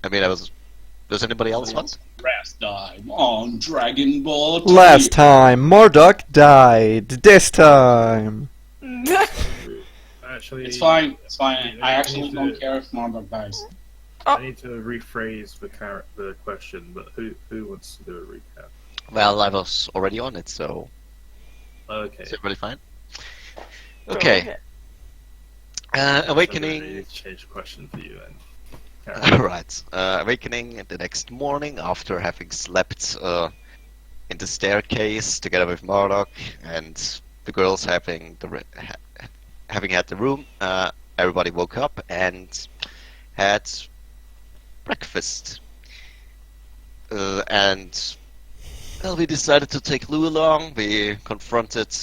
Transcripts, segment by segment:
I mean, does anybody else want? Last time on Dragon Ball T. Last time, Mordok died. This time. Actually, It's fine. It's fine. I I actually need don't to- care if Marduk dies. I need to rephrase the question, but who wants to do a recap? Well, I was already on it, so Okay. is everybody fine? Okay. Awakening. So I need to change the question for you then. Alright. Awakening the next morning after having slept in the staircase together with Marduk and the girls having had the room. Everybody woke up and had breakfast. And well, we decided to take Lou along. We confronted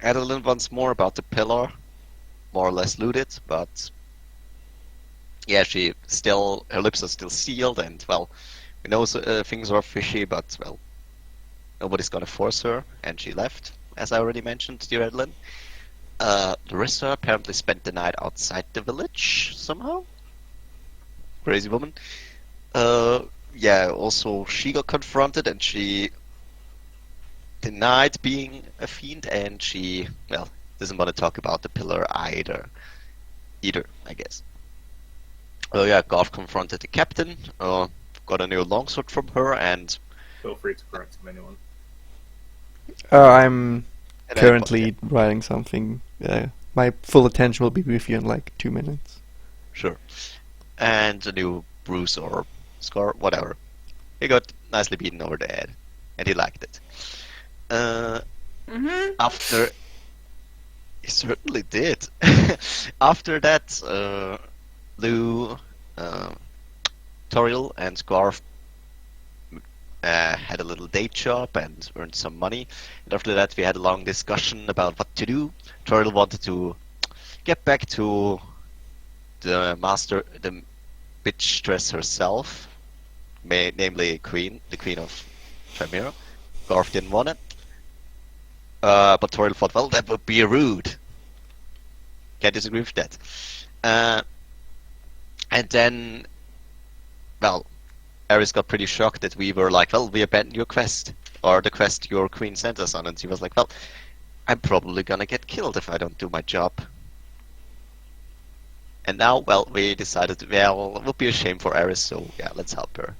Adeline once more about the pillar, more or less looted, but yeah, her lips are still sealed, and well, we know things are fishy, but well, nobody's gonna force her, and she left, as I already mentioned, dear Adeline. Larissa apparently spent the night outside the village somehow. Crazy woman. Yeah, also she got confronted and she denied being a fiend, and she, well, doesn't want to talk about the pillar either, I guess. Oh yeah, Garth confronted the captain, got a new longsword from her, and Feel free to correct him, anyone. I'm and currently writing something. My full attention will be with you in like 2 minutes. Sure. And a new bruise or scar, whatever. He got nicely beaten over the head, and he liked it. After... He certainly did. After that, Lou, Toriel, and Garth had a little day job and earned some money. And after that, we had a long discussion about what to do. Toriel wanted to get back to the bitch herself, namely the Queen of Trymir. Garth didn't want it. But Toriel thought, well, that would be rude. Can't disagree with that. And then, well, Ares got pretty shocked that we were like, well, we abandoned your quest, or the quest your queen sent us on, and she was like, well, I'm probably gonna get killed if I don't do my job. And now, well, we decided, well, it would be a shame for Ares, so yeah, let's help her.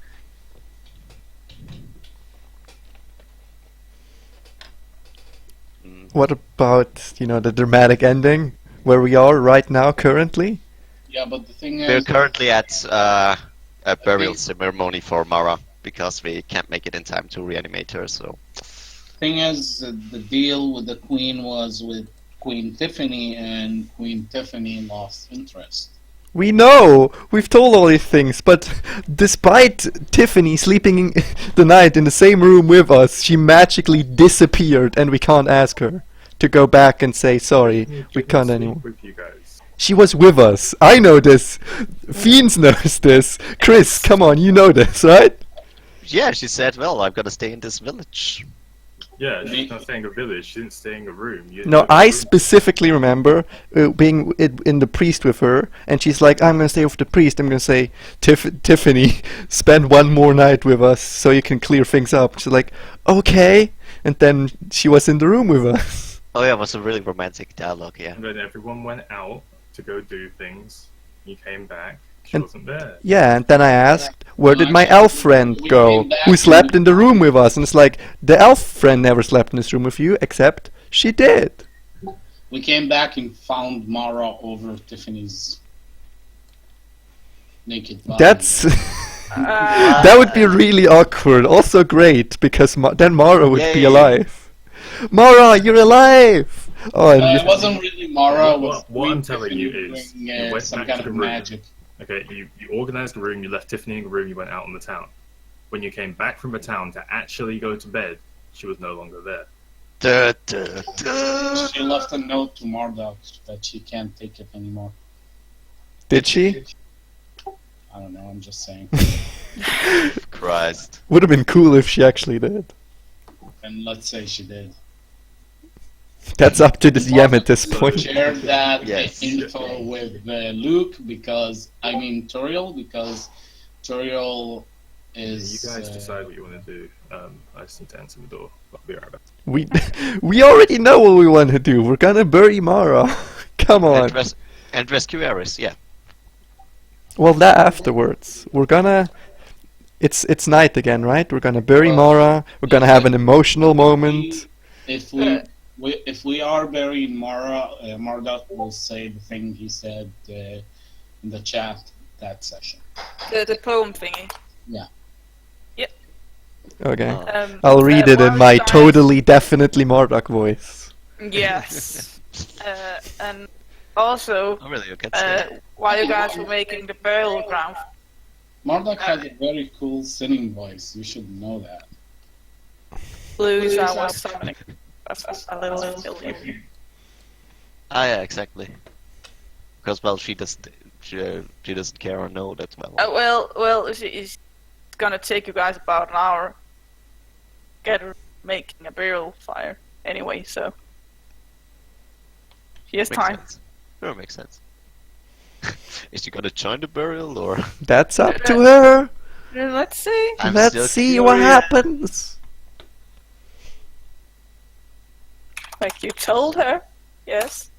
What about, the dramatic ending? Where we are right now, currently? Yeah, but the thing We're is, currently at a burial ceremony for Mara, because we can't make it in time to reanimate her, so... the deal with the queen was with Queen Tiffany, and Queen Tiffany lost interest. We know! We've told all these things, but despite Tiffany sleeping the night in the same room with us, she magically disappeared, and we can't ask her to go back and say, sorry, we can't anymore. With you guys. She was with us. I know this. Fiends knows this. Chris, come on, you know this, right? Yeah, she said, well, I've got to stay in this village. Yeah, she's not staying in a village, she didn't stay in a room. You No, live in a I room. specifically remember being in the priest with her, and she's like, I'm gonna stay with the priest. I'm gonna say, Tiffany, spend one more night with us so you can clear things up. She's like, okay. And then she was in the room with us. Oh yeah, it was a really romantic dialogue, yeah. And then everyone went out to go do things. You came back, she And- wasn't there. Yeah, and then I asked, where did my elf friend go? Who slept in the room with us? And it's like, the elf friend never slept in this room with you, except she did. We came back and found Mara over Tiffany's naked body. That's... that would be really awkward. Also great, because then Mara would be Yay. alive. Mara, you're alive! Oh, and It wasn't really Mara. It was What I'm Queen telling you Tiffany is, doing, you went some back kind to the of room. magic. Okay, you organised a room, you left Tiffany in a room, you went out in the town. When you came back from the town to actually go to bed, she was no longer there. Duh, duh, duh. She left a note to Marduk that she can't take it anymore. did she? I don't know, I'm just saying. Christ. Would have been cool if she actually did. And let's say she did. That's up to the DM at this So point. share that Yes. info with Luke, Toriel, because Turiel You is. guys decide what you want to do. I just need to answer the door. I'll be right back. We we already know what we want to do. We're gonna bury Mara. Come on. And rescue Eris, yeah. Well, that afterwards. We're gonna. It's night again, right? We're gonna bury Well, Mara. We're gonna have an emotional moment. If we are burying Mara, Marduk will say the thing he said in the chat that session. The poem thingy. Okay. Oh. I'll read it in my Marduk dies- totally, definitely Marduk voice. Yes. And also, Oh, really? You can say. while you guys were making the burial ground, Marduk has a very cool singing voice. You should know that. blues I was summoning a little familiar. Ah, yeah, exactly. Because, well, she doesn't care or know that well. Well, it's gonna take you guys about an hour. Making a burial fire anyway, so she has Makes time. sense. Sure, makes sense. Is she gonna join the burial, or...? That's up to her. Let's see. I'm Let's still see what curious. happens. Like you told her, yes.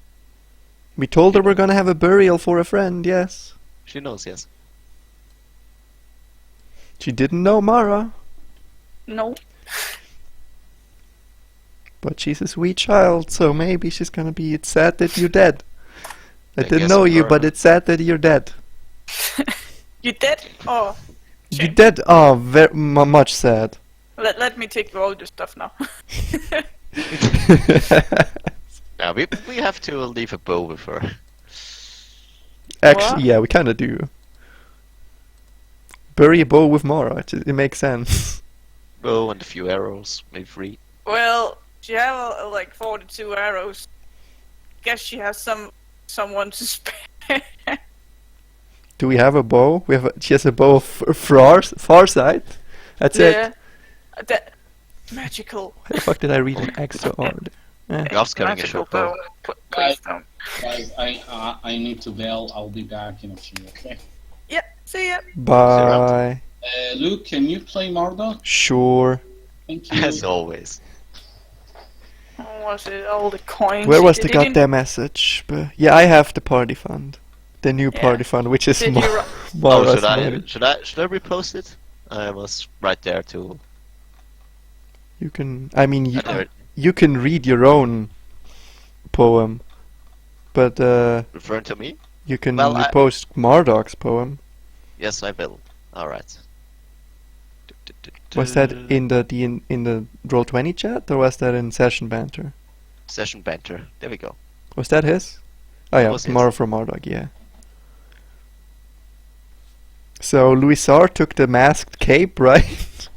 We told her we're gonna have a burial for a friend, yes. She knows, yes. She didn't know Mara, No. but she's a sweet child, so maybe she's gonna be. It's sad that you're dead. I I didn't guess know for you, her. but it's sad that you're dead. You dead? Oh, You're dead? Oh, very much sad. let me take all your stuff now. Now, we have to leave a bow with her. Actually, What? yeah, we kinda do. Bury a bow with Mara, it makes sense. Bow and a few arrows, maybe 3. Well, she have like 42 arrows. Guess she has someone to spare. Do we have a bow? She has a bow of Farsight. That's it. Yeah. That magical. Why the fuck did I read an extra order? Golf's getting a Magical short bow. Please don't. Guys, I need to bail. I'll be back in a few. Okay. Yeah. See ya. Bye. Luke, can you play Marduk? Sure. Thank you. As always. Oh, was it all the coins? Where was the Did you- goddamn message? But yeah, I have the party fund. The new Yeah. party fund, which is Did you ru- Oh, Mara's should I money. repost it? I was right there too. You can. I mean, There, you can read your own poem, but referring to me? you can Well, I- repost Marduk's poem. Yes, I will. All right. Was that in the in the Roll20 chat, or was that in session banter? Session banter? There we go. Was that his? Oh yeah, Was his. Mara from Marduk, yeah. So Louisar took the masked cape, right?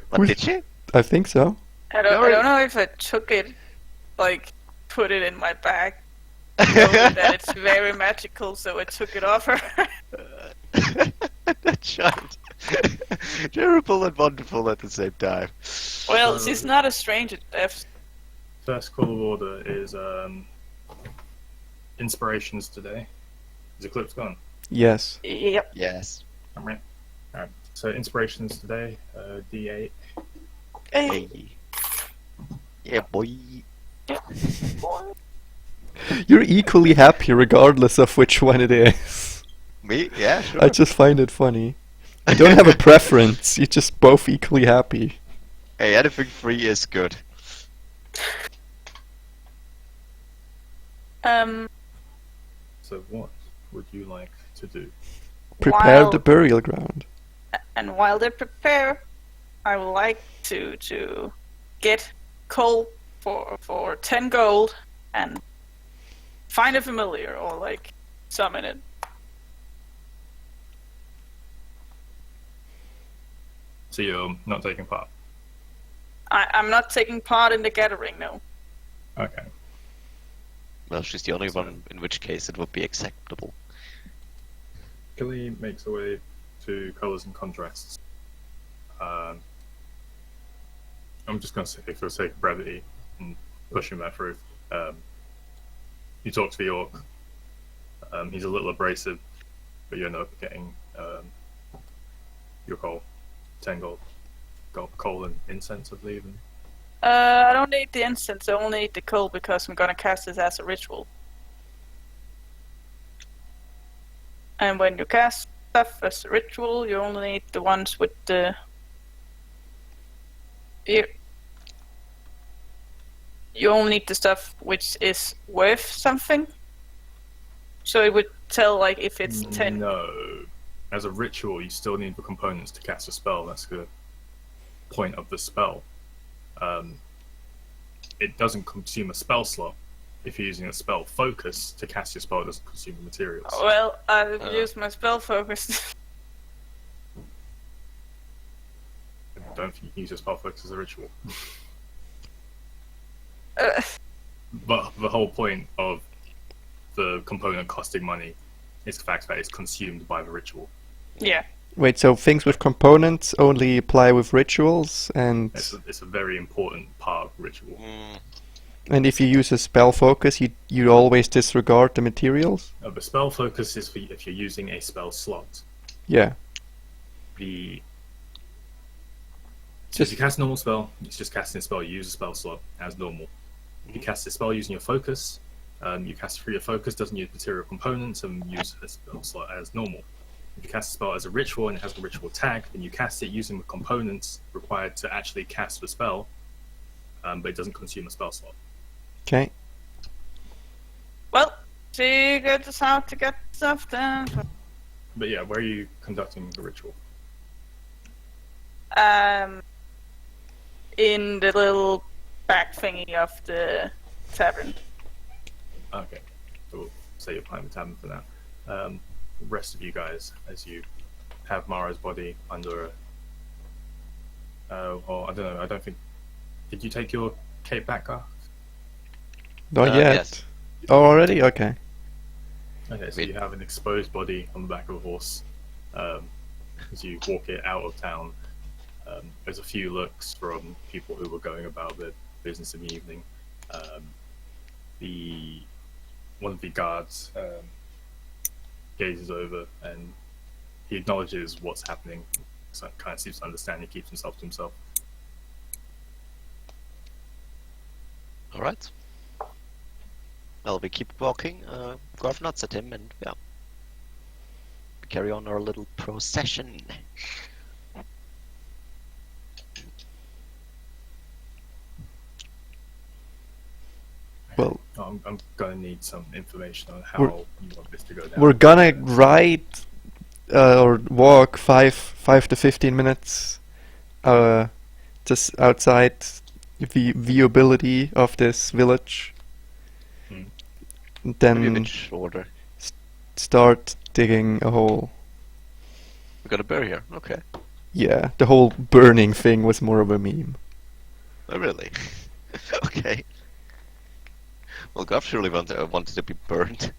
What Who's- did she? I think so. I don't know if I took it, like, put it in my bag. Knowing that it's very magical, so I took it off her. That child. Terrible and wonderful at the same time. Well, she's not a stranger to death. First call of order is inspirations today. Is Eclipse gone? Yes. Yep. Yes. Alright. So inspirations today, D8. Hey. Hey. Yeah, boy. You're equally happy regardless of which one it is. Me? Yeah, sure. I just find it funny. You don't have a preference, you're just both equally happy. Hey, anything free is good. So what would you like to do? Prepare While- the burial ground. And while they prepare, I would like to get coal for 10 gold and find a familiar or like summon it. So you're not taking part? I'm not taking part in the gathering, no. Okay. Well, she's the only one, in which case it would be acceptable. Killy makes her way to colours and contrasts. I'm just going to say, for the sake of brevity and pushing that through, you talk to the orc. He's a little abrasive, but you end up getting your coal. 10 gold. Coal and incense, I believe. And I don't need the incense, I only need the coal because I'm gonna cast this as a ritual. And when you cast stuff as a ritual, you only need the ones with the... You only need the stuff which is worth something. So it would tell like if it's 10. No. As a ritual, you still need the components to cast a spell. That's the point of the spell. It doesn't consume a spell slot. If you're using a spell focus to cast your spell, it doesn't consume the materials. Well, I've used my spell focus. I don't think you can use your spell focus as a ritual. But the whole point of the component costing money is the fact that it's consumed by the ritual. Yeah. Wait, so things with components only apply with rituals, and It's a very important part of ritual. and if you use a spell focus, you always disregard the materials? The spell focus is for if you're using a spell slot. Yeah. So if you cast a normal spell, it's just casting a spell, you use a spell slot as normal. If you cast a spell using your focus, you cast it through your focus, doesn't use material components, and use a spell slot as normal. If you cast a spell as a ritual and it has the ritual tag, then you cast it using the components required to actually cast the spell, but it doesn't consume a spell slot. Okay. Well, figured us how to get stuff done. But yeah, where are you conducting the ritual? In the little back thingy of the tavern. Okay, so we'll say you're behind the tavern for now. The rest of you guys, as you have Mara's body under or I don't know, I don't think... Did you take your cape back, Garth? Not yet. Yes. Oh, already? Okay. Okay, so Wait. you have an exposed body on the back of a horse as you walk it out of town. There's a few looks from people who were going about their business in the evening. One of the guards gazes over and he acknowledges what's happening. So kind of seems to understand. He keeps himself to himself. All right. Well, we keep walking. Garth nods at him, and yeah, we carry on our little procession. Well, I'm gonna need some information on how We're- you want this to go down. we're gonna ride or walk 5 to 15 minutes just outside the viewability of this village. Hmm. Maybe a Then bit shorter. start digging a hole. We got a bear here. Okay. Yeah, the whole burning thing was more of a meme. Oh, really? Okay. Well, Garth surely wanted to be burned.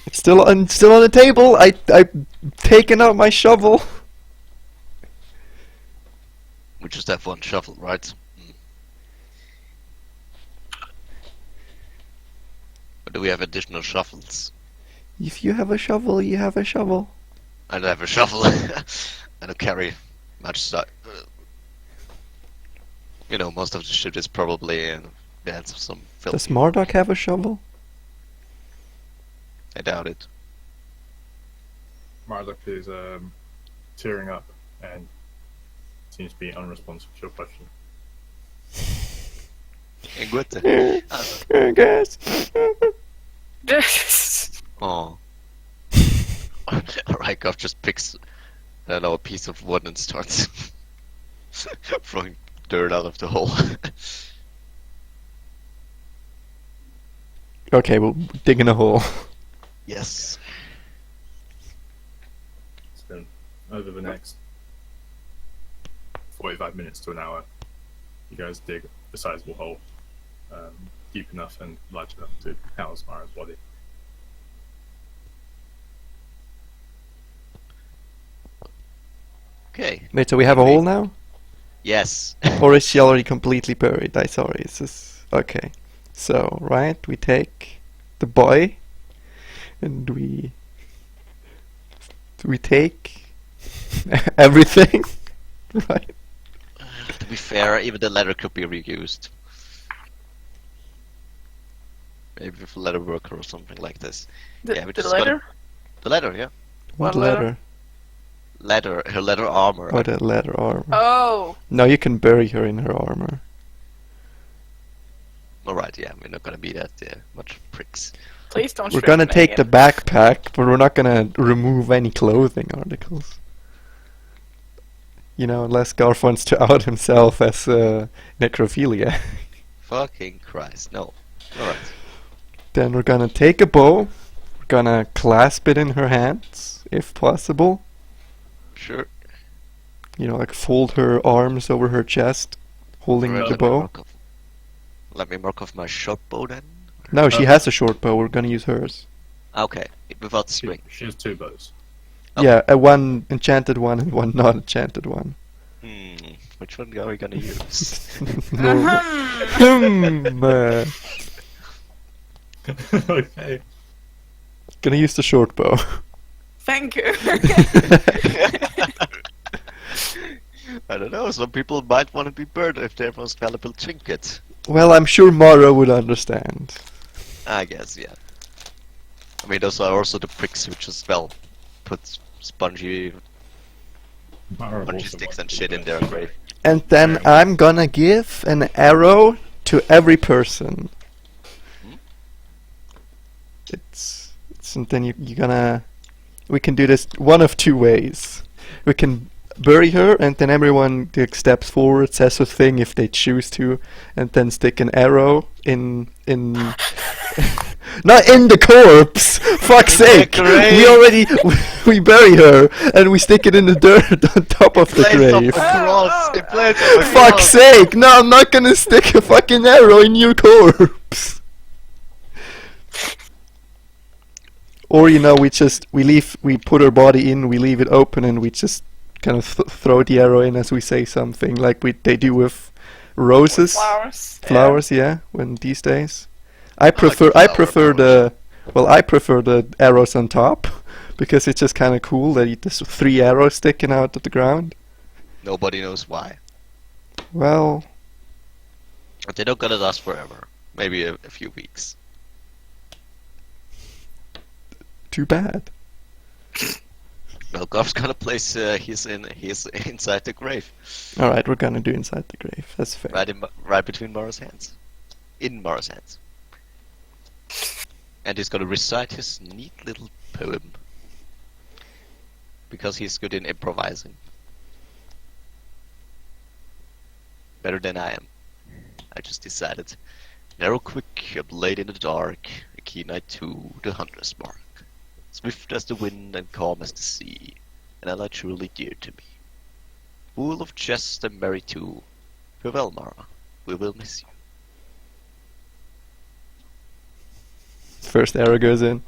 It's still on the table. I've taken out my shovel. We just have one shovel, right? Or do we have additional shovels? If you have a shovel, you have a shovel. I don't have a shovel. I don't carry much stuff. You know, most of the shit is probably in the hands of some filthy. Does Marduk have a shovel? I doubt it. Marduk is tearing up and seems to be unresponsive to your question. Hey, good. I guess. Oh. Alright, Garth just picks, I don't know, a piece of wood and starts throwing dirt out of the hole. Okay, we'll dig in a hole. Yes. So over the next 45 minutes to an hour, you guys dig a sizable hole, deep enough and large enough to house Mara's body. Okay. Wait, so we have a hole now? Yes. Or is she already completely buried? Sorry, it's just... Okay. So, right, we take the boy, and we Do we take everything? Right. To be fair, even the letter could be reused. Maybe with a letter worker or something like this. The, Yeah, we the just gotta- letter? The letter, yeah. What What letter? letter? Letter, her letter armor. Oh, that leather armor. Oh, No, you can bury her in her armor. Alright, yeah, we're not gonna be that much pricks. please don't. We're shrink gonna take the Megan. backpack, but we're not gonna remove any clothing articles. You know, unless Garth wants to out himself as necrophilia. Fucking Christ, no. Alright. Then we're gonna take a bow. We're gonna clasp it in her hands, if possible. Sure. You know, like fold her arms over her chest, holding Alright, the let me bow. mark off- Let me mark off my short bow then. No, she has a short bow. We're gonna use hers. Okay, without the She, string. she has 2 bows. Okay. Yeah, a one enchanted one and one not enchanted one. Which one are we gonna use? Normal. Ahem. Okay. Gonna use the short bow. Thank you. I don't know, some people might want to be burned if they're most valuable trinket. Well, I'm sure Mara would understand. I guess, yeah. I mean, those are also the pricks who just, well, put spongy Mara bungee also sticks wants and to shit be in their burned. grave. And then I'm gonna give an arrow to every person. It's and then you're gonna. We can do this one of 2 ways. We can bury her, and then everyone takes steps forward, says a thing if they choose to, and then stick an arrow in. Not in the corpse! Fuck's sake! grave. We already we bury her and we stick it in the dirt on top of the Place of grave. the cross! Oh, In place of the Fuck's cross! sake! No, I'm not gonna stick a fucking arrow in your corpse. Or you know, we put her body in, we leave it open, and we just kind of throw the arrow in as we say something, like they do with roses, flowers. flowers. Yeah, when these days. I prefer the flower I prefer the arrows on top because it's just kind of cool that there's 3 arrows sticking out of the ground. Nobody knows why. Well, But they're not gonna last forever. Maybe a few weeks. too bad. Well, Gov's gonna place he's inside the grave. All right, we're gonna do inside the grave. That's fair. Right between Mara's hands. In Mara's hands. And he's gonna recite his neat little poem. Because he's good in improvising. Better than I am. I just decided. Narrow, quick, and late in the dark, a keen eye to the hunter's mark. Swift as the wind and calm as the sea, an ally truly dear to me. Full of jest and merry too. Farewell, Mara. We will miss you. First arrow goes in.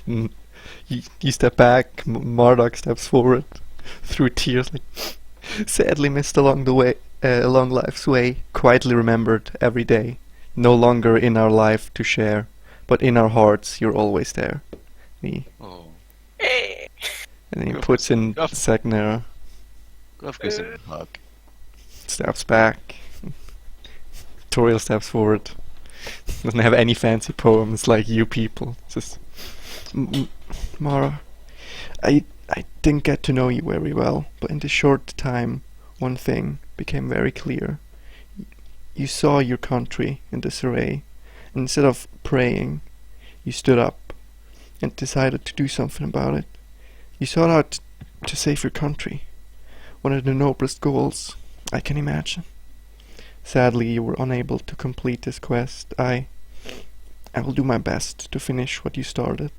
You step back. Marduk steps forward through tears, like sadly missed along the way, along life's way. Quietly remembered every day. No longer in our life to share, but in our hearts you're always there. Me. Oh. Hey. And then he Go puts in go the second arrow. Gov gives him a hug. Steps back. Toriel steps forward. Doesn't have any fancy poems like you people. Just Mara, I didn't get to know you very well, but in this short time, one thing became very clear. You saw your country in disarray, and instead of praying, you stood up and decided to do something about it. You sought out to save your country, one of the noblest goals I can imagine. Sadly, you were unable to complete this quest. I will do my best to finish what you started,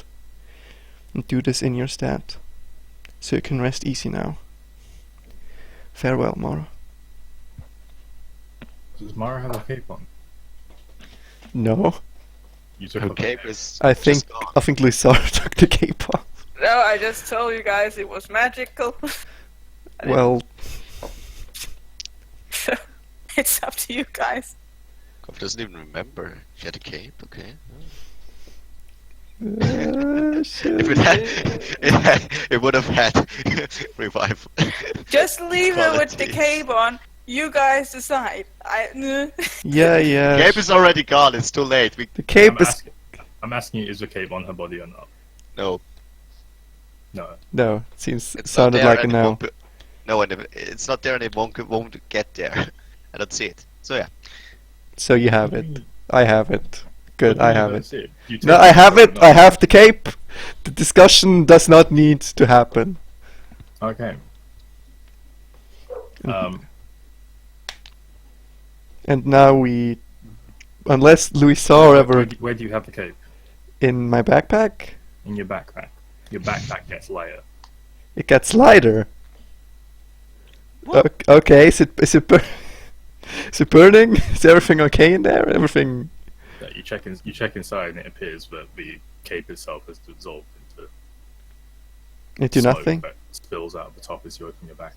and do this in your stead, so you can rest easy now. Farewell, Mara. Does Mara have a cape on? No, You took Okay, off. was I think Lysar took the cape off. No, I just told you guys it was magical. Well, It's up to you guys. Gov doesn't even remember. She had a cape, okay. Shit. If it would have had revive. Just leave it with the qualities. cape on. You guys decide. Yeah. Cape is already gone. It's too late. The cape I'm is I'm asking you, is the cape on her body or not? No, No. no. It seems it's sounded not there like a and it no. won't be- No, and it's not there, and it won't get there. I don't see it. So yeah, So you have it. I have it. Good. What do I you have don't it. see You No, take I it have or it. not? I have the cape. The discussion does not need to happen. Okay. And now we, unless Louisar ever Where do you have the cape? in my backpack, In your backpack. Your backpack gets lighter. it gets lighter. Okay, is it is it burning? Is everything okay in there? Everything. You check inside, and it appears that the cape itself has dissolved Into smoke nothing? that spills out the top as you open your back.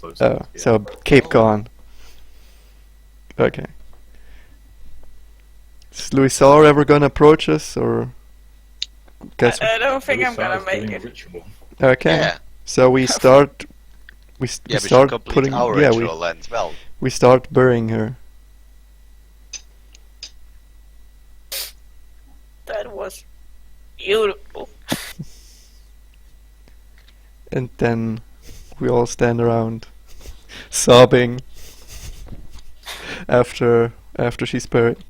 Close Oh, up, yeah. so cape gone. Okay. Is Louisar ever gonna approach us, or? Guess. I don't think I'm Louis gonna Sar's make doing a it. ritual. Okay. yeah. So we start. We Yeah, we should start complete putting. our Yeah, ritual and well. we start burying her. That was beautiful. And then we all stand around, sobbing after she's buried.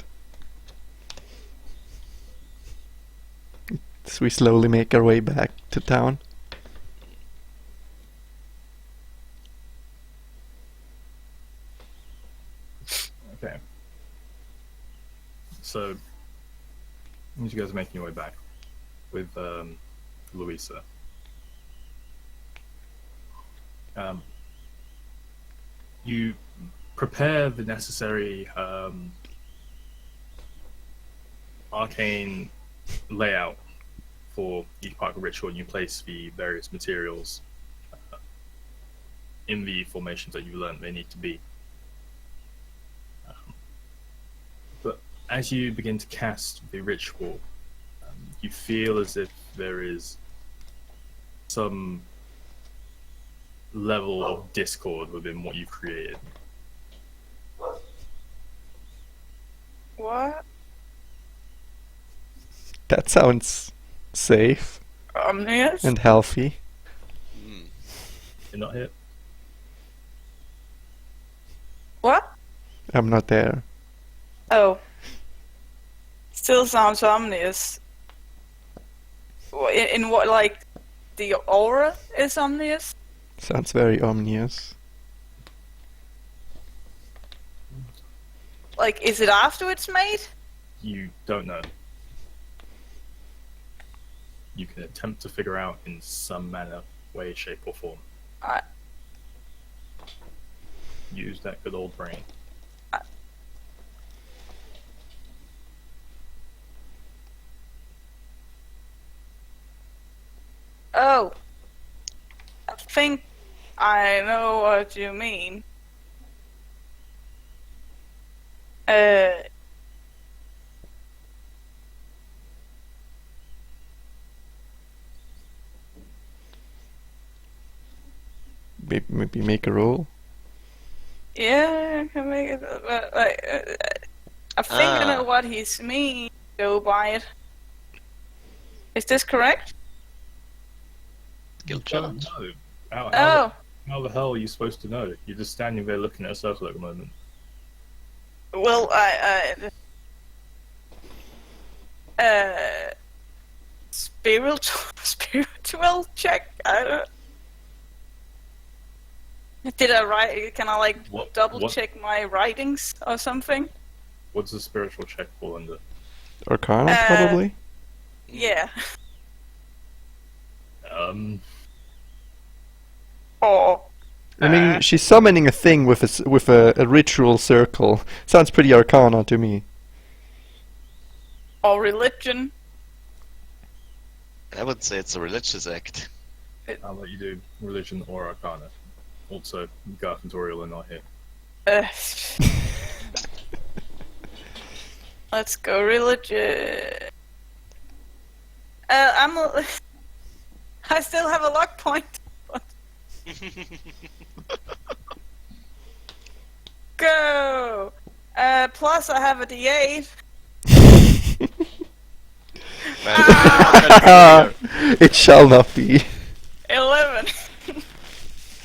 So we slowly make our way back to town. Okay. So, as you guys are making your way back with Louisa, you prepare the necessary arcane layout for each part of the ritual, and you place the various materials in the formations that you learned they need to be. But as you begin to cast the ritual, you feel as if there is some level of discord within what you've created. What? That sounds safe Omnius? and healthy. Mm. You're not hit? What? I'm not there. Oh. Still sounds ominous. In what, like, the aura is ominous? Sounds very ominous. Like, is it after it's made? You don't know. You can attempt to figure out in some manner, way, shape, or form. I- Use that good old brain. Oh. I think I know what you mean. Maybe make a roll. Yeah, I can make it. I think I know what he's mean. Go by it. Is this correct? Skill Don't challenge. know. How, Oh, how the hell are you supposed to know? You're just standing there looking at a circle at the moment. well, spiritual check. I don't. Did I write? Can I like What- double what- check my writings or something? What's the spiritual check fall under? Arcana, probably? Yeah. Or I mean, she's summoning a thing with a ritual circle. Sounds pretty arcana to me. or religion. I would say it's a religious act. I'll let you do religion or arcana. Also, Garth and Toriel are not here. Uh, let's go religion. I still have a luck point. Go! Plus I have a D8. Man, you really want that familiar. It shall not be. 11.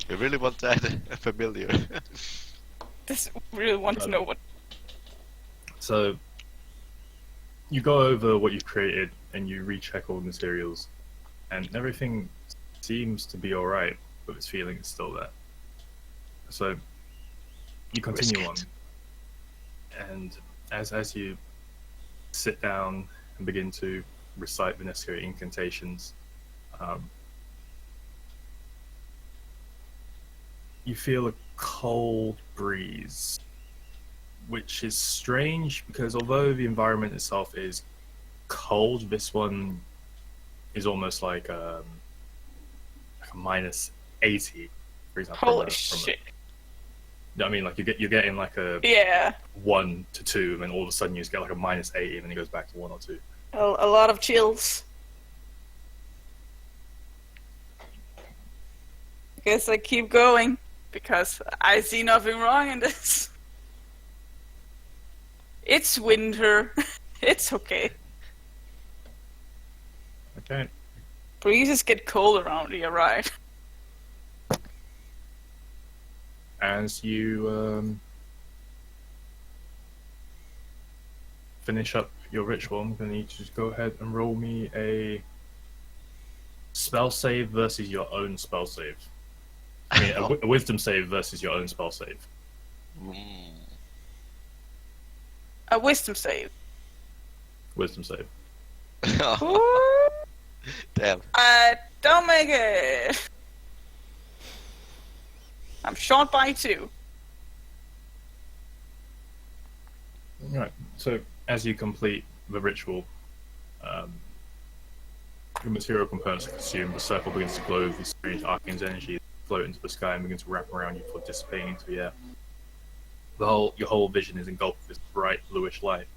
You really want that familiar. Just really want to know what. So you go over what you've created and you recheck all the materials, and everything seems to be alright, but this feeling is still there. So you continue on, Risk and as you sit down and begin to recite the necessary incantations, you feel a cold breeze, which is strange because although the environment itself is cold, this one is almost like a minus 80, for example. Holy shit. I mean, like you're getting like a Yeah. 1 to 2, and then all of a sudden you just get like a minus 80, and then it goes back to 1 or 2. A lot of chills. I guess I keep going because I see nothing wrong in this. It's winter. It's okay. Okay. Breezes get cold around here, right? As you finish up your ritual, I'm going to need you to go ahead and roll me a spell save versus your own spell save. I mean, a wisdom save versus your own spell save. Mm. A wisdom save. Wisdom save. Ooh, Damn. I don't make it. I'm short by 2. Right. So as you complete the ritual, the material components are consumed. The circle begins to glow. These strange arcane energies float into the sky and begin to wrap around you before dissipating into the air. Your whole vision is engulfed with this bright bluish light.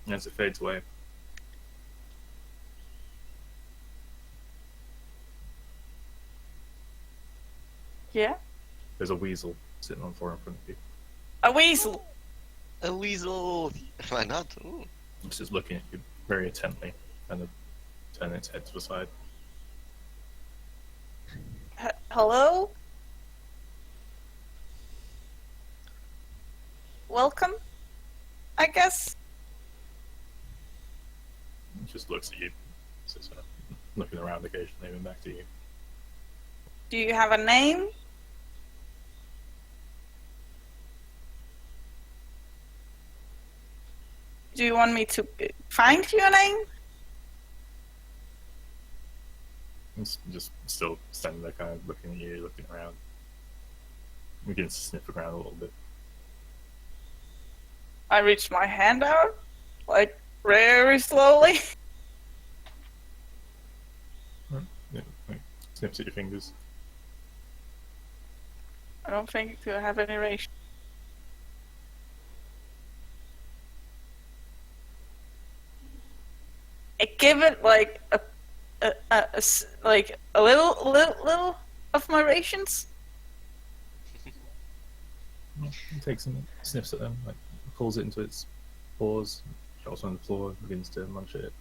And as it fades away, Yeah? there's a weasel sitting on the floor in front of you. A weasel. A weasel. Why not? Ooh. It's just looking at you very intently, kind of turning its head to the side. Hello? Welcome? I guess? It just looks at you, just looking around occasionally and back to you. Do you have a name? Do you want me to find your name? It's just still standing there, kind of looking at you, looking around. Begins to sniff the ground a little bit. I reach my hand out, like, very slowly. Yeah, like, sniffs at your fingers. I don't think I have any ration. I give it like like a little of my rations. He takes them, sniffs at them, like pulls it into its paws, drops on the floor, and begins to munch at it.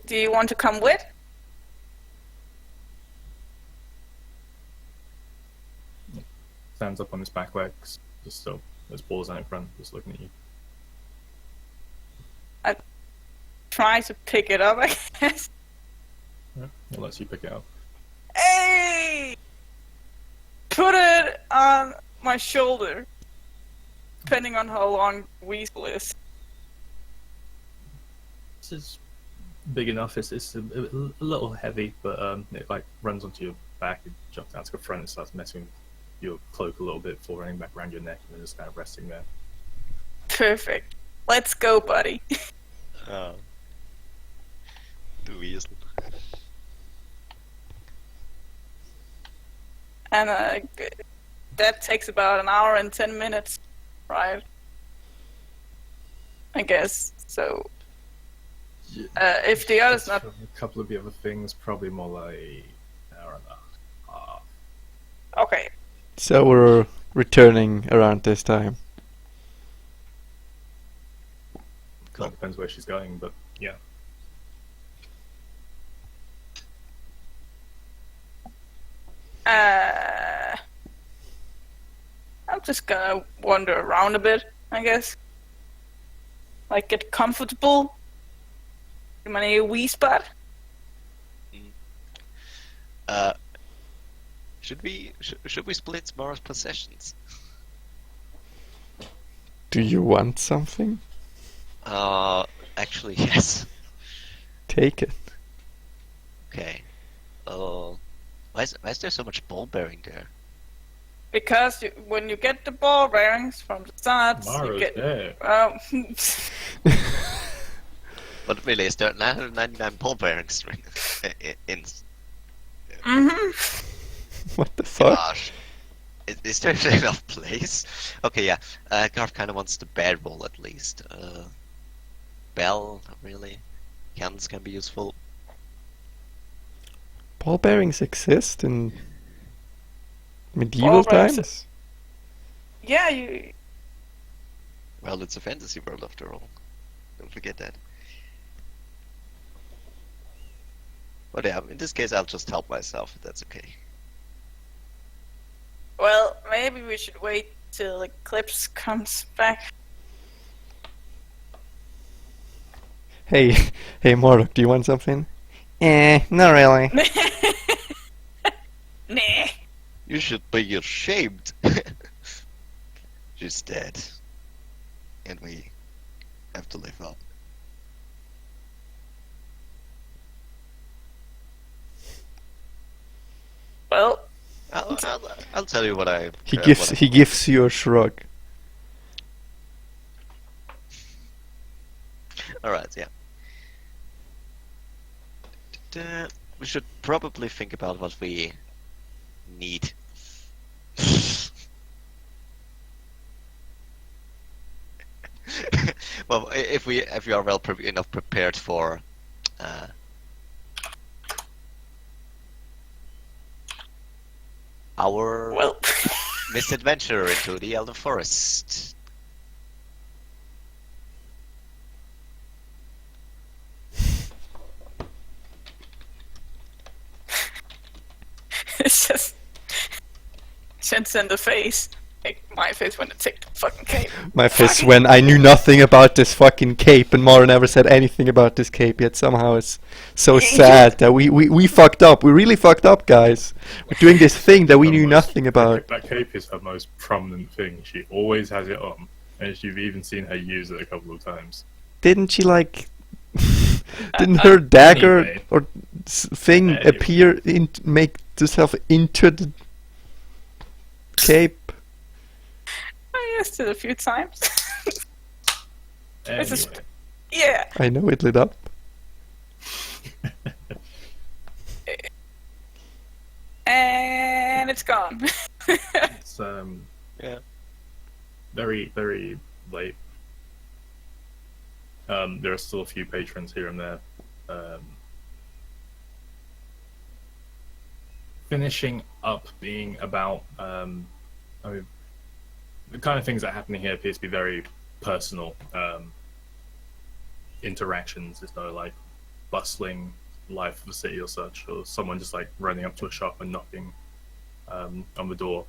Do you want to come with? Stands up on his back legs, just still, his paws out in front, just looking at you. Try to pick it up, I guess. Yeah, it lets you pick it up. Hey! Put it on my shoulder. Depending on how long Weasel is. This is big enough. It's a little heavy, but it like runs onto your back and jumps out to the front and starts messing with your cloak a little bit before running back around your neck and then just kind of resting there. Perfect. Let's go, buddy. Oh. The weasel. and that takes about an hour and 10 minutes, right? I guess so. If the other's not A couple of the other things, probably more like an hour and a half. okay, So we're returning around this time. Well, depends where she's going, but yeah. I'm just gonna wander around a bit, I guess. Like get comfortable. In a wee spot. Should we split Mara's possessions? Do you want something? Actually, yes. Take it. Okay. Why is there so much ball bearing there? Because when you get the ball bearings from the studs, you Mara's get. there. But really, is there 999 ball bearings in? What the fuck? Gosh. Is there enough place? Okay, yeah. Garth kind of wants the bear roll at least. Bell, not really. Cannons can be useful. Ball bearings exist in medieval Ball bearings- times? Yeah, you. Well, it's a fantasy world after all. Don't forget that. But yeah, in this case, I'll just help myself, if that's okay. Well, maybe we should wait till Eclipse comes back. Hey, Mordok, do you want something? Not really. Nah. You should be ashamed. She's dead. And we have to live up. Well, I'll tell you what I. He what gives I- he gives you a shrug. Alright, yeah. We should probably think about what we need. Well, if we are well enough prepared for our well. misadventure into the Elder Forest. It's just. Sense in the face. Like my face when I take the fucking cape. My fist when I knew nothing about this fucking cape and Mara never said anything about this cape, yet somehow it's so sad that we fucked up. We really fucked up, guys. We're doing this thing that we knew nothing about. That cape is her most prominent thing. She always has it on, and you've even seen her use it a couple of times. Didn't she like... Didn't her dagger Anyway. or thing Anyway. appear, make herself into the cape? I used it a few times. This is- Anyway. Yeah. I know it lit up. And it's gone. It's Yeah. very, very late. There are still a few patrons here and there. Finishing up being about, I mean, the kind of things that are happening here appear to be very personal interactions. There's no like bustling life of the city or such, or someone just like running up to a shop and knocking on the door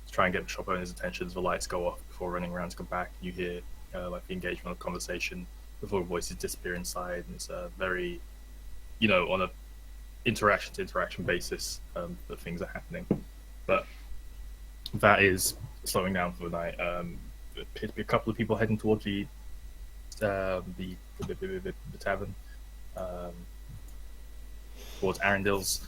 to try and get the shop owner's attention. The lights go off before running around to come back. You hear like the engagement of conversation before voices disappear inside, and it's a very, on a interaction to interaction basis that things are happening. But that is slowing down for the night. There appear to be a couple of people heading towards the tavern, towards Arundel's,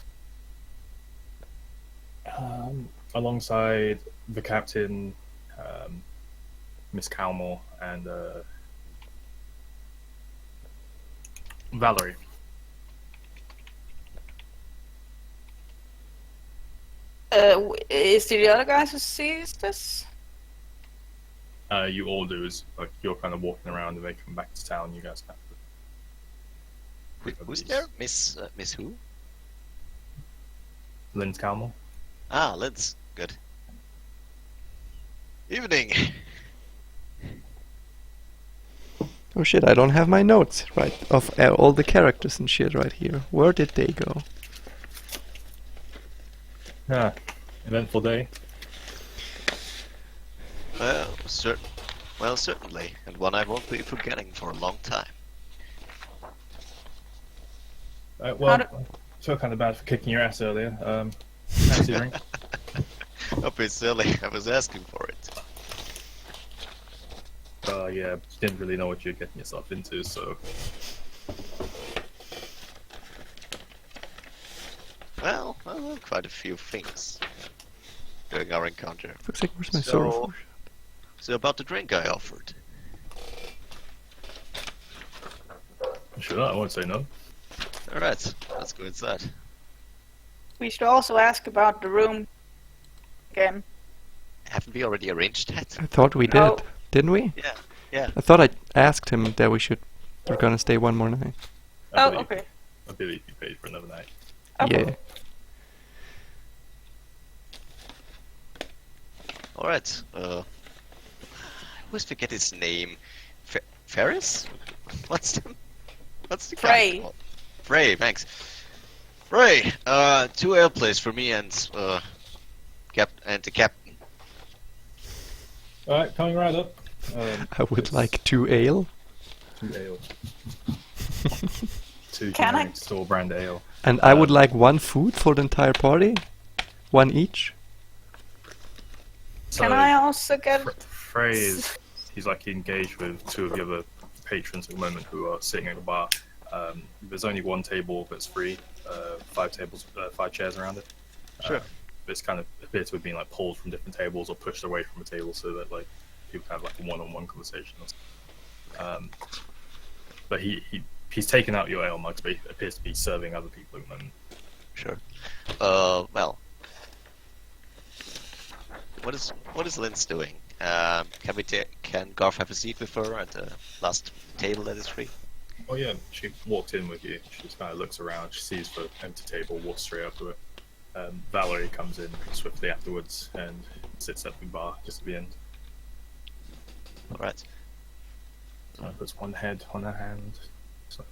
alongside the captain, Miss Calmore, and Valerie. Is the other guys who sees this? You all do is like you're kind of walking around and they come back to town. You guys have to. Who's there? Miss who? Lynn's Calmel. Ah, Liz. Good. Evening. Oh shit, I don't have my notes right of all the characters and shit right here. Where did they go? Yeah, eventful day. Well, certainly, and one I won't be forgetting for a long time. Well, I feel kind of bad for kicking your ass earlier. Fancy drink? Don't be silly. I was asking for it. Yeah, you didn't really know what you're getting yourself into, so. Well, quite a few things during our encounter. Fuck's sake, where's my So- sword? So about the drink I offered. Sure, I won't say no. All right, let's go inside. We should also ask about the room again. Haven't we already arranged that? I thought we did, No. didn't we? Yeah. I thought I asked him that we're gonna stay one more night. I Oh, believe- okay. I believe you paid for another night. Okay. Yeah. All right. I always forget his name. Ferris? What's the guy Frey. called? Frey, thanks. Frey, 2 ale plays for me and the captain. Alright, coming right up. I would like 2 ale. 2 ale. 2 Can I- generic store brand ale. And I would like 1 food for the entire party. 1 each. Can I also get? Frey is he's like engaged with 2 of the other patrons at the moment who are sitting at a bar. There's only 1 table that's free, 5 chairs around it. Sure. It's kind of appears to have been like pulled from different tables or pushed away from a table so that like people can have like a one-on-one conversation. But he's taken out your ale mugs, but he appears to be serving other people at the moment. Sure. Well. What is Linz doing? Can Garth have a seat with her at the last table that is free? Oh yeah, she walked in with you. She just kind of looks around. She sees the empty table, walks straight up to it. Valerie comes in swiftly afterwards and sits at the bar just at the end. All right. Puts one head on her hand. It's like,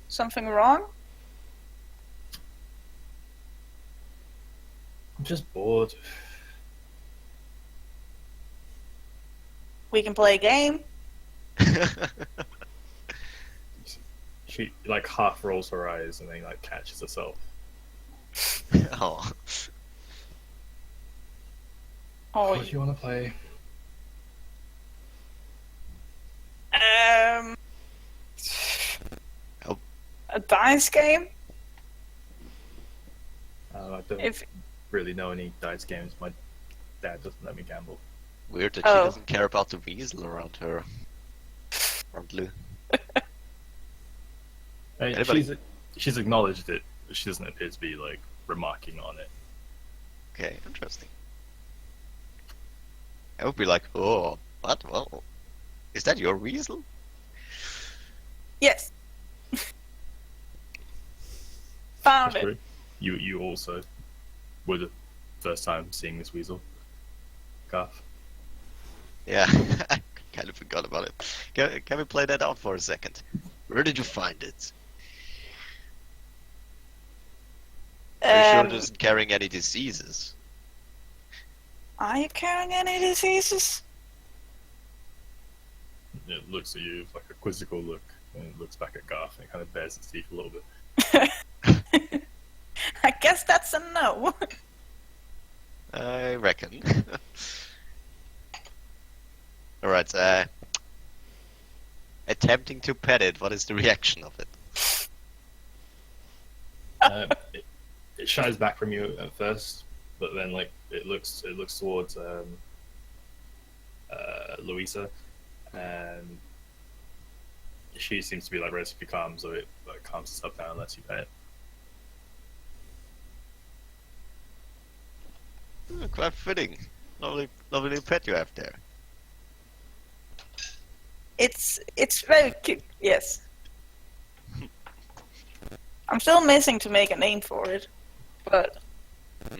Something wrong? I'm just bored. We can play a game. She like half rolls her eyes and then like catches herself. Oh. Oh, What do you want to play? Oh. A dice game? I don't If really know any dice games. My dad doesn't let me gamble. Weird that she Oh. doesn't care about the weasel around her. Around Lou. Anybody? She's acknowledged it, but she doesn't appear to be like remarking on it. Okay, interesting. I would be like, oh, what? Well, is that your weasel? yes, found That's it. true. You also were the first time seeing this weasel. Garth. Yeah, I kind of forgot about it. Can we play that out for a second? Where did you find it? Are you sure it isn't carrying any diseases? Are you carrying any diseases? It looks at you with like a quizzical look, and it looks back at Garth and it kind of bares its teeth a little bit. I guess that's a no. I reckon. Alright, attempting to pet it, what is the reaction of it? It shies back from you at first, but then like it looks towards Louisa, and she seems to be like relatively calm, so it like calms itself down and lets you pet it. Quite fitting. Lovely, lovely little pet you have there. It's very cute. Yes. I'm still missing to make a name for it, but I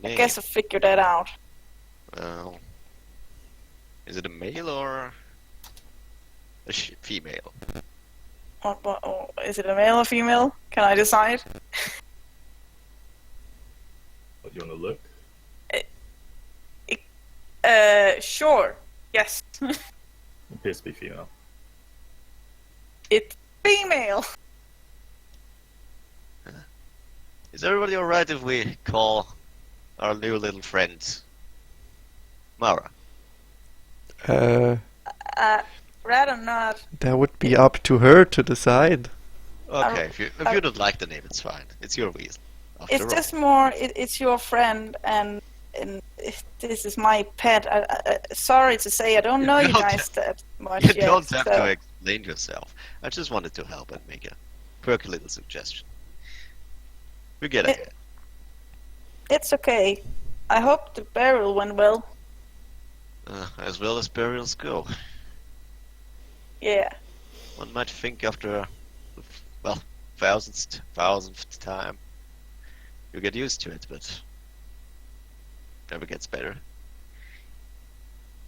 Name. guess I figured that out. Well, is it a male or a female? What, is it a male or female? Can I decide? What, you want to look? Sure. Yes. Appears to be female. It's female. Is everybody alright if we call our new little friend Mara? Rather not. That would be up to her to decide. Okay, if you don't like the name, it's fine. It's your reason. After It's all. just more. It's your friend, and this is my pet. Sorry to say, I don't know you don't- guys that much You yet. don't have so- to explain yourself. I just wanted to help and make a quirky little suggestion. We get it. It's okay. I hope the burial went well. As well as burials go. Yeah. One might think after, well, thousandth time, you get used to it, but never gets better.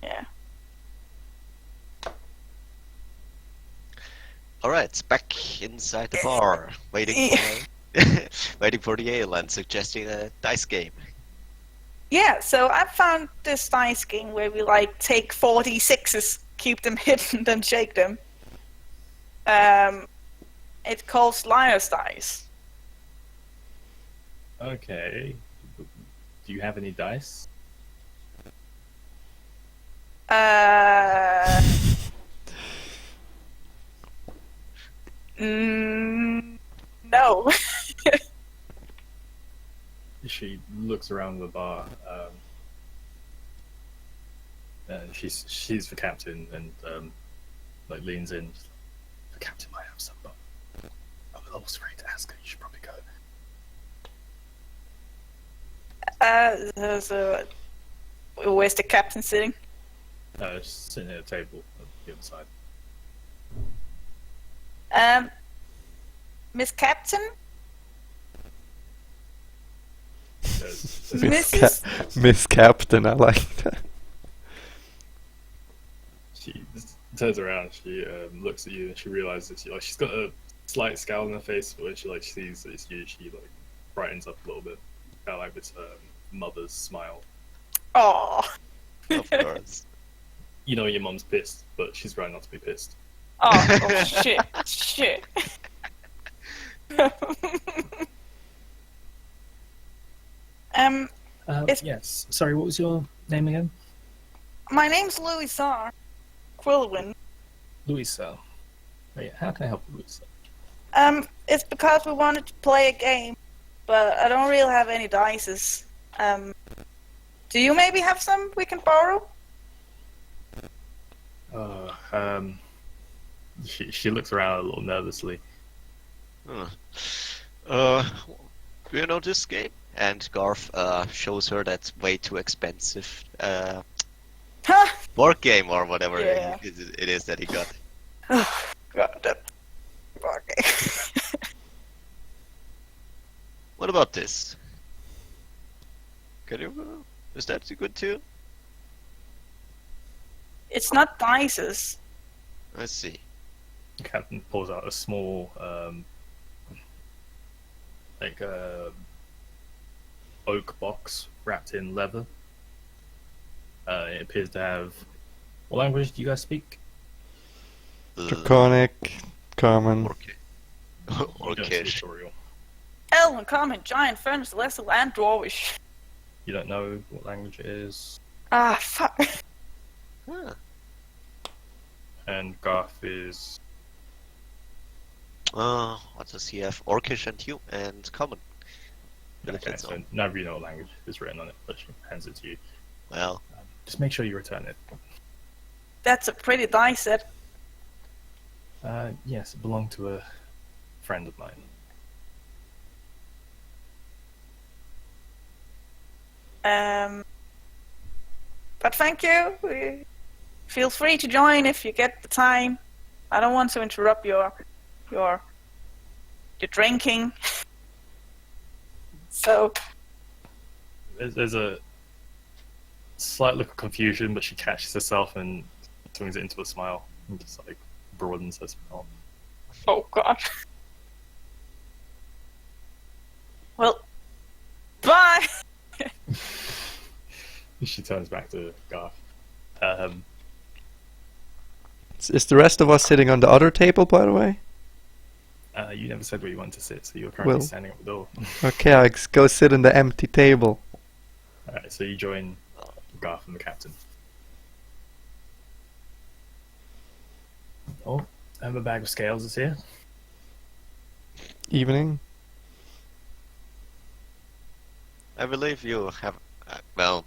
Yeah. Alright, back inside the bar, waiting for waiting for the ale and suggesting a dice game. Yeah, so I found this dice game where we like take 46s, keep them hidden, then shake them. It's called Liar's Dice. Okay. Do you have any dice? No. She looks around the bar, and she's the captain, and like leans in. The captain might have some, but I'm a little afraid to ask her. You should probably go. So where's the captain sitting? She's sitting at a table at the other side. Miss Captain? There's Miss Captain, I like that. She turns around. She looks at you, and she realizes she's got a slight scowl on her face, but when she sees that it's you, she like brightens up a little bit, kind of like this mother's smile. Oh. Of course. You know your mum's pissed, but she's trying not to be pissed. Oh, shit. Yes. Sorry, what was your name again? My name's Louis Czar. Quillwin. Louisa. Oh, yeah. How can I help you, Louisa? It's because we wanted to play a game, but I don't really have any dices. Do you maybe have some we can borrow? She looks around a little nervously. Do you know this game? And Garth shows her that way too expensive Huh? board game or whatever Yeah. it is that he got. Oh, God, that... Okay. What about this? Can you? Is that good too? It's not dices. Let's see. The captain pulls out a small, oak box wrapped in leather. It appears to have. What language do you guys speak? Draconic, Common. Okay. You don't Okay. speak Oriole. Elven, Common, Giant, Furnace, Celestial, and Dwarvish. You don't know what language it is. Ah, fuck. Huh. And Garth is. What does he have? Orcish and common. But if Okay, it's so none of you know what language is written on it, but she hands it to you. well, Just make sure you return it. That's a pretty dice set. Yes, it belonged to a friend of mine. But thank you. Feel free to join if you get the time. I don't want to interrupt your drinking. So There's a slight look of confusion, but she catches herself and swings it into a smile and just like broadens her smile. oh god. Well, bye. She turns back to Garth. Is the rest of us sitting on the other table, by the way? You never said where you wanted to sit, so you're currently Well. standing at the door. Okay, I go sit in the empty table. Alright, so you join Garth and the captain. Oh, I have a bag of scales is here. Evening. I believe you have. Well.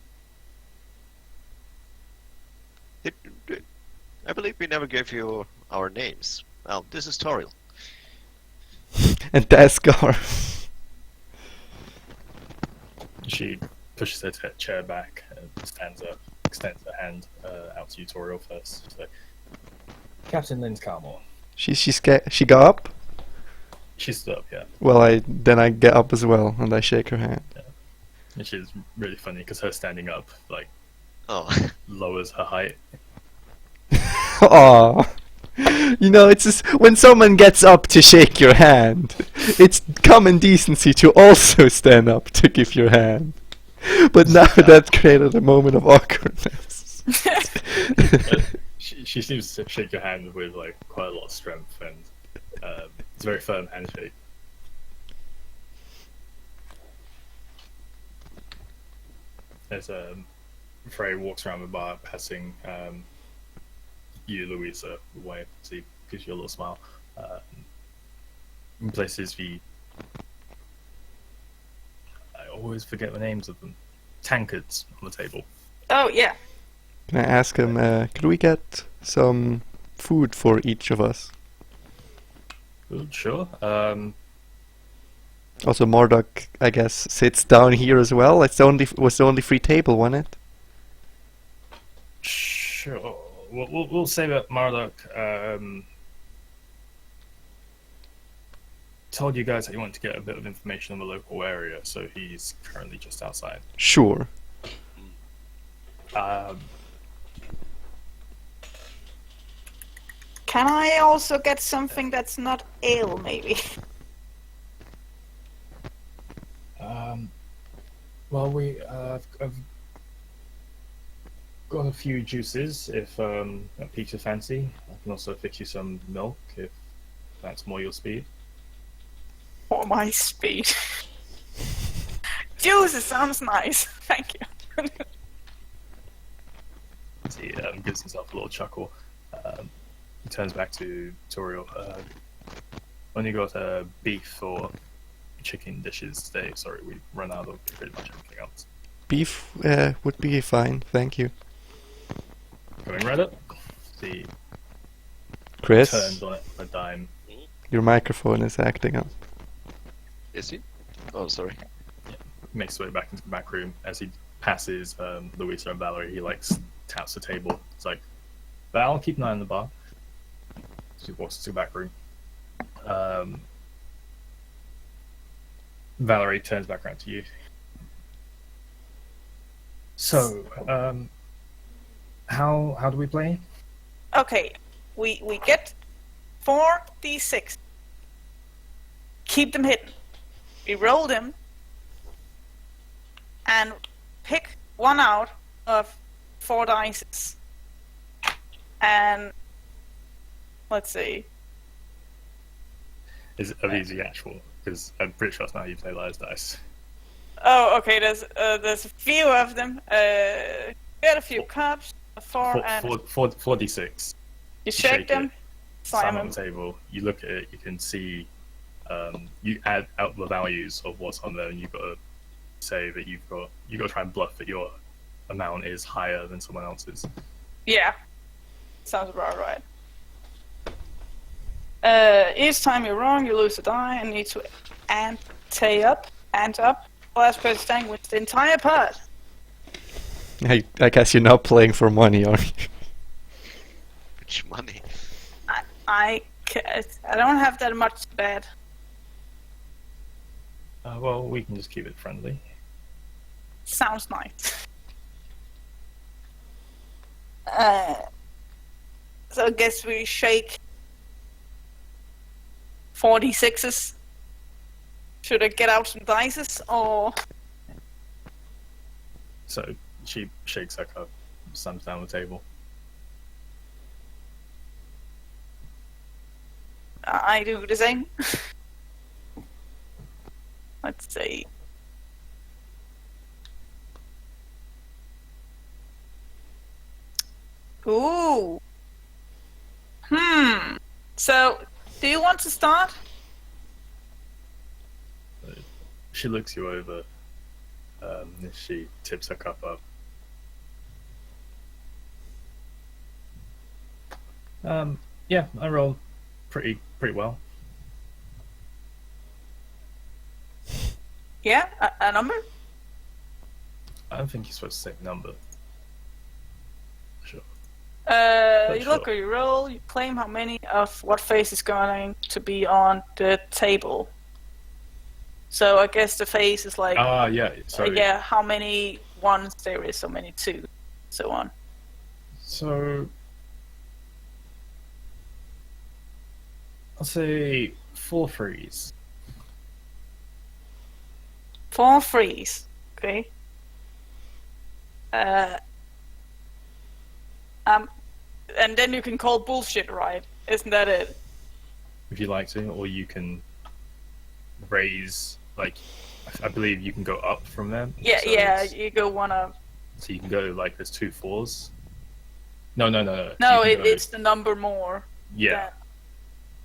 I believe we never gave you our names. Well, this is Toriel. And that's Garth. She pushes her chair back and stands up, extends her hand out to you, Toriel, first. She's like, Captain Lynn's Carmore. She got up? She stood up, yeah. Well, I get up as well and I shake her hand. Which is really funny because her standing up like Oh. lowers her height. Aww. You know, it's just when someone gets up to shake your hand, it's common decency to also stand up to give your hand. But now that created a moment of awkwardness. She seems to shake your hand with like quite a lot of strength, and it's a very firm handshake. As Frey walks around the bar, passing you, Louisa, away, so he gives you a little smile. And places the I always forget the names of them. Tankards on the table. Oh yeah. Can I ask him, could we get some food for each of us? Good, sure. Also, Mordok, I guess, sits down here as well. Was the only free table, wasn't it? Sure. We'll say that Marduk told you guys that he wanted to get a bit of information on the local area, so he's currently just outside. Sure. Can I also get something that's not ale, maybe? Well, I've got a few juices if that piques your fancy. I can also fix you some milk if that's more your speed. For my speed. Juices sounds nice. Thank you. He gives himself a little chuckle. He turns back to Toriel. Only got beef or chicken dishes today. Sorry, we run out of pretty much everything else. Beef would be fine, thank you. Going right up. He Chris, turns on it a dime. your microphone is acting up. Is he? Oh, sorry. Makes his way back into the back room. As he passes Louisa and Valerie, he like taps the table. It's like, Val, keep an eye on the bar. She walks into the back room. Valerie turns back around to you. So, how do we play? Okay, we get 4d6. Keep them hidden. We roll them and pick one out of 4 dice. And let's see. Are these the actual? Because I'm pretty sure that's not how you play liar's dice. Oh, okay. There's a few of them. Get a few cups. A 4 and 4d6. you shake them. It, Slam slam on them. the table. You look at it. You can see. You add out the values of what's on there, and you've got to say that you got to try and bluff that your amount is higher than someone else's. Yeah. Sounds about right. Each time you're wrong, you lose a die and need to ante up. Last person standing wins the entire pot. I guess you're not playing for money, are you? Which money? I don't have that much to bet. Well, we can just keep it friendly. Sounds nice. So I guess we shake 46s. Should I get out some dices or? So she shakes her cup, slams down the table. I do the same. Let's see. Ooh. So, do you want to start? She looks you over. She tips her cup up. Yeah, I rolled pretty well. Yeah, a number? I don't think you're supposed to say number. Sure. You look or you roll, you claim how many of what face is going to be on the table. So I guess the face is like, yeah, sorry. yeah, how many ones there is, so many two, so on. So I'll say 4 threes. 4 threes, okay. And then you can call bullshit, right? Isn't that it? If you like to, or you can raise, like, I believe you can go up from there. Yeah, so yeah, you go one up. So you can go, like, there's 2 4s. No. No, You can go- it's the number more. Yeah.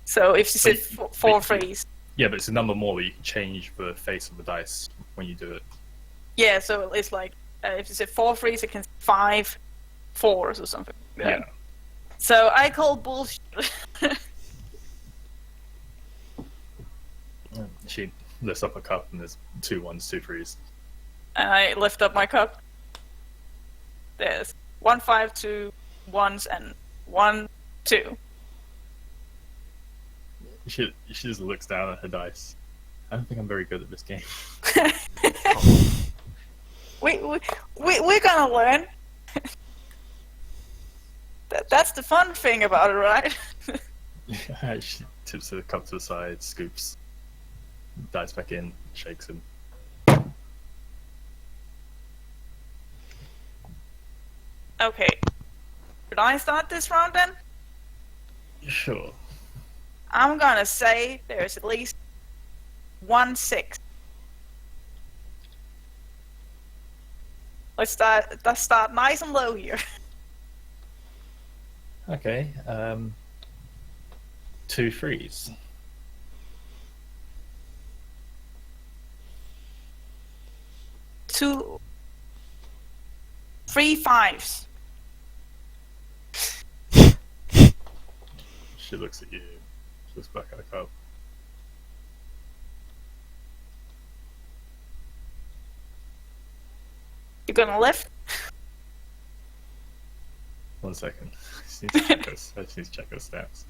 So if you said But- 4 but- threes. Yeah, but it's a number more that you can change the face of the dice when you do it. Yeah, so it's like, if you said 4 threes, it can 5 4s or something. Yeah. So I call bullshit. She lifts up a cup and there's 2 1s, 2 3s. And I lift up my cup. There's 1 5, 2 1s, and 1 2. She just looks down at her dice. I don't think I'm very good at this game. We're gonna learn. That's the fun thing about it, right? She tips the cup to the side, scoops dice back in, shakes him. Okay. Should I start this round then? Sure. I'm gonna say there's at least 1 6. Let's start nice and low here. Okay. 2 3s. 2 3 5s. She looks at you. She looks back at the cup. You gonna lift? 1 second. I just need to check those stats.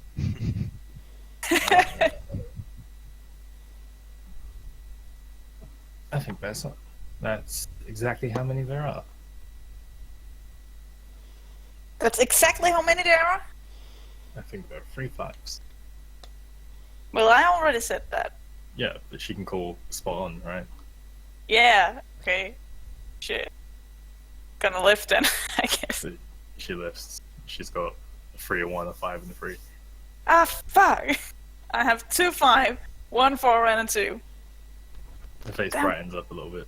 I think that's exactly how many there are. That's exactly how many there are? I think there are 3 5s. Well, I already said that. Yeah, but she can call spot on, right? Yeah, okay. Shit. Gonna lift then, I guess. So she lifts. She's got a 3, a 1, a 5, and a 3. Ah, fuck! I have 2 5, 1 4, and a 2. Her face Damn. brightens up a little bit.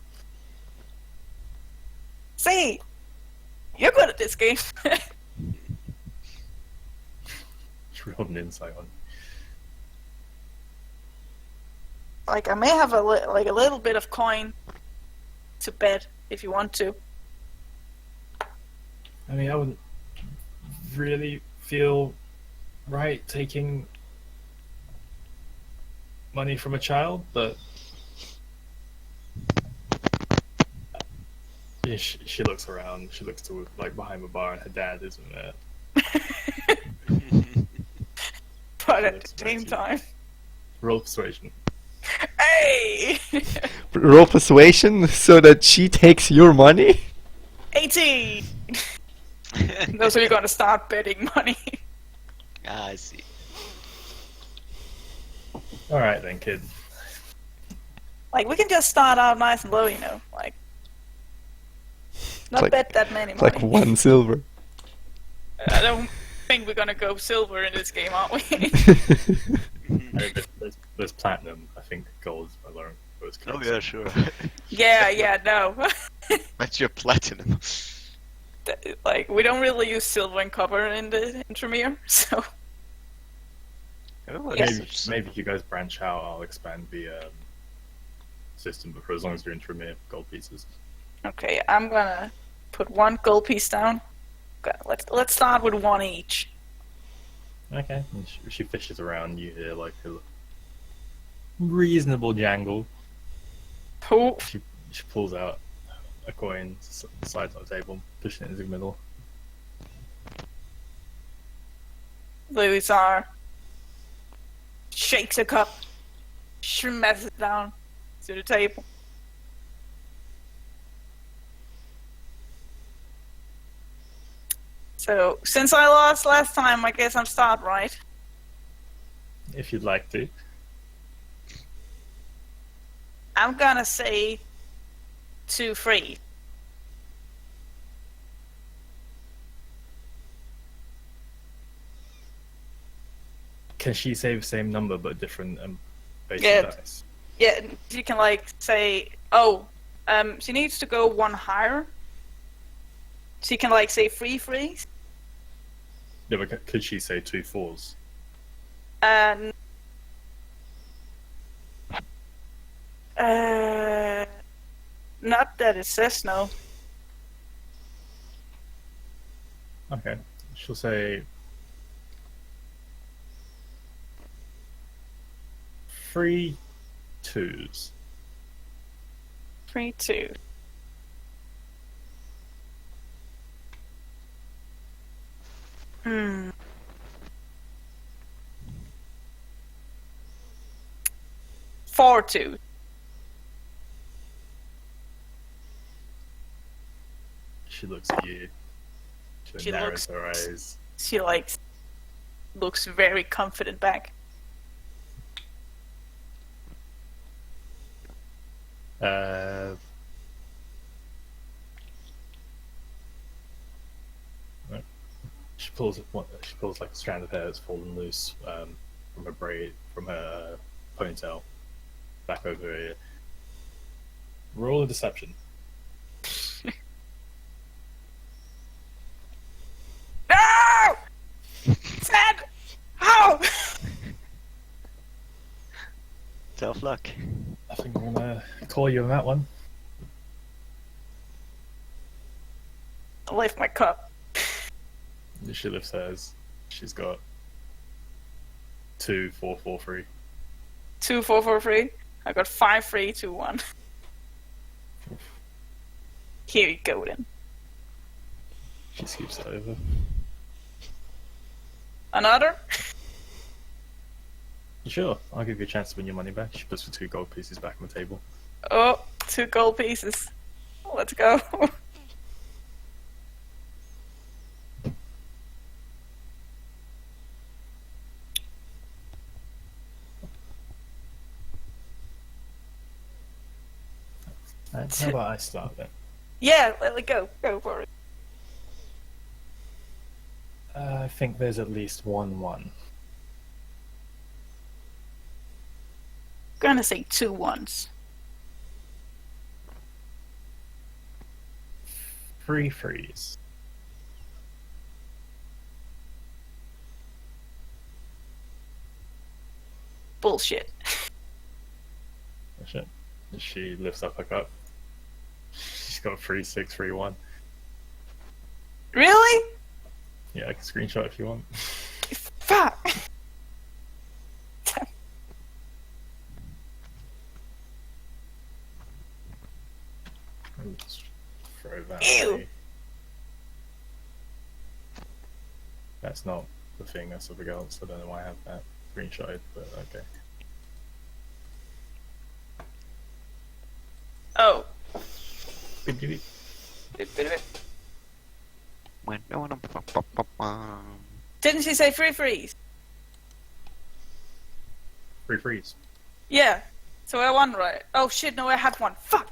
See? You're good at this game. She rolled an insight on. Like, I may have a little bit of coin to bet if you want to. I mean, I wouldn't really feel right taking money from a child, but she looks around. She looks to like behind the bar, and her dad isn't there. But at the same time, Roll persuasion. hey, Roll persuasion so that she takes your money. 18. Those are you gonna start betting money. Ah, I see. All right then, kid. Like we can just start out nice and low, you know, like not like- bet that many It's money. like 1 silver. I don't think we're gonna go silver in this game, aren't we? There's platinum. I think gold. I learned. Oh yeah, sure. yeah, no. That's your platinum. Like we don't really use silver and copper in the Trymir, so Oh, Yes. that's Maybe if you guys branch out, I'll expand the system. But for as long as you're in Trymir, gold pieces. okay. I'm gonna put 1 gold piece down. Okay, let's start with 1 each. Okay. And she fishes around. You hear like a reasonable jangle. Who? She pulls out a coin, slides on the table, pushing it into the middle. Louisar shakes a cup, smashes it down to the table. So, since I lost last time, I guess I'm start, right? If you'd like to. I'm gonna say 2 free. Can she say the same number but different base Yeah. dice? Yeah, you can like say, oh, she needs to go 1 higher. She can like say 3 frees. Yeah, but could she say 2 fours? And not that it says no. Okay. She'll say 3 twos. 3, 2. Hmm. Four, 2. She looks at you. She She narrows looks- her eyes. She like looks very confident back. Right. She pulls like a strand of hair that's fallen loose from her ponytail back over her ear. Roll a deception. No! Sad! How? tough luck. I think I'm gonna call you on that one. I lift my cup. She lifts hers. She's got 2, 4, 4, 3. 2, 4, 4, 3. I got 5, 3, 2, 1. Here you go then. She scoops it over. Another? Sure, I'll give you a chance to win your money back. She puts the 2 gold pieces back on the table. Oh, 2 gold pieces. Let's go. How about I start then? Yeah, let it go. Go for it. I think there's at least 1 1. Gonna say 2 1s. 3 3s. Bullshit. Shit. She lifts up her cup. She's got 3 6 3 1. Really? Yeah, I can screenshot if you want. Fuck. Let's throw that Ew. away. That's not the thing, that's something else. I don't know why I have that screenshotted, but okay. Oh. Beep, beep, beep. Bit, bit of it. When no one. Didn't she say free freeze? Free freeze. Yeah. So I won, right? Oh shit, no, I had one. Fuck!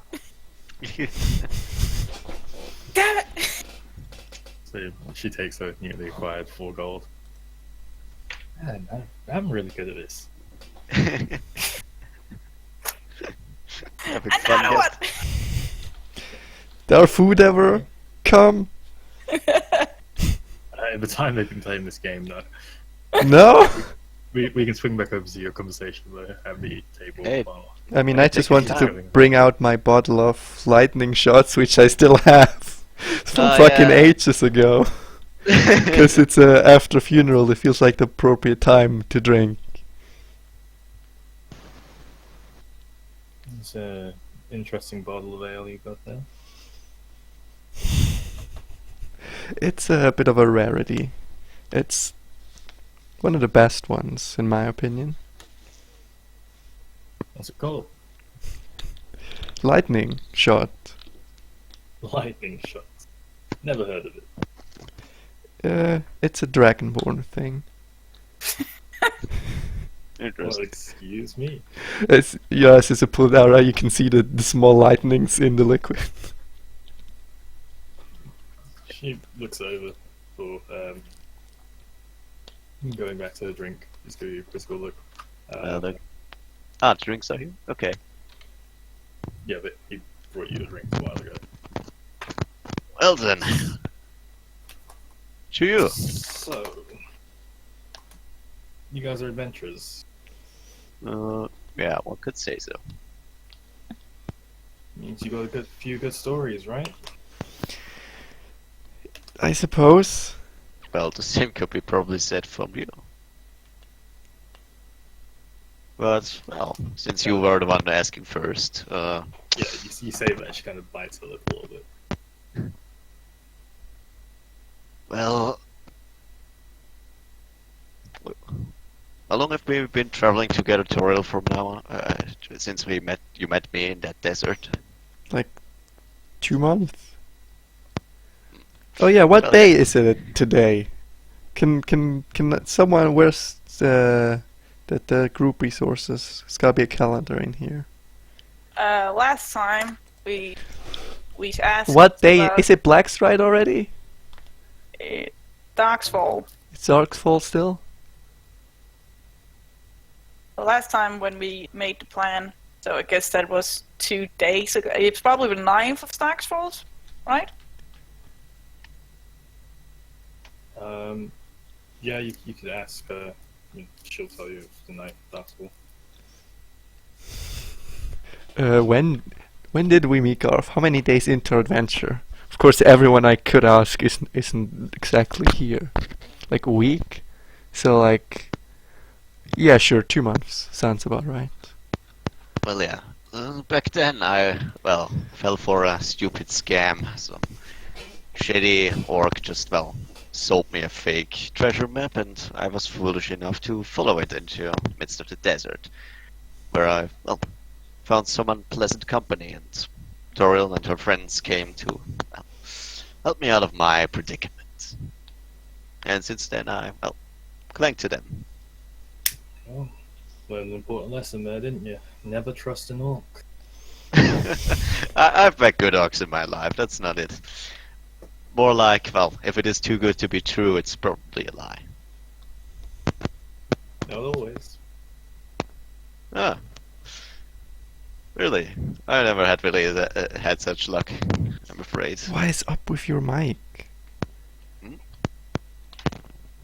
Damn it! So she takes her newly acquired 4 gold. Man, I'm really good at this. Having fun, Another one! yes. Did our food ever come? At the time they've been playing this game, though. No? We can swing back over to your conversation though, at the table. Hey. While I mean, I just Take your wanted to time. bring out my bottle of lightning shots, which I still have from Oh, fucking yeah. ages ago. Because it's after a funeral, it feels like the appropriate time to drink. It's an interesting bottle of ale you got there. It's a bit of a rarity. It's one of the best ones, in my opinion. What's it called? Lightning shot. Lightning shots. Never heard of it. It's a Dragonborn thing. Well, Interesting. excuse me. Yes, it's a Pulvera. You can see the small lightnings in the liquid. She looks over for going back to her drink. Just give you a quizzical look. Drinks are here? Okay. Yeah, but he brought you a drink a while ago. Well then. To you. So, you guys are adventurers. Yeah, one could say so. Means you got a few good stories, right? I suppose. Well, the same could be probably said from you. But, well, since you were the one asking first, Yeah, you say that, she kind of bites her lip a little bit. well... How long have we been traveling together, Toriel, from now on? Since you met me in that desert? Like 2 months. Oh yeah, what Well, day is it today? Can someone, where's the group resources? There's gotta be a calendar in here. Last time we asked. What day about, is it? Blackstride already? Darksfall. It's Darksfall still. The last time when we made the plan, so I guess that was 2 days ago. It's probably the 9th of Darksfall, right? Yeah, you could ask her. She'll tell you if the night that's all. When did we meet Garth? How many days into our adventure? Of course, everyone I could ask isn't exactly here. Like a week. So like, yeah, sure, 2 months sounds about right. Well, yeah. Back then, I fell for a stupid scam. Some shitty orc just sold me a fake treasure map, and I was foolish enough to follow it into the midst of the desert, where I found some unpleasant company, and Toriel and her friends came to help me out of my predicament. And since then, I clung to them. Well, learned an important lesson there, didn't you? Never trust an orc. I've met good orcs in my life. That's not it. More like, if it is too good to be true, it's probably a lie. Not always. Ah. Really? I never had really had such luck, I'm afraid. What is up with your mic? Hmm?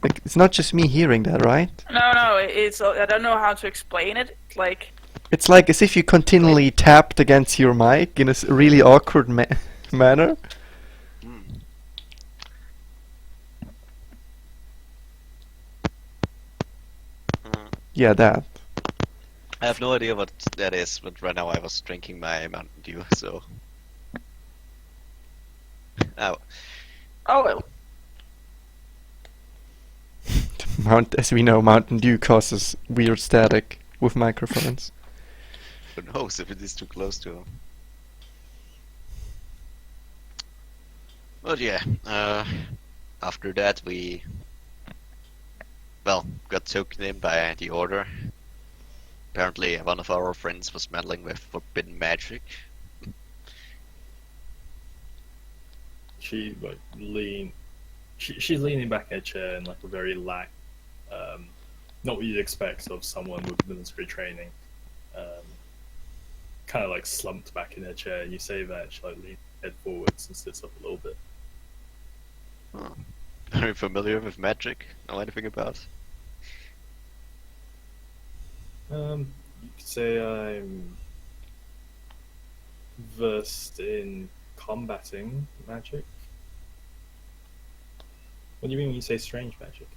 Like, it's not just me hearing that, right? No, it's I don't know how to explain it. Like, It's like as if you continually tapped against your mic in a really awkward manner. Hmm. Yeah, that. I have no idea what that is, but right now I was drinking my Mountain Dew, so... Oh, Oh well. As we know, Mountain Dew causes weird static with microphones. who knows if it is too close to him. But yeah, after that we, well, got taken in by the Order. Apparently one of our friends was meddling with forbidden magic. She like she's leaning back in a chair in like a very not what you'd expect of someone with military training. Kind of like slumped back in her chair, and you say that she like leans head forwards and sits up a little bit. Oh, very familiar with magic. Know anything about? You could say I'm versed in combating magic. What do you mean when you say strange magic?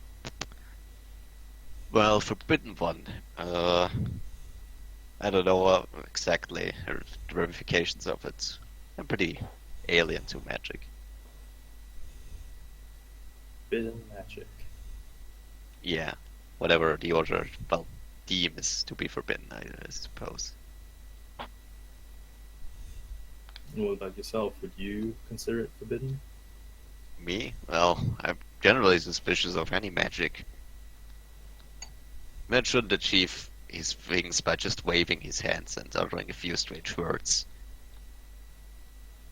Well, forbidden one. I don't know exactly the ramifications of it. I'm pretty alien to magic. Forbidden magic. Yeah, whatever the Order, well, deems to be forbidden, I suppose. What about yourself? Would you consider it forbidden? Me? Well, I'm generally suspicious of any magic. Man shouldn't achieve his things by just waving his hands and uttering a few strange words.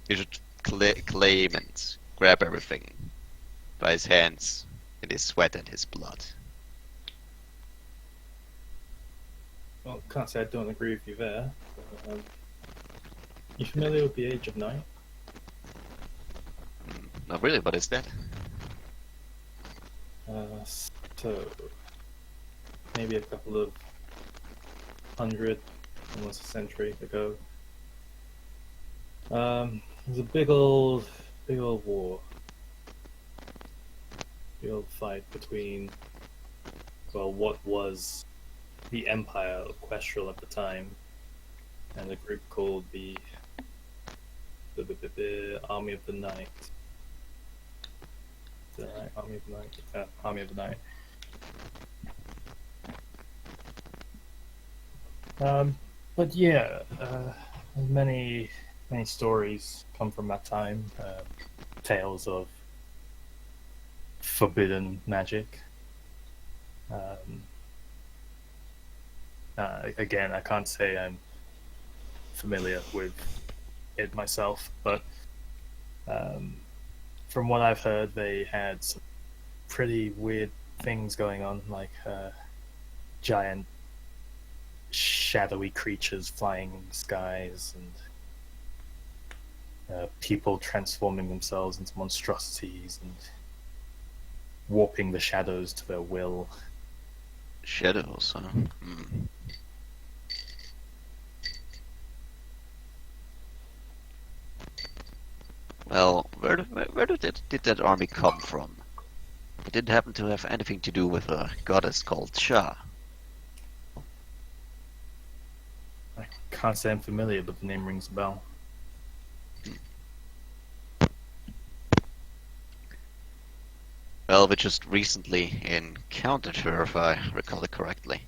He should claim and grab everything by his hands, in his sweat and his blood. Well, can't say I don't agree with you there. You familiar with the Age of Night? Not really, what is that? So maybe a couple of 100, almost a century ago. There was a big old war. Big old fight between, well, what was the Empire of Questral at the time, and a group called the Army of the Night. Is that right? Army of the Night. Army of the Night. But yeah, many stories come from that time. Tales of forbidden magic. Again, I can't say I'm familiar with it myself, but from what I've heard, they had some pretty weird things going on, like giant shadowy creatures flying in the skies, and people transforming themselves into monstrosities and warping the shadows to their will. Shadows, huh? Hmm. Well, where did that army come from? It didn't happen to have anything to do with a goddess called Shah. I can't say I'm familiar, but the name rings a bell. Well, we just recently encountered her, if I recall it correctly.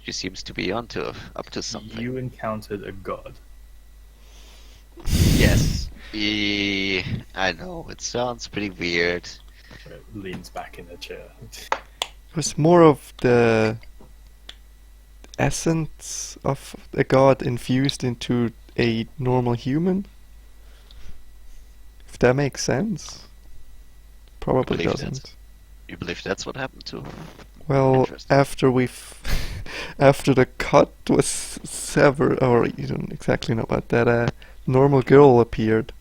She seems to be up to something. You encountered a god. Yes. I know, it sounds pretty weird. Leans back in the chair. It was more of the essence of a god infused into a normal human. If that makes sense. Probably Believe doesn't. that. You believe that's what happened to her? Well, Interesting. after the cut was severed, or you don't exactly know about that, a normal girl appeared.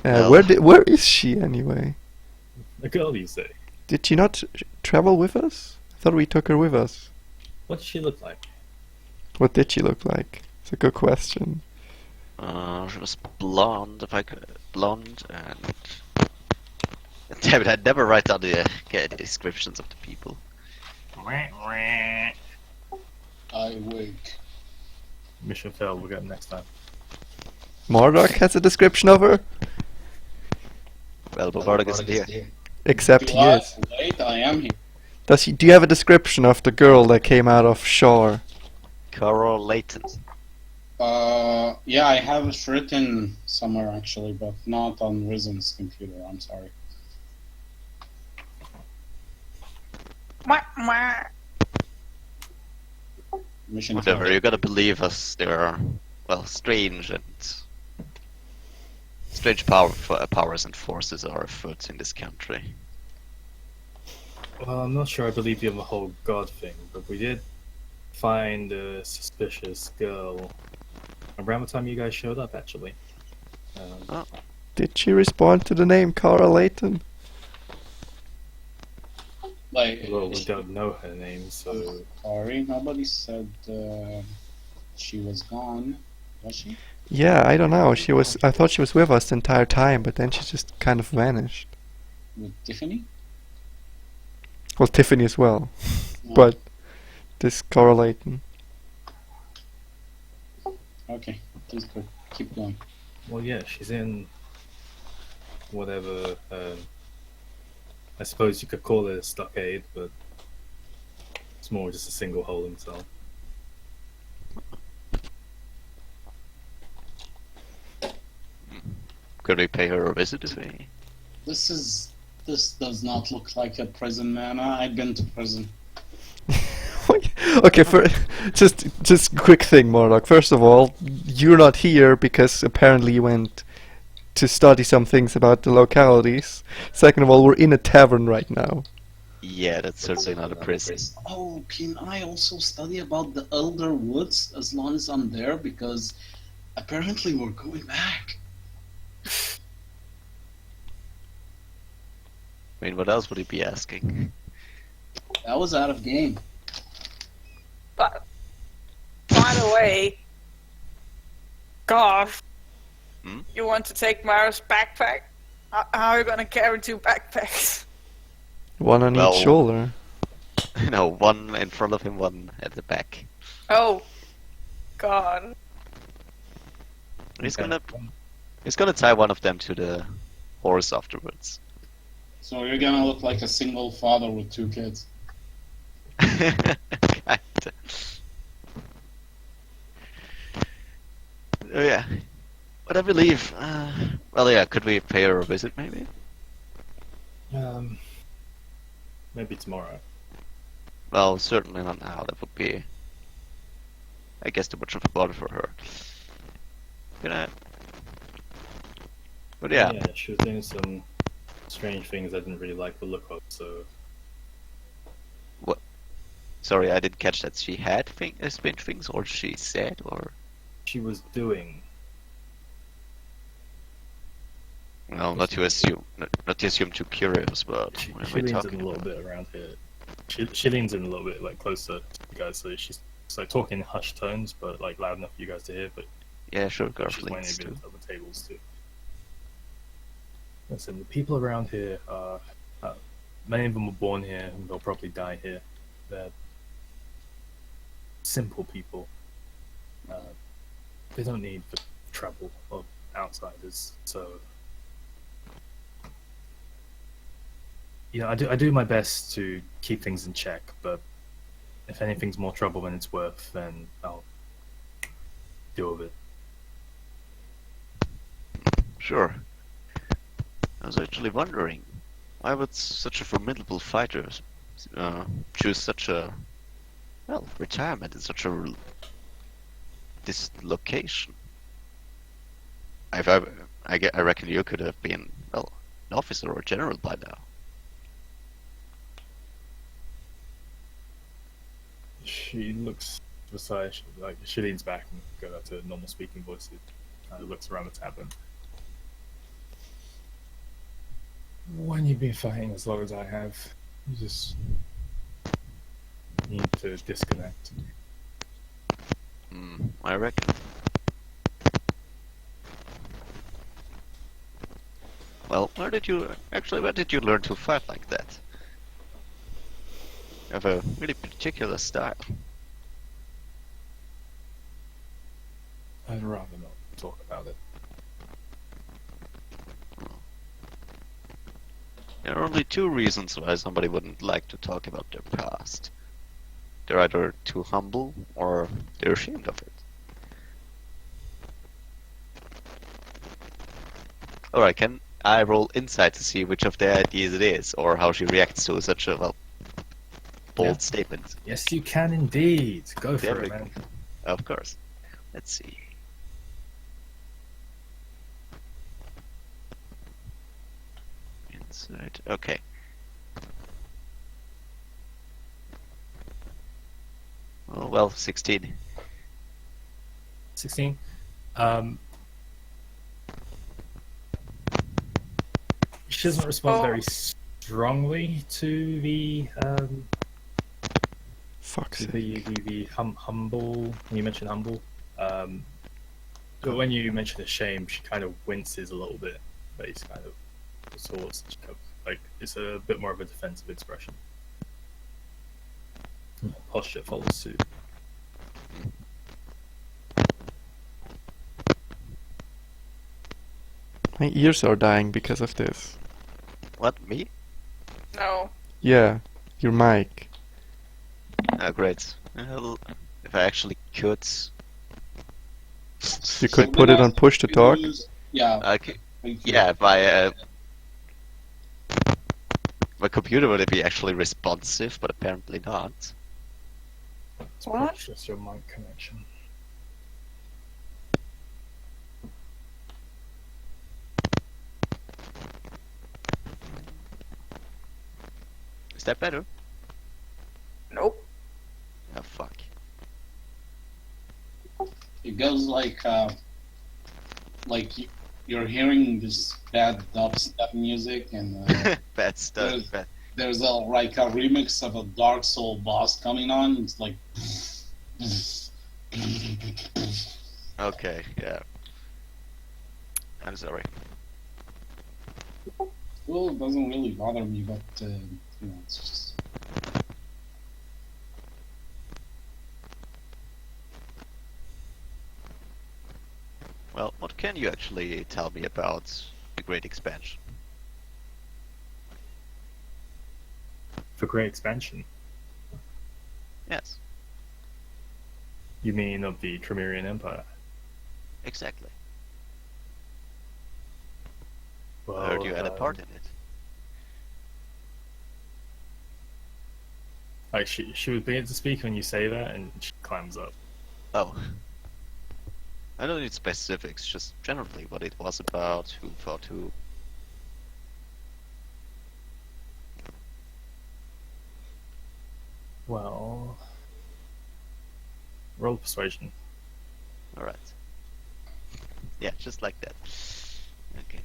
Well- Where is she anyway? A girl, you say? Did she not travel with us? I thought we took her with us. What does she look like? What did she look like? It's a good question. She was blonde, blonde, and... Damn it, I'd never write down the descriptions of the people. I wink. Mission failed. We'll get them next time. Marduk has a description of her? Well, but Marduk isn't here. Except he is. Wait, I am here. Do you have a description of the girl that came out of Shore? Correlated. Yeah, I have it written somewhere actually, but not on Rizen's computer. I'm sorry. Mwah, mwah. Mission Whatever, failed. you gotta believe us. There are, well, strange powers and forces are afoot in this country. Well, I'm not sure I believe you in the whole god thing, but we did find a suspicious girl around the time you guys showed up, actually. Did she respond to the name Cara Layton? Like, Well, we don't know her name, so... sorry, nobody said she was gone. Was she? Yeah, I don't know. I thought she was with us the entire time, but then she just kind of vanished. With Tiffany? Well, Tiffany as well, No. but this Cara Layton. Okay, please go. Keep going. Well, yeah, she's in... whatever, I suppose you could call it a stockade, but... it's more just a single holding cell. Could we pay her a visit if we... This does not look like a prison, man. I've been to prison. Okay, just quick thing, Marduk. First of all, you're not here because apparently you went to study some things about the localities. Second of all, we're in a tavern right now. Yeah, that's certainly not a prison. Oh, can I also study about the Elder Woods as long as I'm there? Because apparently we're going back. I mean, what else would he be asking? That was out of game. But, by the way, Garth, Hmm? you want to take Mara's backpack? How are you gonna carry 2 backpacks? One on Well- each shoulder. No, one in front of him, one at the back. Oh, God. He's gonna tie one of them to the horse afterwards. So you're gonna look like a single father with 2 kids. Kinda. Oh, yeah. But I believe, well, yeah, could we pay her a visit, maybe? Maybe tomorrow. Well, certainly not now. That would be, I guess, too much of a bother for her. Good night. But yeah, Yeah, she was doing some strange things I didn't really like the look of, so... sorry, I didn't catch that. She had strange things, or she said, or... She was doing... Well, not to assume too curious, but She what am I leans in talking a little about? bit around here. She leans in a little bit, like, closer to you guys, so she's like talking in hushed tones, but like loud enough for you guys to hear, but Yeah, sure, she's weighing Garflings a bit too. at the tables too. Listen, the people around here are... many of them were born here, and they'll probably die here. They're simple people. They don't need the trouble of outsiders, so... You know, I do my best to keep things in check, but if anything's more trouble than it's worth, then I'll deal with it. Sure. I was actually wondering, why would such a formidable fighter choose such a, well, retirement in such a this location? I reckon you could have been, well, an officer or a general by now. She looks beside, she leans back and goes back to normal speaking voice. Looks around the tavern. When you've been fighting as long as I have, you just need to disconnect. I reckon. Well, where did you learn to fight like that? You have a really particular style. I'd rather not talk about it. There are only two reasons why somebody wouldn't like to talk about their past. They're either too humble or they're ashamed of it. Alright, can I roll insight to see which of the ideas it is, or how she reacts to such a, well, bold Yeah. statement? Yes, you can indeed. Go There for we it, go. man. Of course. Let's see. Insight. Okay. Oh, well, 16. 16. She doesn't respond Oh. very strongly to the Fuck's to sake. the humble. When you mention humble, but when you mention shame, she kind of winces a little bit. Face kind of sorts. Like it's a bit more of a defensive expression. Posture follows suit. My ears are dying because of this. What, me? No. Yeah, your mic. Oh, great. Well, if I actually could, You So could put it then on push to we talk. Yeah. I could, thank you. yeah, my computer would be actually responsive, but apparently not. It's What? probably just your mic connection. Is that better? Nope. Oh, fuck. It goes like you're hearing this bad dubstep music, and Bad stuff. there's- Bad. there's like a remix of a Dark Soul boss coming on. It's like. Okay, yeah. I'm sorry. Well, it doesn't really bother me, but it's just. Well, what can you actually tell me about the Great Expansion? For great expansion, Yes, you mean of the Trymirian Empire? exactly. Well, I heard you had a part in it. Like she would be able to speak when you say that, and she climbs up. Oh. I don't need specifics, just generally what it was about, who fought who. Well, roll persuasion. Alright. Yeah, just like that. Okay.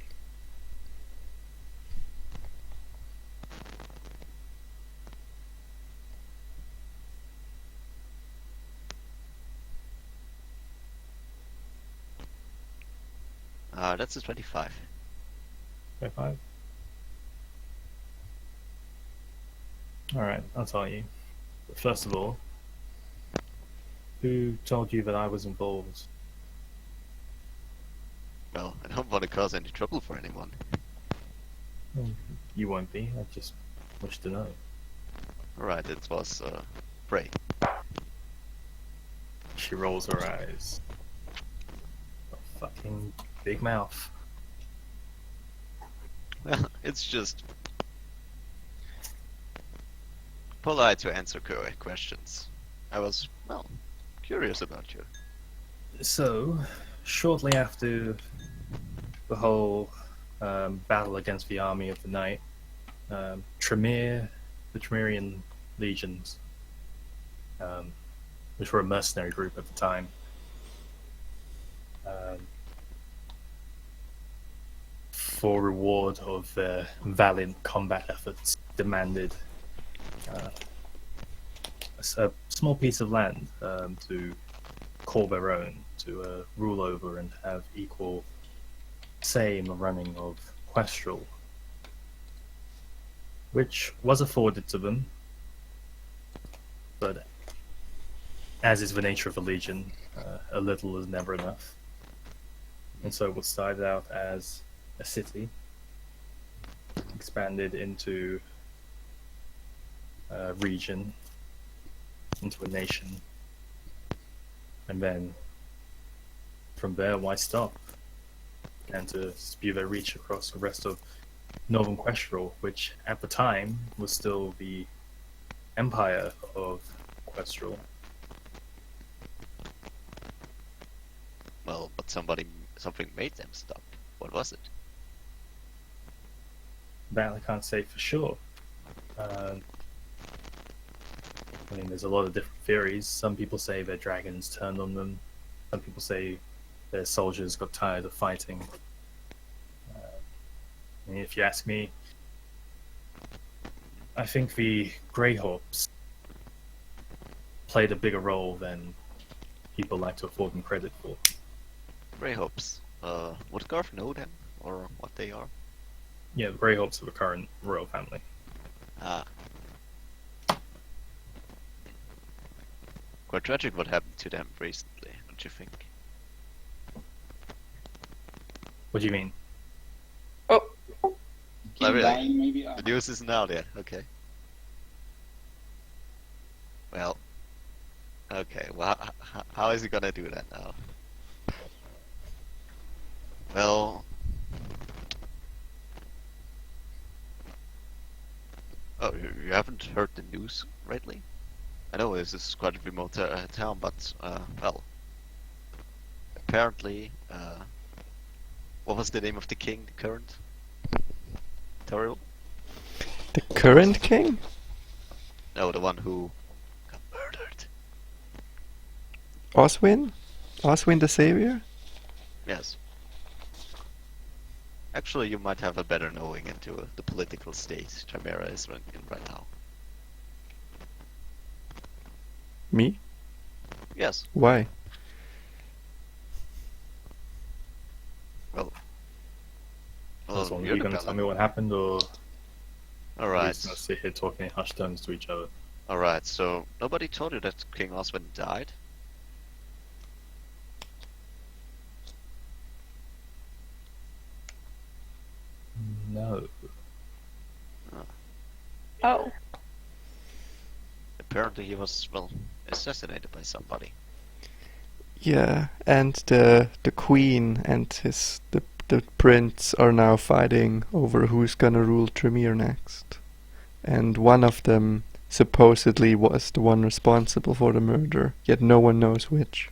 That's a 25. 25. Alright, I'll tell you. But first of all, who told you that I was involved? Well, I don't want to cause any trouble for anyone. You won't be, I just wish to know. Alright, it was, Prey. She rolls her eyes. A fucking big mouth. Well, it's just polite to answer questions. I was, well, curious about you. So, shortly after the whole battle against the army of the night, Trymir, the Trymirian legions, which were a mercenary group at the time, for reward of their valiant combat efforts, demanded a small piece of land to call their own, to rule over and have equal say in the running of Questral, which was afforded to them, but as is the nature of a legion, a little is never enough. And so what started out as a city expanded into a region, into a nation, and then from there, why stop? And to spew their reach across the rest of Northern Questral, which at the time was still the empire of Questral. Well, but something made them stop. What was it? That I can't say for sure. I mean, there's a lot of different theories. Some people say their dragons turned on them. Some people say their soldiers got tired of fighting. I mean, if you ask me, I think the Greyhawks played a bigger role than people like to afford them credit for. Greyhawks. Would Garth know them, or what they are? Yeah, the Greyhawks are the current royal family. Ah. Quite tragic what happened to them recently, don't you think? What do you mean? Oh, King really? dying, maybe? The news isn't out yet, okay. Well, okay, well, how is he gonna do that now? Well... Oh, you haven't heard the news lately? I know this is quite a remote town, but, well... Apparently, what was the name of the king, the current? Toriel? The current king? No, the one who got murdered. Oswin? Oswin the Savior? Yes. Actually, you might have a better knowing into the political state Trymir is in right now. Me? Yes. Why? Well, So are you're you the going to tell villain. me what happened, or are we Alright, just going to sit here talking in hushed tones to each other? alright, so nobody told you that King Oswin died? No. oh, Apparently he was, well, assassinated by somebody. Yeah, and the queen and the prince are now fighting over who's gonna rule Trymir next. And one of them supposedly was the one responsible for the murder, yet no one knows which.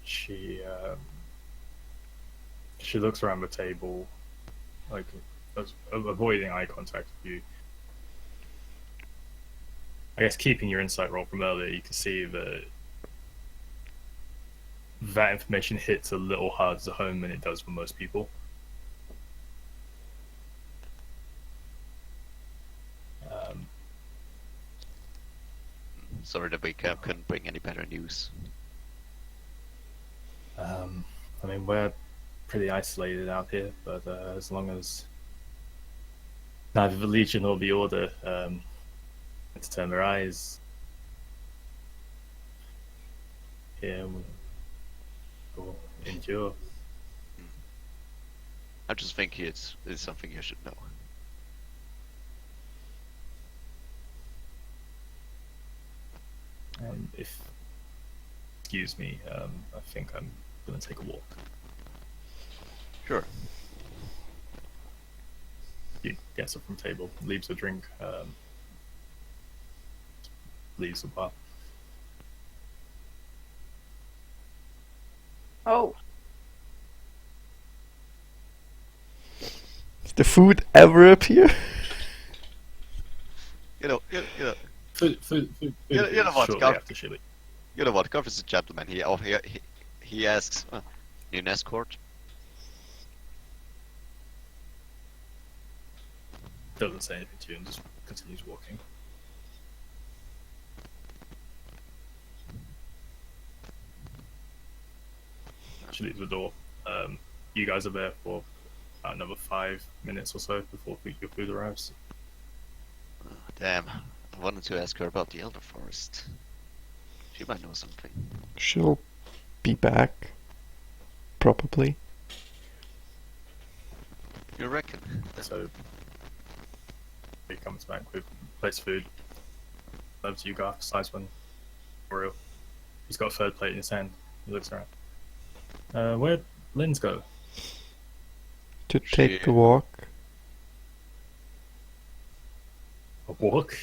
She looks around the table, like avoiding eye contact with you. I guess keeping your insight roll from earlier, you can see that information hits a little harder to home than it does for most people. Sorry that we couldn't bring any better news. I mean, we're pretty isolated out here, but as long as neither the Legion or the Order to turn their eyes here, we'll endure. I just think it's something you should know. Excuse me, I think I'm going to take a walk. Sure. He gets up from the table, leaves a drink, leaves the bar. oh. Does the food ever appear? You know, Food You know what, shortly Garth? after she leaves. you know what? Garth is a gentleman. He asks, "You an escort?" Doesn't say anything to you and just continues walking. She leaves the door. You guys are there for another 5 minutes or so before your food arrives. Damn, I wanted to ask her about the Elder Forest. She might know something. She'll be back. Probably. You reckon? So he comes back with plates of food. Loves you, Garth. Slides one. Oriole. He's got a third plate in his hand. He looks around. Where'd Lynn's go? To take a walk. A walk?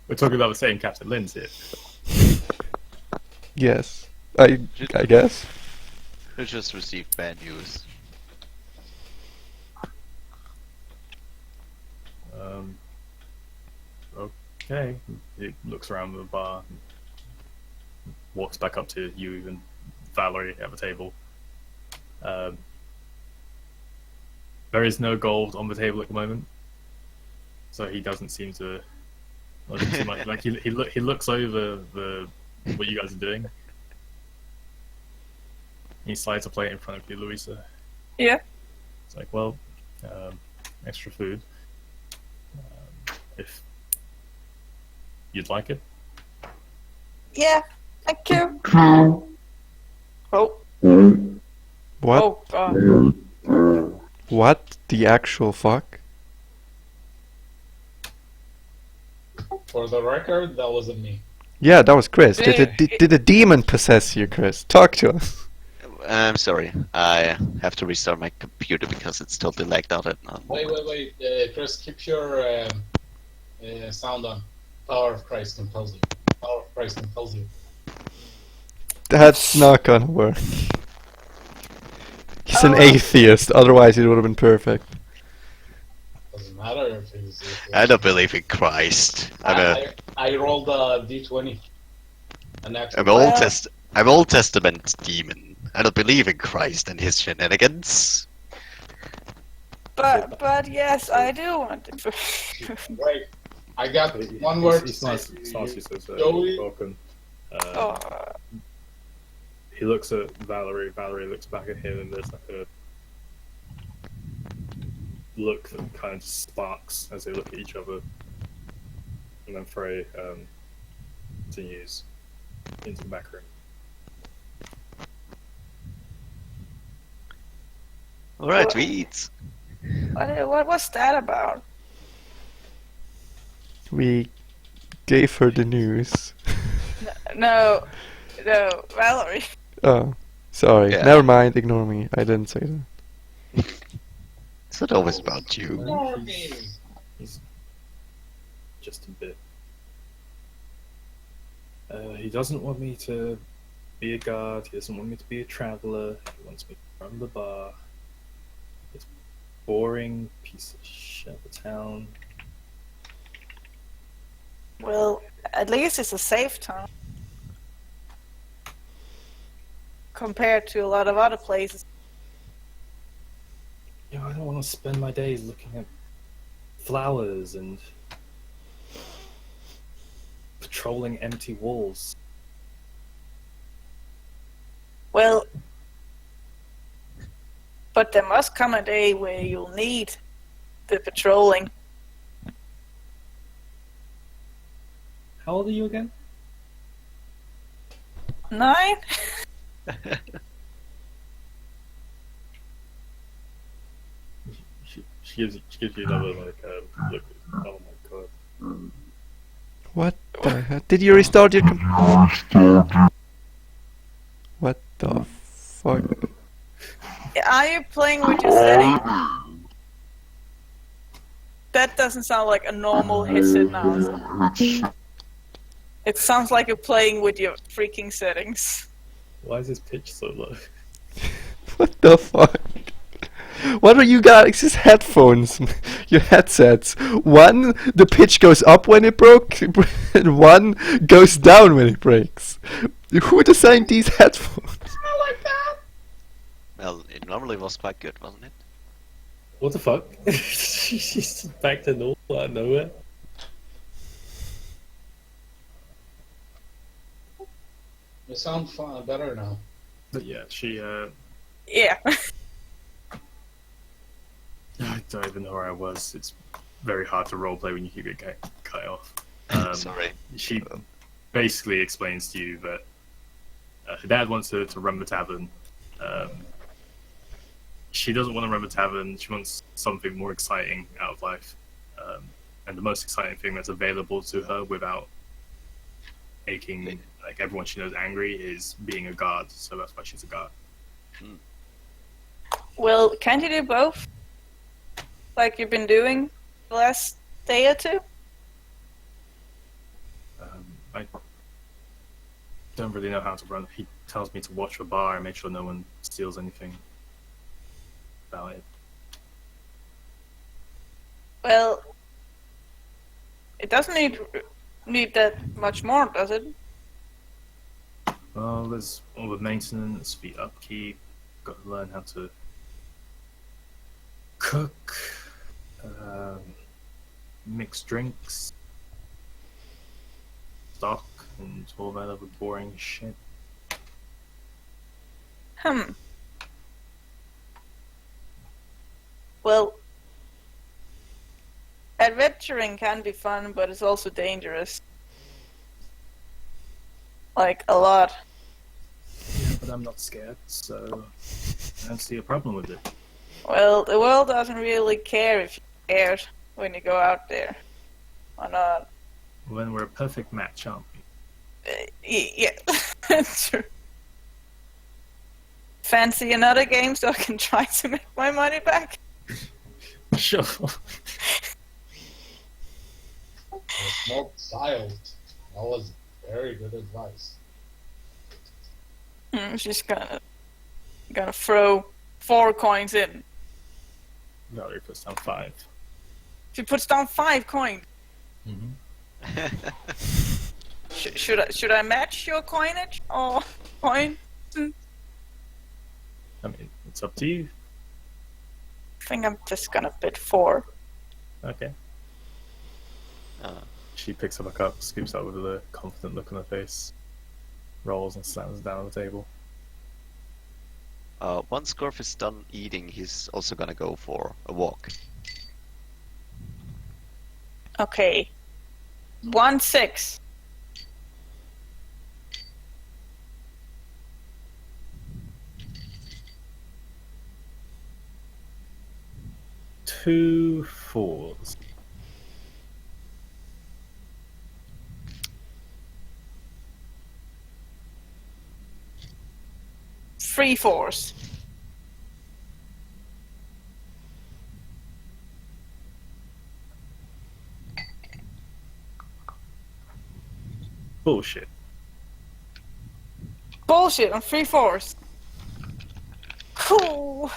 We're talking about the same Captain Lynn's here. Yes. I guess. You just received bad news. Okay. He looks around the bar, walks back up to you and Valerie at the table. There is no gold on the table at the moment, so he doesn't seem to. Not too much. Like he looks over what you guys are doing. He slides a plate in front of you, Louisa. Yeah. It's like, well, extra food. If you'd like it. Yeah. Thank you. Oh. What? Oh God. What the actual fuck? For the record, that wasn't me. Yeah, that was Chris. Hey, Did a demon possess you, Chris? Talk to us. I'm sorry. I have to restart my computer because it's totally lagged out at now. Wait. Chris, keep your sound on. Power of Christ compels you. Power of Christ compels you. That's not gonna work. He's an Oh. atheist, otherwise it would have been perfect. Doesn't matter if he's. I don't believe in Christ. I rolled a d20. I'm Old Testament demon. I don't believe in Christ and his shenanigans. But yes, I do want to. Right. I got one word. He smiles, he says, Joey? welcome. Oh, He looks at Valerie. Valerie looks back at him, and there's like a look that kind of sparks as they look at each other. And then Frey continues into the back room. Alright, we eat. what was that about? We gave her the news. No, Valerie. Oh, sorry. Yeah. Never mind. Ignore me. I didn't say that. It's not always about you. He's just a bit. He doesn't want me to be a guard. He doesn't want me to be a traveler. He wants me to run the bar. It's boring piece of shit of a town. Well, at least it's a safe town compared to a lot of other places. You know, I don't want to spend my days looking at flowers and patrolling empty walls. Well, but there must come a day where you'll need the patrolling. How old are you again? 9? She gives you another like look. Oh my god. What the hell? Did you restart your What the fuck? Are you playing with your setting? That doesn't sound like a normal headset now. It sounds like you're playing with your freaking settings. Why is his pitch so low? What the fuck? What are you guys' headphones? Your headsets. One, the pitch goes up when it broke, and one goes down when it breaks. Who designed these headphones? Well, it normally was quite good, wasn't it? What the fuck? She's back to normal out of nowhere. You sound better now. But yeah, she Yeah. I don't even know where I was. It's very hard to roleplay when you keep getting cut off. Sorry. She basically explains to you that her dad wants her to run the tavern. she doesn't want to run a tavern. She wants something more exciting out of life, and the most exciting thing that's available to her without making like everyone she knows angry is being a guard. So that's why she's a guard. Well, can't you do both? Like you've been doing the last day or two? I don't really know how to run. He tells me to watch the bar and make sure no one steals anything about it. Well, it doesn't need that much more, does it? Well, there's all the maintenance, the upkeep. Got to learn how to cook, mix drinks, stock, and all that other boring shit. Well, adventuring can be fun, but it's also dangerous. Like, a lot. Yeah, but I'm not scared, so I don't see a problem with it. Well, the world doesn't really care if you're scared when you go out there. Or not. When we're a perfect match, aren't we? Yeah, that's true. Fancy another game so I can try to make my money back? Sure. Not child. That was very good advice. She's gonna throw 4 coins in. Valerie puts down 5. She puts down 5 coins. Mm-hmm. Should I match your coinage or coin? I mean, it's up to you. I think I'm just gonna bid 4. Okay. She picks up a cup, scoops up with a confident look on her face, rolls and slams down on the table. Once Gorf is done eating, he's also gonna go for a walk. Okay. 1-6. Two 4s. Three 4s. Bullshit. Bullshit on 3 4s. Cool.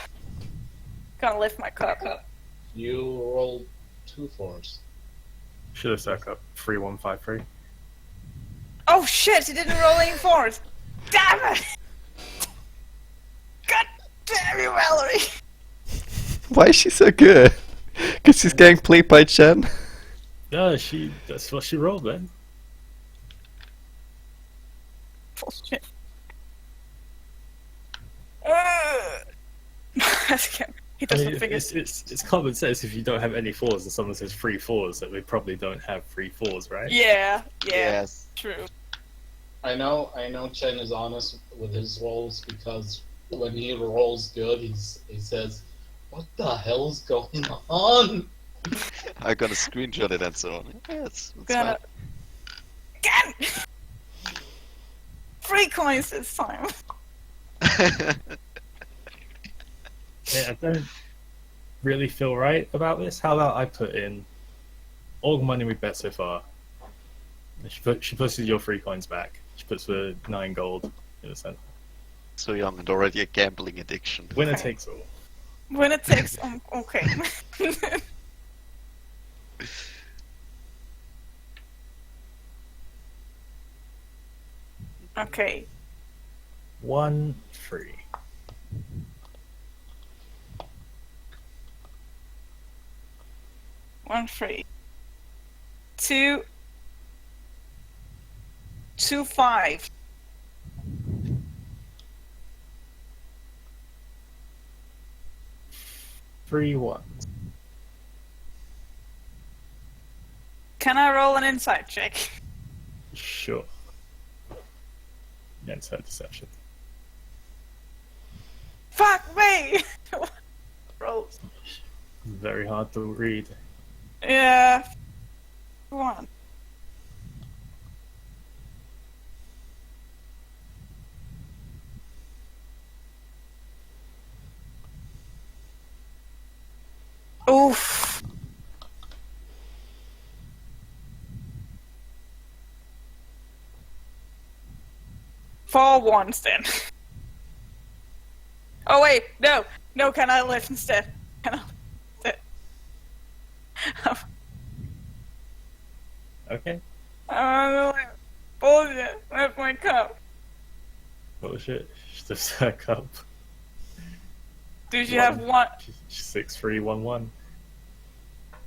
Gonna lift my cup. You rolled 2 4s. Should have stuck up 3-1-5-3. Oh shit, she didn't roll any 4s. Damn it! God damn you, Valerie! Why is she so good? Because she's getting played by Chen. Yeah, that's what she rolled, man. Bullshit. He I doesn't mean, think it's common sense if you don't have any 4s and someone says 3 4s that we probably don't have 3 4s, right? Yeah, Yes. true. I know Chen is honest with his rolls because when he rolls good, he says, "What the hell's going on?" I'm gonna screenshot it and so on. Yeah, it's Gonna again. 3 coins this time. fine. Yeah, I don't really feel right about this. How about I put in all the money we bet so far? She puts your 3 coins back. She puts the 9 gold in the center. So young and already a gambling addiction. Winner Okay. takes all. When it takes, okay. Okay. 1 free. One free. 2 5. 3 1. Can I roll an insight check? Sure. Against her deception. Fuck me! rolls. Very hard to read. Yeah. Come on. Oof. Four ones then. Oh wait, no, can I live instead? Can I live instead? Okay. I'm gonna live. Bullshit. That's my cup. Bullshit. Just back up. Did you have one? 6311.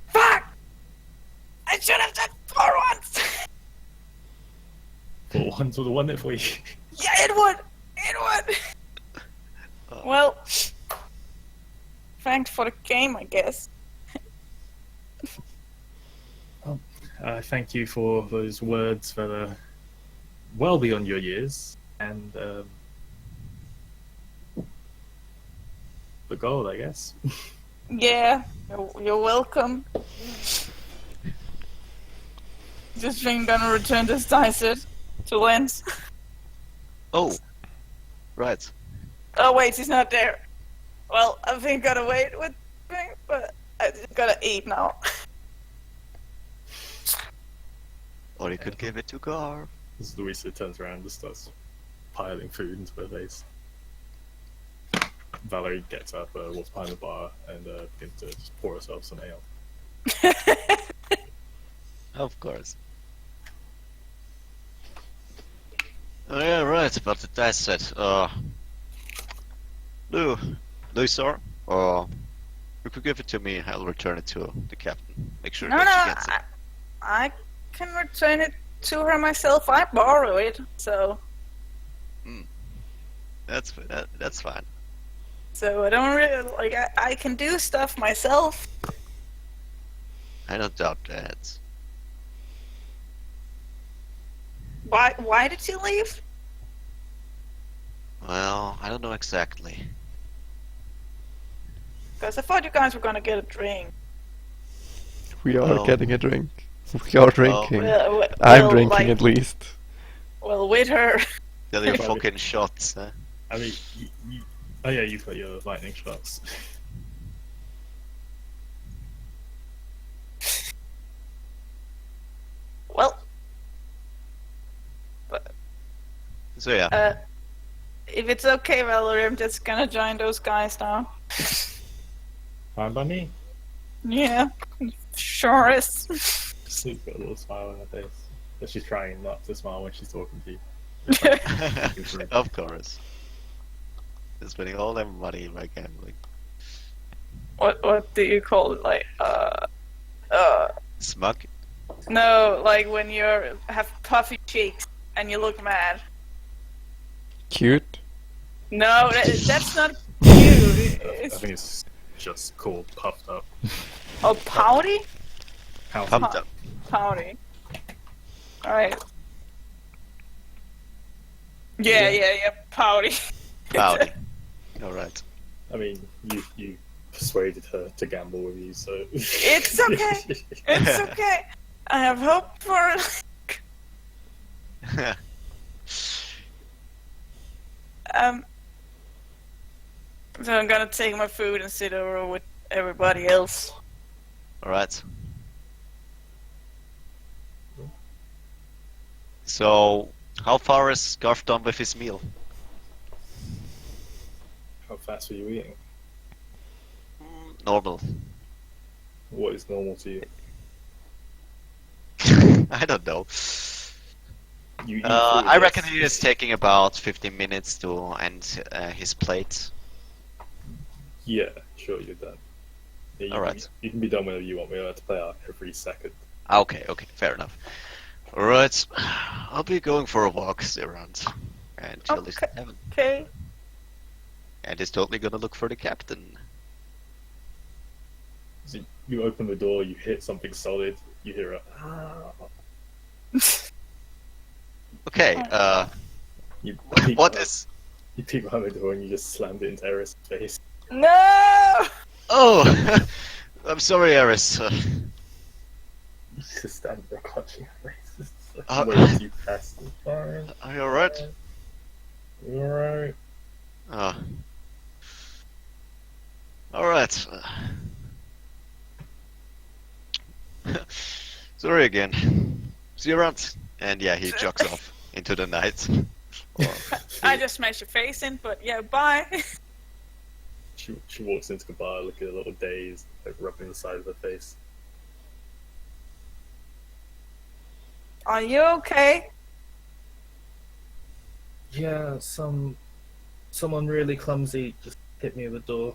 Fuck! I should have done four ones. 4 ones would have won it for you. Yeah, it would. It would. Well, thanks for the game, I guess. Thank you for those words that are well beyond your years, and the goal, I guess. Yeah, you're welcome. Just think I'm gonna return this dice set to Lens. Oh, right. Oh wait, he's not there. Well, I think I gotta wait with thing, but I just gotta eat now. Or you could give it to Gar. As Louisa turns around and starts piling food into her face. Valerie gets up, walks behind the bar, and begins to just pour herself some ale. Of course. Oh yeah, right, about the dice set. Louisa, you could give it to me, I'll return it to the captain. Make sure No, that she gets it. I can return it to her myself. I borrow it, so That's fine. I don't really like. I can do stuff myself. I don't doubt that. Why did you leave? Well, I don't know exactly. Because I thought you guys were gonna get a drink. We are Well- getting a drink. We are drinking. I'm Well, drinking like, at least. Well, with her. The other fucking shots, huh? I mean, oh yeah, you've got your lightning shots. Well, So yeah. if it's okay, Valerie, I'm just gonna join those guys now. Fine by me. Yeah, sure is. She's got a little smile on her face. But she's trying not to smile when she's talking to you. Of course. They're spending all their money by gambling. What do you call it? Like, Smug? no, like when you have puffy cheeks and you look mad. Cute. No, that's not cute. I It's think it's just called puffed up. oh, pouty? How Pumped up. Pouty. Alright. Yeah, pouty. Pouty. Alright. I mean, you persuaded her to gamble with you, so It's okay. It's okay. I have hope for. So I'm gonna take my food and sit over with everybody else. Alright. So, how far is Scarf done with his meal? How fast were you eating? Normal. What is normal to you? I don't know. You eat I food, reckon yes. it is taking about 15 minutes to end his plate. Yeah, sure, you're done. Yeah, Alright. You can be done whenever you want. We don't have to play out every second. Okay, fair enough. Alright, I'll be going for a walk around until he's Okay. heaven. Okay. And he's totally gonna look for the captain. So you open the door, you hit something solid, you hear a Okay, you what is... You peek behind the door and you just slammed it into Eris's face. No! Oh, I'm sorry, Eris. Just stand there clutching her face. Uh, Wait, you cast it. Fine. Are you alright? You alright? Oh. Alright. Sorry again. See you around. And yeah, he jogs off into the night. I just smashed your face in, but yeah, bye. She walks into the bar looking a little dazed, like rubbing the side of her face. Are you okay? Yeah, someone really clumsy just hit me with the door.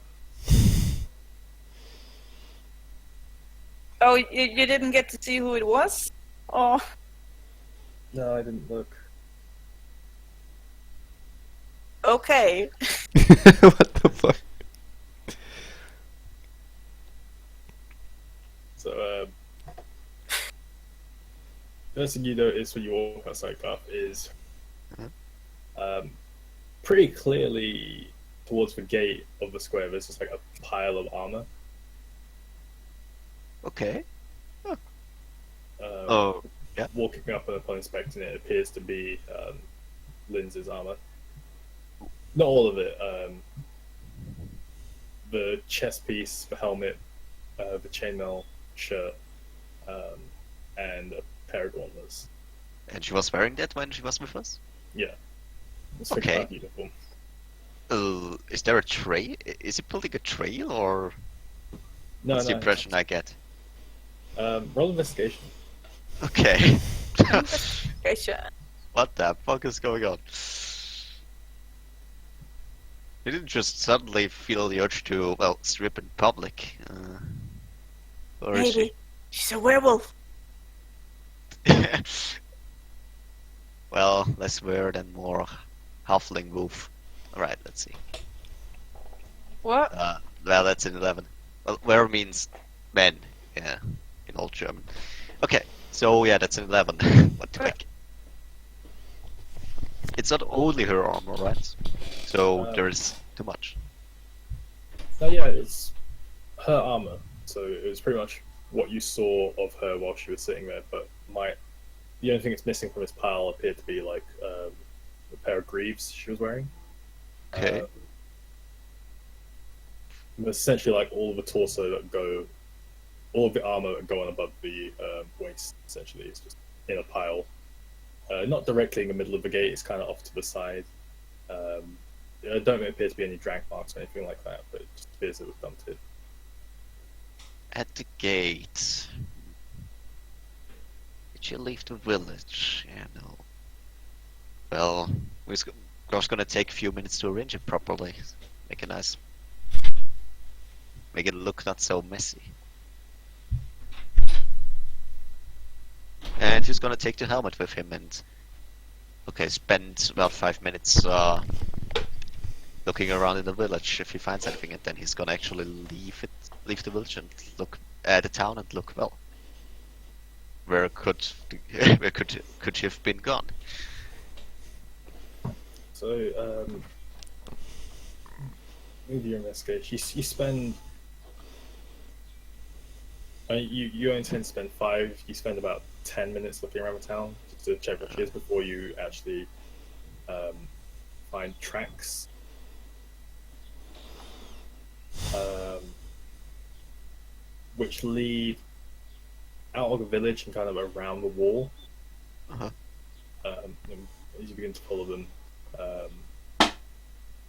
Oh, you didn't get to see who it was? Oh, No, I didn't look. okay. What the fuck? So, first thing you notice when you walk outside Garth is pretty clearly towards the gate of the square, there's just like a pile of armor. Okay. Um, Oh, yeah. Walking up and upon inspecting it, appears to be Lindsay's armor. Not all of it. The chest piece, the helmet, the chainmail shirt, and a pair of gauntlets. And she was wearing that when she was with us? Yeah. It's Okay. okay. Uniform. Is there a trail? Is he pulling a trail, or No, what's the impression I get? Roll investigation. Okay. Investigation. What the fuck is going on? He didn't just suddenly feel the urge to, well, strip in public. Or is Maybe she's a werewolf. she? Well, less weird and more halfling wolf. Alright, let's see. What? Well, that's an 11. Well, were means men, yeah, in Old German. Okay, so yeah, that's an 11. What the heck? It's not only her armor, right? So there's too much. So yeah, it's her armor. So it was pretty much what you saw of her while she was sitting there. But the only thing that's missing from this pile appeared to be like a pair of greaves she was wearing. Okay. Essentially, like all of the torso that go, all of the armor that go on above the waist. Essentially, is just in a pile. Not directly in the middle of the gate. It's kind of off to the side. There don't appear to be any drag marks or anything like that, but it just appears it was dumped in. At the gate. Did you leave the village? Yeah, no. Well, we're just gonna take a few minutes to arrange it properly. Make it nice. Make it look not so messy. And he's gonna take the helmet with him and spend about 5 minutes looking around in the village if he finds anything, and then he's gonna actually leave the village and look at the town and look, well, where could she have been gone? So, with your investigation, you spend. You only tend to spend 5. You spend about 10 minutes looking around the town just to check what she is before you actually find tracks. Which lead out of the village and kind of around the wall. Uh-huh. And as you begin to follow them,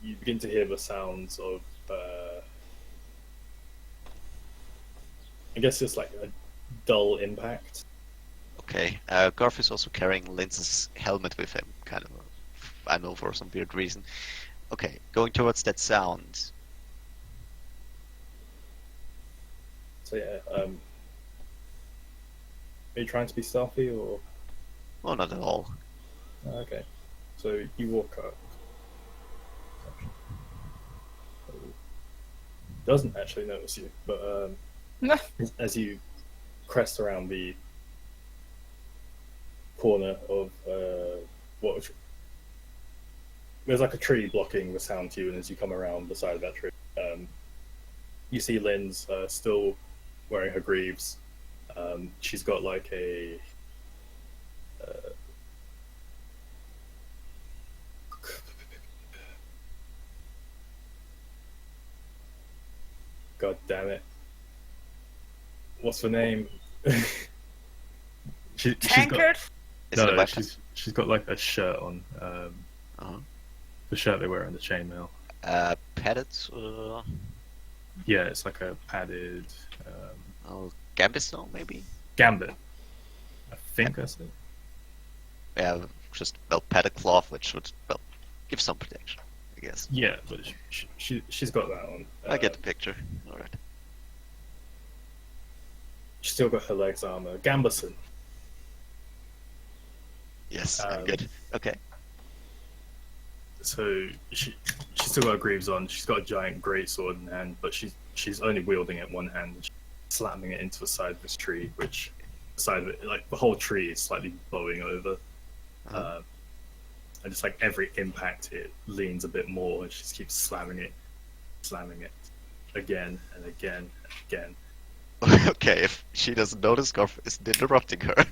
you begin to hear the sounds of, I guess it's like a dull impact. Okay, Garth is also carrying Linz's helmet with him, kind of, I know, for some weird reason. Okay, going towards that sound. So yeah, are you trying to be stealthy or? Oh, not at all. Okay, so you walk up. Doesn't actually notice you, but as you crest around the corner of there's like a tree blocking the sound to you, and as you come around the side of that tree, You see Lynn's still wearing her greaves. She's got like a God damn it! What's her name? she's got Tankard? Is it a no. weapon? She's got like a shirt on. Uh-huh. The shirt they wear in the chainmail. Padded? Yeah, it's like a padded Gambit maybe? gambit. I think that's it. Yeah, just padded cloth, which would give some protection, I guess. Yeah, but she's got that on. I get the picture. All right. She's still got her legs armor. Gamberson. Yes, I'm good. Okay. So she's still got her greaves on. She's got a giant greatsword in hand, but she's only wielding it one hand. She's slamming it into the side of this tree, which the side of it, like the whole tree, is slightly bowing over. And just like every impact, it leans a bit more, and she just keeps slamming it again and again and again. Okay, if she doesn't notice, Garf isn't interrupting her.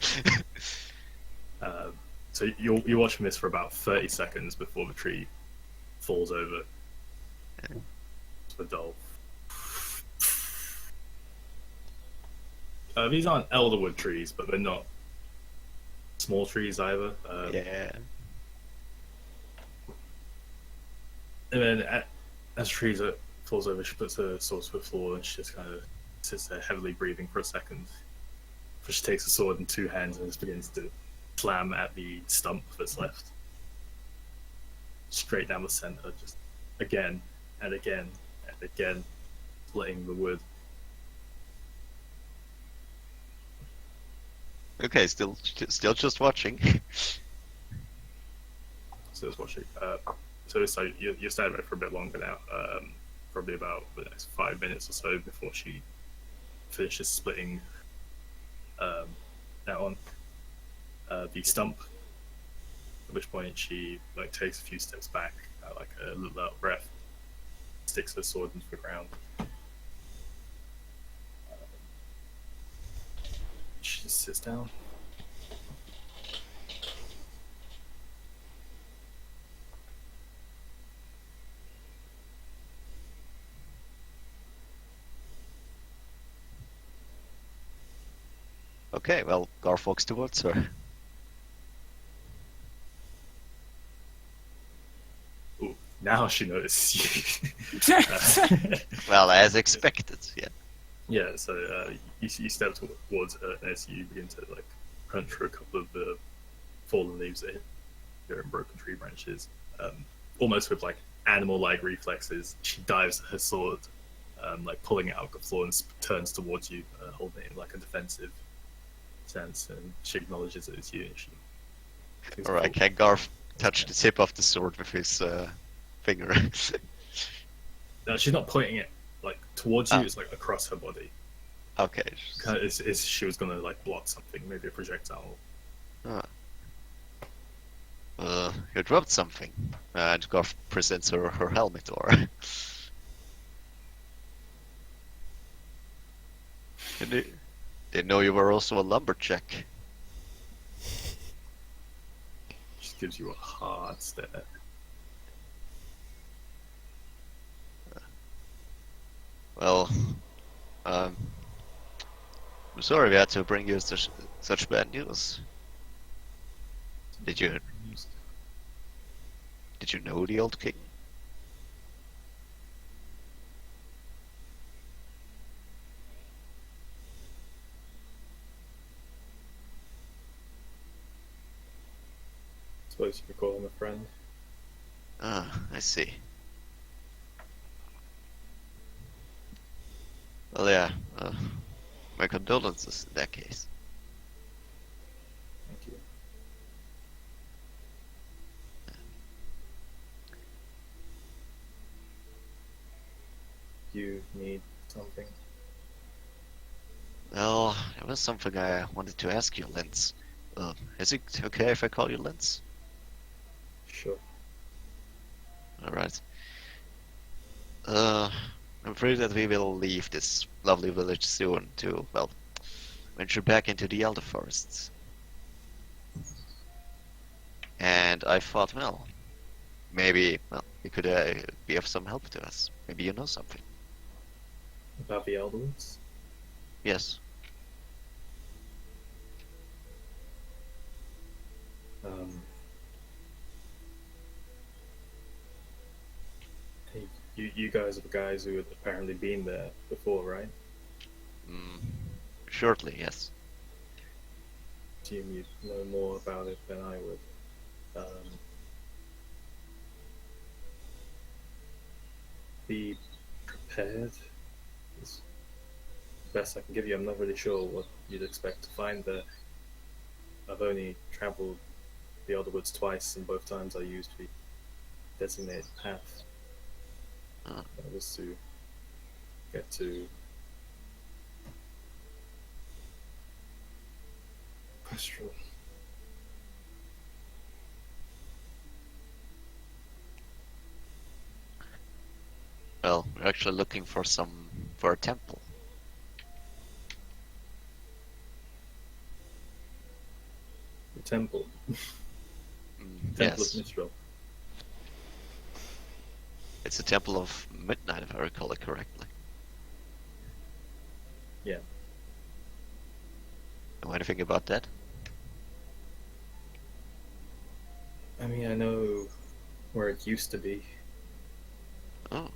So you watch this for about 30 seconds before the tree falls over. It's the dull. These aren't elderwood trees, but they're not small trees either. Yeah. And then as trees falls over, she puts her sword to the floor and she just kind of sits there heavily breathing for a second. Before she takes the sword in two hands and just begins to slam at the stump that's left. Straight down the center, just again and again and again, splitting the wood. Okay, still just watching. So it's watching. So it's like you're standing there for a bit longer now, probably about the next 5 minutes or so before she finishes splitting that on the stump. At which point she like takes a few steps back, like a little out of breath, sticks her sword into the ground. She just sits down. Okay, well, Garf walks towards her. Ooh, now she notices you. Well, as expected, yeah. Yeah, so you step towards her as you begin to like crunch through a couple of the fallen leaves that hit and broken tree branches. Almost with like animal-like reflexes, she dives at her sword, like pulling it out of the floor, and turns towards you, holding it in like a defensive sense, and she acknowledges it as you. And she Alright, can Garf touch the tip of the sword with his finger? No, she's not pointing it like towards you. It's like across her body. Okay. Kind of, it's she was gonna like block something, maybe a projectile. You dropped something. And Garf presents her helmet, or... Didn't know you were also a lumberjack. She gives you a hard stare. Well, I'm sorry we had to bring you such bad news. Did you know the old king? Suppose you could call him a friend. Ah, I see. Well, yeah, my condolences in that case. Thank you. You need something? Well, there was something I wanted to ask you, Linz. Is it okay if I call you Linz? Sure. Alright. I'm afraid that we will leave this lovely village soon to, well, venture back into the Elder Forests. And I thought, well, maybe, well, you could be of some help to us. Maybe you know something. About the Elderwoods? Yes. Hey, you guys are the guys who had apparently been there before, right? Mm, shortly, yes. Assume you know more about it than I would. Be prepared is the best I can give you. I'm not really sure what you'd expect to find there. I've only travelled the Elderwoods twice, and both times I used the designated path. That was to get to Pastoral. Well, we're actually looking for for a temple. The temple. Mm, Temple yes, of Mistral. it's a temple of midnight, if I recall it correctly. Yeah. Know anything about that? I mean, I know where it used to be, Oh,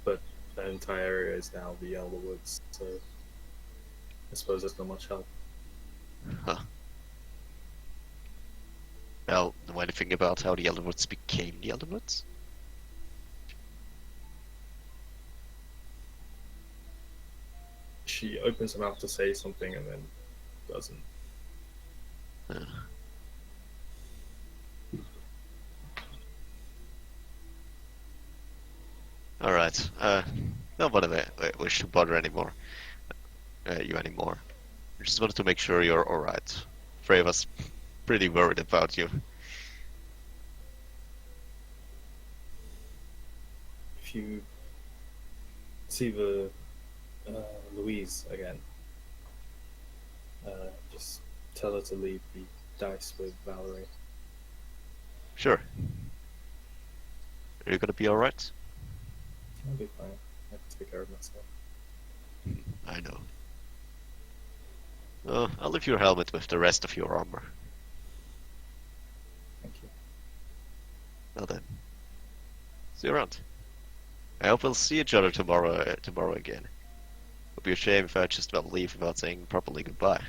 but that entire area is now the Elderwoods, so I suppose that's not much help. huh. Well, know anything about how the Elderwoods became the Elderwoods? She opens her mouth to say something and then doesn't. Alright, nobody wish to bother anymore. You anymore. I just wanted to make sure you're alright. Three of us pretty worried about you. If you see the Louise again, just tell her to leave the dice with Valerie. Sure. Are you gonna be alright? I'll be fine. I can take care of myself. I know. I'll leave your helmet with the rest of your armor. Thank you. Well then. See you around. I hope we'll see each other tomorrow again. Would be a shame if I just well leave without saying properly goodbye.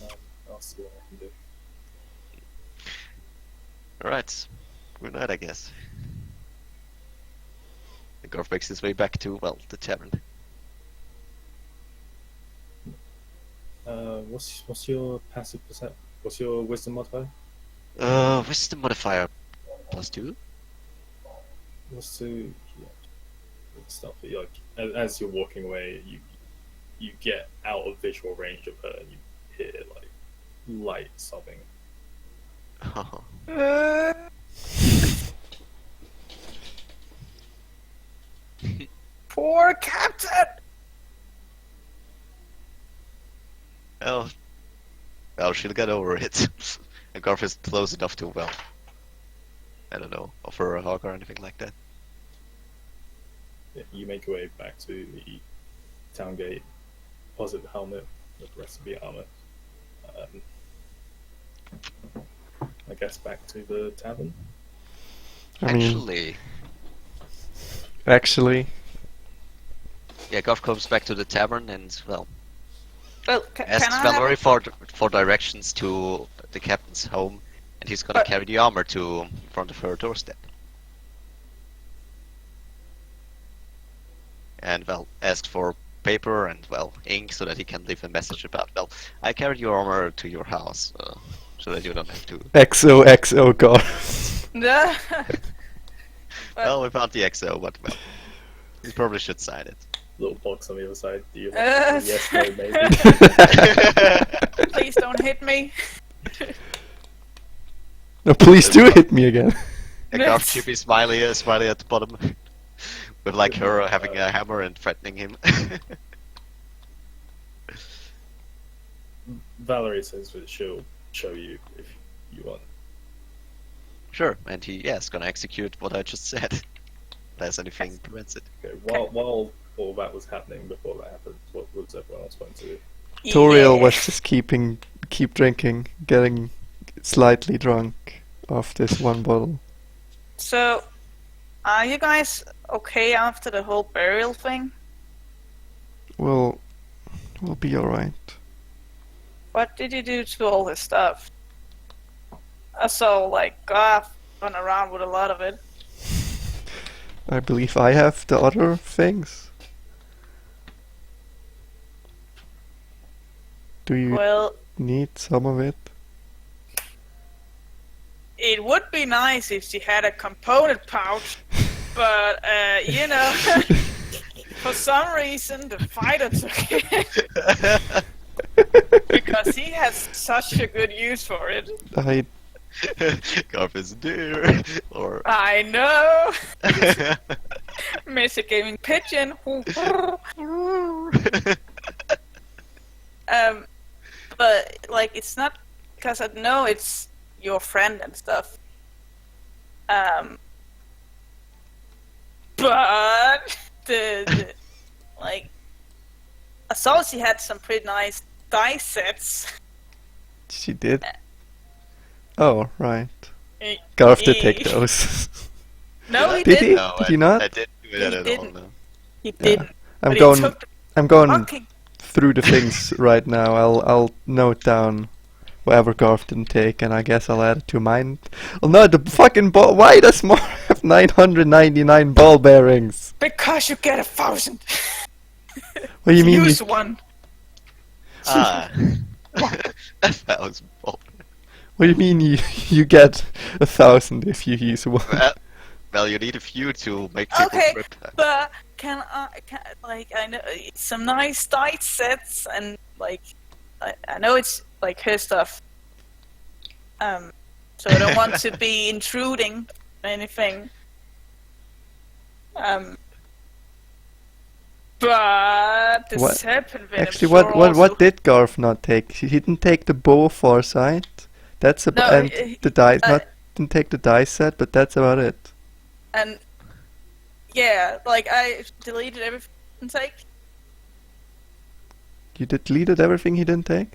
I'll see what I can do. Alright. Good night, I guess. And Garth makes his way back to, well, the tavern. What's your passive percent? What's your wisdom modifier? Wisdom modifier +2? What's to stuff that you like as you're walking away, you get out of visual range of her and you hear like light sobbing. Poor captain! Well, she'll get over it. And Garth is close enough to, well, I don't know, offer her a hug or anything like that. Yeah, you make your way back to the town gate, deposit the helmet with the rest of the armor. I guess back to the tavern. I mean, Actually, actually, yeah, Garth comes back to the tavern and, well, Well, can asks I Valerie for directions to the captain's home, and he's gonna carry the armor to in front of her doorstep. And, well, asked for paper and, well, ink so that he can leave a message about, well, I carried your armor to your house, so that you don't have to. XOXO God. have... Well, we found the XO, but, well, you probably should sign it. Little box on the other side. Do you Uh, yes, no, maybe? Please don't hit me. No, please do hit me again. And Garth should be smiling at the bottom. With like her having a hammer and threatening him. Valerie says that she'll show you if you want. Sure, and he is gonna execute what I just said. Unless anything prevents it. Okay, while all that was happening, before that happened, what was everyone else going to do? Toriel was just keep drinking, getting slightly drunk off this one bottle. So, are you guys okay after the whole burial thing? We'll be alright. What did you do to all this stuff? I saw, like, Garth run around with a lot of it. I believe I have the other things. Do you Well, need some of it? it would be nice if she had a component pouch, but, you know, for some reason the fighter took it. Because he has such a good use for it. I Garth is dear. Or. I know! Mr. Gaming Pigeon. But, like, it's not because I know it's your friend and stuff. But, like, I saw she had some pretty nice dice sets. She did. Oh, right. Garth did take those. No, he Did he? didn't. No, Did you not? I didn't do that He at didn't. all. No. He didn't. I'm But he going. took the I'm going fucking... through the things right now. I'll note down whatever Garth didn't take, and I guess I'll add it to mine. Oh no, the fucking ball. Why does Mar have 999 ball bearings? Because you get 1,000. What do you mean? Use one. Ah. 1,000 volt. What do you mean you get 1,000 if you use one? Well, you need a few to make people Okay, trip. but can I know some nice dice sets and like I know it's like her stuff. So I don't want to be intruding or anything. But the What- serpent venom. Actually, sure also... what did Garth not take? He didn't take the bow foresight. That's about No, and the dice. Didn't take the dice set, but that's about it. And yeah, like I deleted everything he didn't take. You deleted everything he didn't take.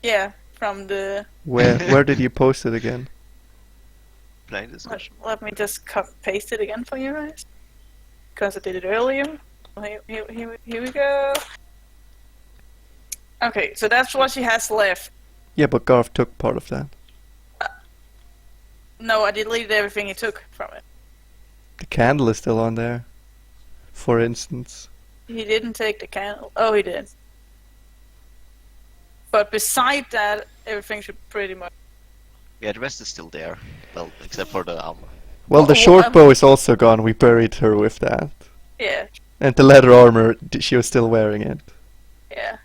Yeah, from the. Where did you post it again? Plain discussion. Let me just paste it again for you guys, because I did it earlier. Here we go. Okay, so that's what she has left. Yeah, but Garth took part of that. No, I deleted everything he took from it. The candle is still on there. For instance. He didn't take the candle. Oh, he did. But beside that, everything should pretty much. Yeah, the rest is still there. Well, except for the armor. Well, the Oh, short bow is also gone. We buried her with that. Yeah, And the leather armor, she was still wearing it. yeah.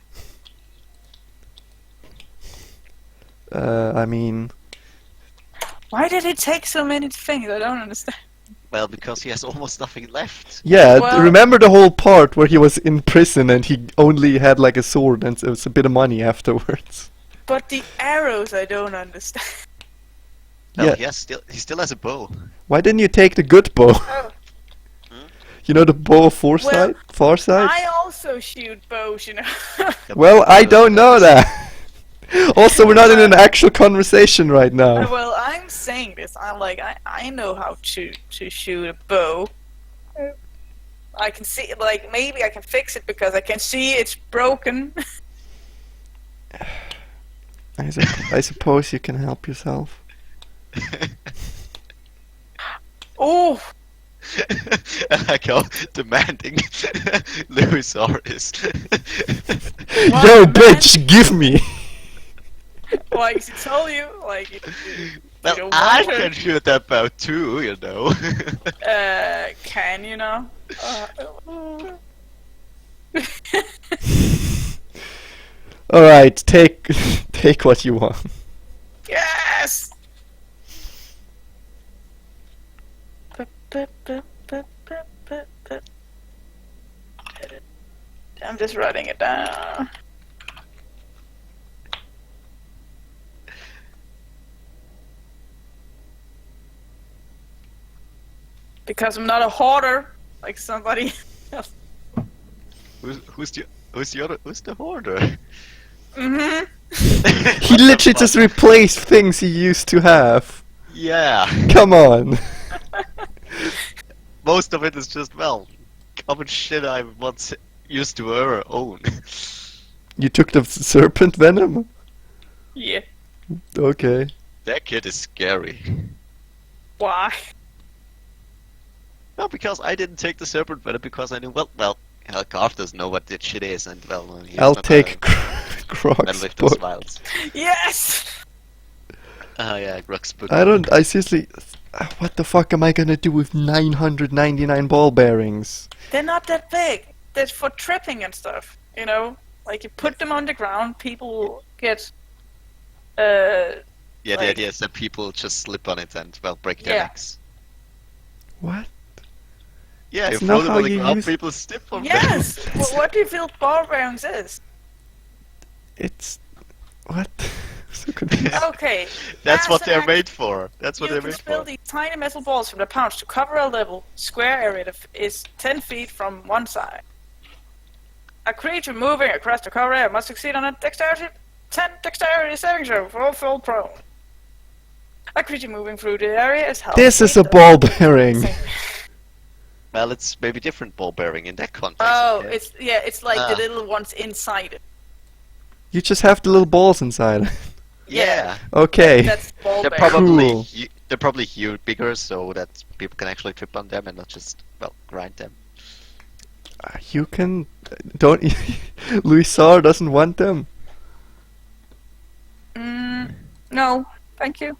I mean, Why did he take so many things? I don't understand. Well, because he has almost nothing left. yeah. Well- Remember the whole part where he was in prison and he only had like a sword and it was a bit of money afterwards. But the arrows, I don't understand. Well, Yeah. he still has a bow. Why didn't you take the good bow? Oh. You know the bow of foresight? Farsight? I also shoot bows, you know. Well, I don't know that. Also, we're not in an actual conversation right now. Well, I'm saying this. I'm like, I know how to shoot a bow. I can see, like, maybe I can fix it because I can see it's broken. I suppose you can help yourself. Oh, I like how demanding Louis R is. What, Yo, man? bitch, give me! like she told you, like, you Well, don't I want her. can shoot that bow too, you know. Can you know? Alright, take what you want. Yes. I'm just writing it down. Because I'm not a hoarder like somebody else. Who's the hoarder? Mm-hmm. He literally just replaced things he used to have. Yeah. Come on. Most of it is just, well, common shit I once used to own. You took the serpent venom? Yeah. Okay. That kid is scary. Why? No, because I didn't take the serpent venom because I knew, well, Garth doesn't know what that shit is, and, well, he's I'll not take gonna Croc's lift those book. vials. Yes! Yeah, Grug's book. I seriously... What the fuck am I gonna do with 999 ball bearings? They're not that big. They're for tripping and stuff, you know? Like, you put them on the ground, people get... Yeah, the like- idea is that people just slip on it and, well, break their Yeah. necks. What? Yeah, you That's throw not them how on the you ground, use- people slip on Yes! them. What do you feel ball bearings is? It's... What? So confused. Okay. That's what as they're an made for. That's what You they're can made spill for. these tiny metal balls from the pouch to cover a level square area that is 10 feet from one side. A creature moving across the cover area must succeed on a dexterity saving throw for all fall prone. A creature moving through the area is held. This is a ball bearing. Well, it's maybe different ball bearing in that context. Oh, okay? it's like Ah. the little ones inside it. You just have the little balls inside. Yeah. Okay. That's ball They're bearing. probably Cool. they're probably bigger so that people can actually trip on them and not just, well, grind them. You can... Don't... Louisar doesn't want them. No, thank you.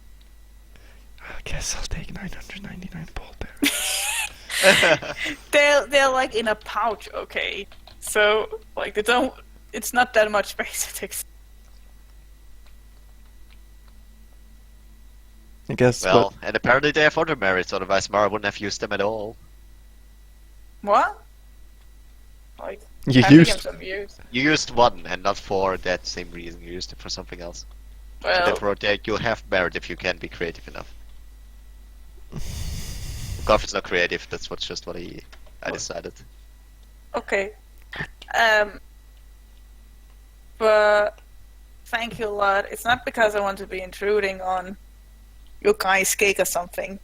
I guess I'll take 999 ball bearings. They're like in a pouch, okay. So like they don't. It's not that much space it takes. I guess Well, what... and apparently they have other merits, otherwise Mara wouldn't have used them at all. What? Like You having them used... some use. You used one, and not for that same reason. You used it for something else. So Well, therefore, you'll have merit if you can be creative enough. Golf is not creative. That's just what I decided. okay. But thank you a lot. It's not because I want to be intruding on your guy's cake or something.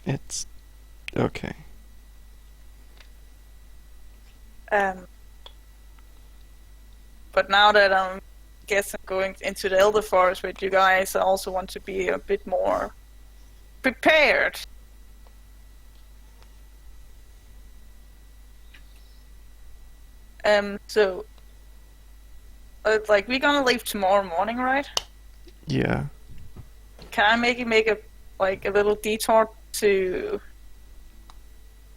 It's... Okay. But now that I'm going into the Elder Forest with you guys, I also want to be a bit more prepared. So, like, we're gonna leave tomorrow morning, right? Yeah. Can I make a little detour to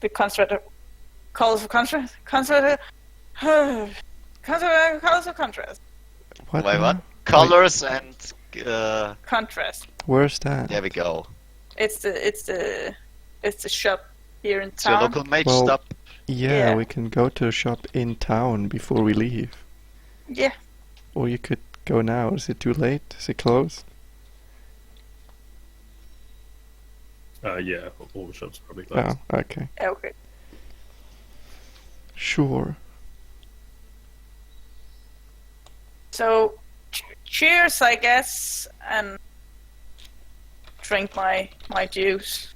the Colors of Contrast? Colors of Contrast. What? Wait, what? now? Colors and Contrast. Where's that? there we go. It's the shop here in So your town. local mage Well- stop. Yeah, Yeah. we can go to a shop in town before we leave. Yeah. Or you could go now. Is it too late? Is it closed? Yeah, all the shops probably closed. Oh, okay. Okay. Sure. So, cheers, I guess, and drink my juice.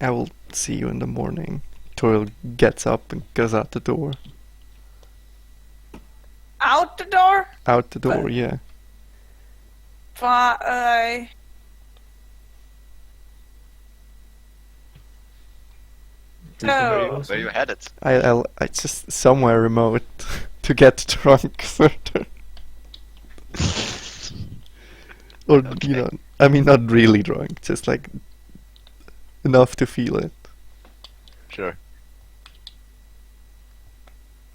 I will see you in the morning. Toriel gets up and goes out the door. Out the door? Out the door, But- yeah. Bye. Oh. Where you headed? I just somewhere remote to get drunk further. Or Okay. you know, I mean not really drunk, just like enough to feel it Sure.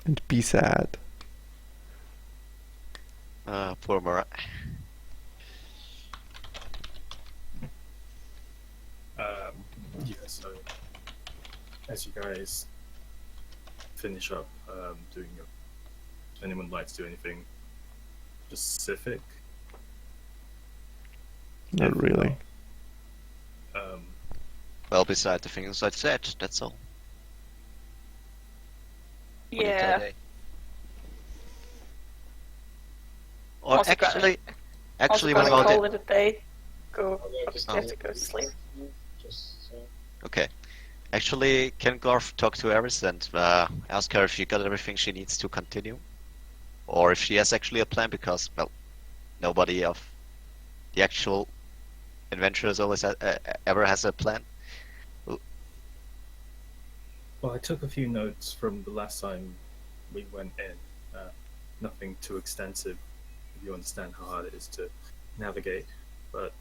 and be sad. Poor Mara. So, as you guys finish up doing your, anyone would like to do anything specific? Not If really. not, Well, beside the things I said, that's all. Yeah. Bonita day. Or Also gonna- actually, Also what gonna about call it? it a day. Go Okay, upstairs to go to sleep. Just Okay. Actually, can Garth talk to Eris and ask her if she got everything she needs to continue? Or if she has actually a plan, because, well, nobody of the actual adventurers always ever has a plan. well, I took a few notes from the last time we went in. Nothing too extensive, if you understand how hard it is to navigate. But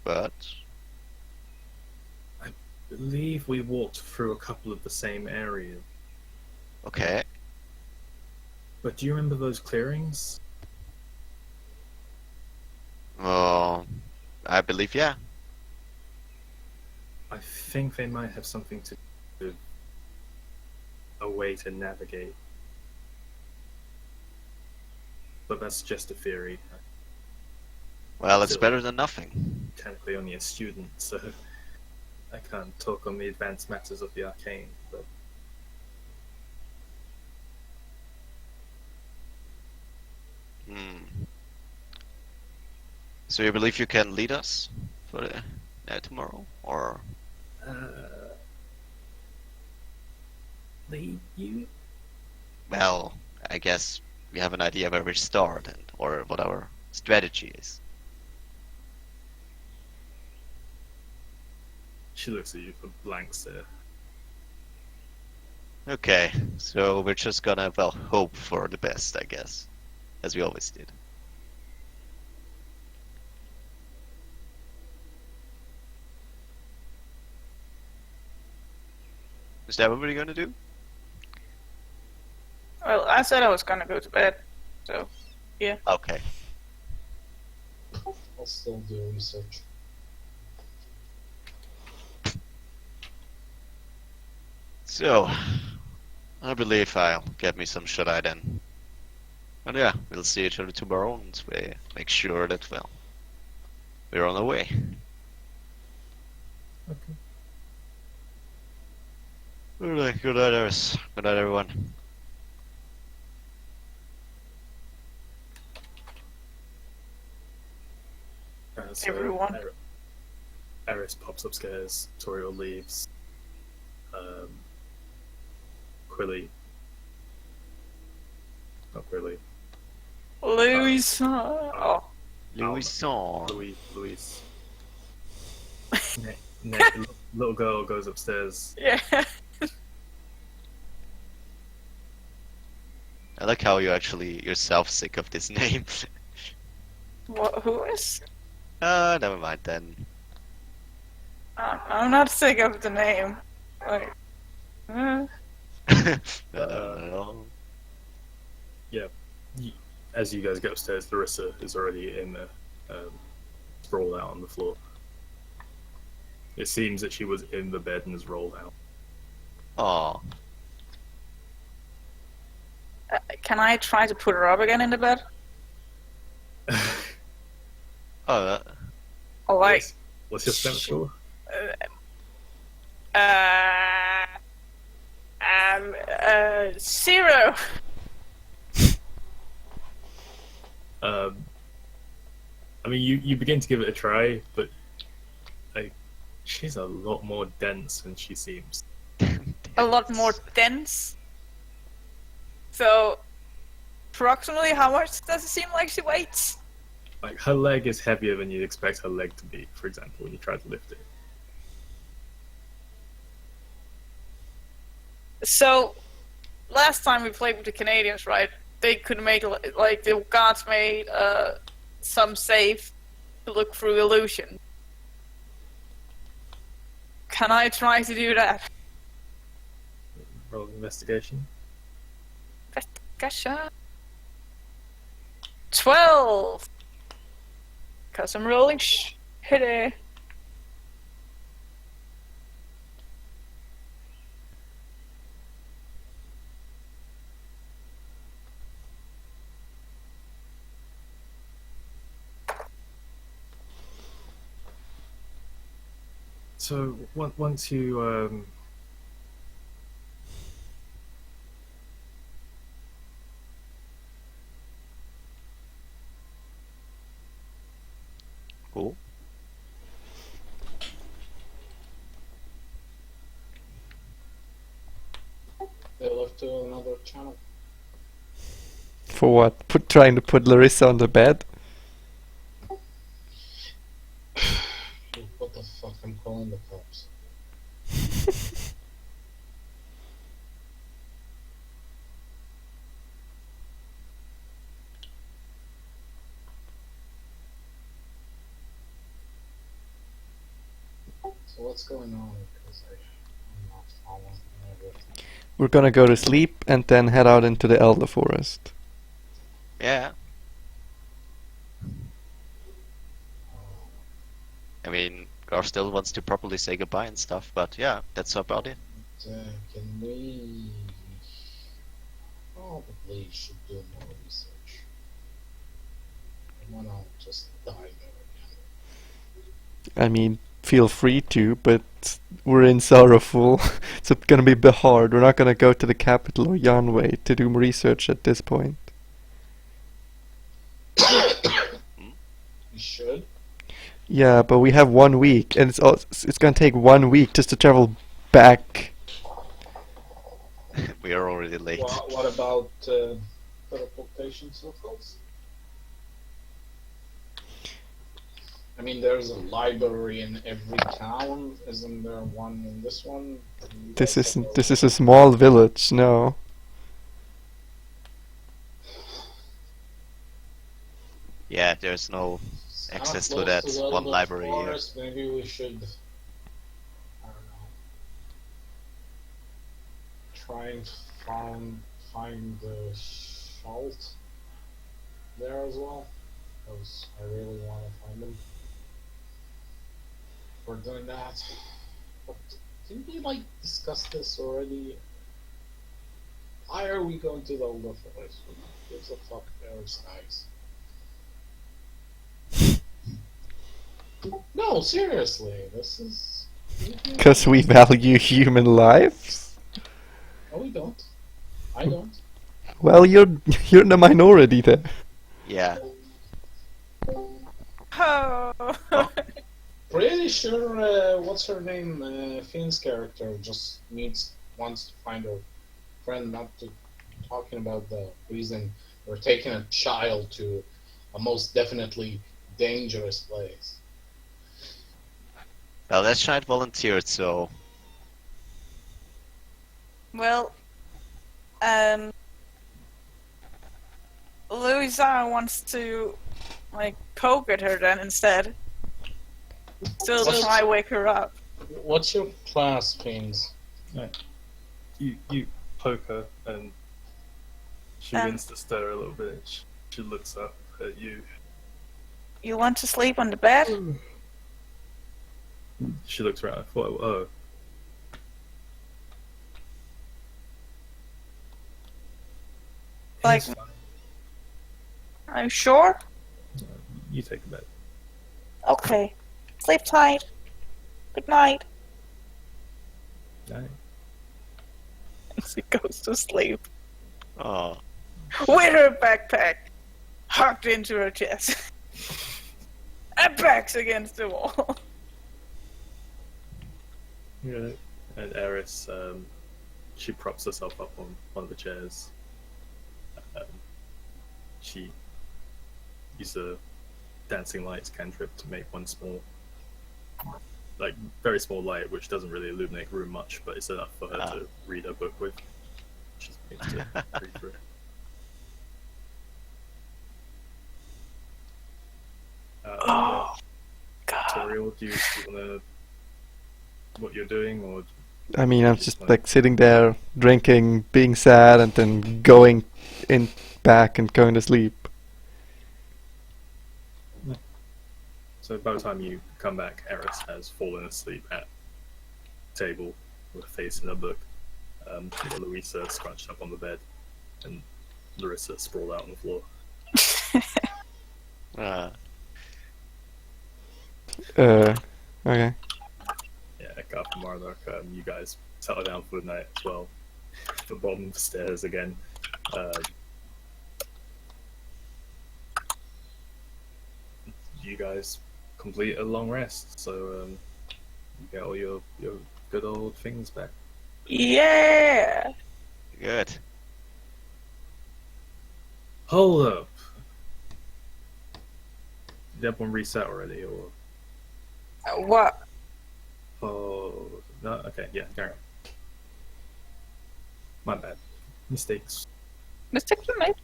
But, I believe we walked through a couple of the same areas. okay. But do you remember those clearings? I believe, yeah. I think they might have something to do with a way to navigate. But that's just a theory. Well, it's Still. better than nothing. Technically only a student, so I can't talk on the advanced matters of the arcane. But Hmm. So you believe you can lead us for the night tomorrow? Or, lead you? well, I guess we have an idea where we start and or what our strategy is. She looks at you for blank stare. Okay, so we're just gonna, well, hope for the best, I guess. As we always did. Is that what we're gonna do? Well, I said I was gonna go to bed, so Okay. I'll still do research. So, I believe I'll get me some shut-eye then. And yeah, we'll see each other tomorrow and we make sure that, well, we're on our way. Okay. Alright, good night, Eris. Good night, everyone. So Everyone. Eris pops upstairs. Toriel leaves. Quilly. Not Quilly. Louis. Oh, Louison. Louise. Little girl goes upstairs. yeah. I like how you actually yourself sick of this name. What? Who is? Never mind then. I'm not sick of the name. Like, No. As you guys get upstairs, Larissa is already in the sprawled out on the floor. It seems that she was in the bed and has rolled out. Aw. can I try to put her up again in the bed? Oh, Or like, What's your strength score? 0. I mean, you begin to give it a try, but like, she's a lot more dense than she seems. A lot more dense. So, approximately how much does it seem like she weighs? Like, her leg is heavier than you'd expect her leg to be, for example, when you try to lift it. So, last time we played with the Canadians, right? They could make, like, the gods made some save to look through illusion. Can I try to do that? Roll investigation. Investigation. 12! Because I'm rolling shitty. So once you Cool. They left to another channel. For what? Trying to put Larissa on the bed? What the fuck? I'm calling the cops. So what's going on? Because I'm not following everything. We're gonna go to sleep and then head out into the Elder Forest. Yeah. I mean, Gar still wants to properly say goodbye and stuff, but yeah, that's about it. Can we probably should do more research? I wanna just die there again. I mean, feel free to, but we're in Sorrowful. It's gonna be a bit hard. We're not gonna go to the capital or Yanwei to do research at this point. We should. Yeah, but we have 1 week, and it's gonna take 1 week just to travel back. We are already late. What about teleportation circles? I mean, there's a library in every town. Isn't there one in this one? This isn't. This is a small village. No. Yeah, there's no access to that one library here. Forest, maybe we should, I don't know, try and find the Schalt there as well, because I really want to find them. We're doing that. But didn't we discuss this already? Why are we going to the Elder Forest? Who gives a fuck? There's nice. No, seriously, this is. Because we value human lives? No, we don't. I don't. Well, you're in the minority there. Yeah. Oh. Pretty sure, what's her name? Finn's character just wants to find her friend, not to talking about the reason we're taking a child to a most definitely dangerous place. Well, that child volunteered, so Well, Louisa wants to poke at her then instead. Still try wake her up. What's your class, Fins? you poke her and she Um, begins to stir a little bit. She looks up at you. You want to sleep on the bed? She looks around. I thought, oh, Like, it's fine. are you sure? You take a bed. Okay. Sleep tight. Good night. Right. She goes to sleep oh, with her backpack hugged into her chest. And backs against the wall. Yeah. And Eris, she props herself up on one of the chairs. She uses a dancing lights cantrip to make one small, very small light, which doesn't really illuminate the room much, but it's enough for her to read her book with. She's made to read through. Oh, God. Toriel, do you wanna what you're doing, or I mean, I'm just sitting there, drinking, being sad, and then going in back and going to sleep. so by the time you come back, Eris has fallen asleep at the table with a face in her book. Louisa scrunched up on the bed, and Larissa sprawled out on the floor. Okay. Yeah. Garth and Marlock, you guys settle down for the night as well. At the bottom of the stairs again. You guys complete a long rest, so you get all your good old things back. Yeah. Good. Hold up. Did everyone reset already, or? What? Oh, no? Okay, yeah, carry on. My bad. Mistakes. Mistakes were made.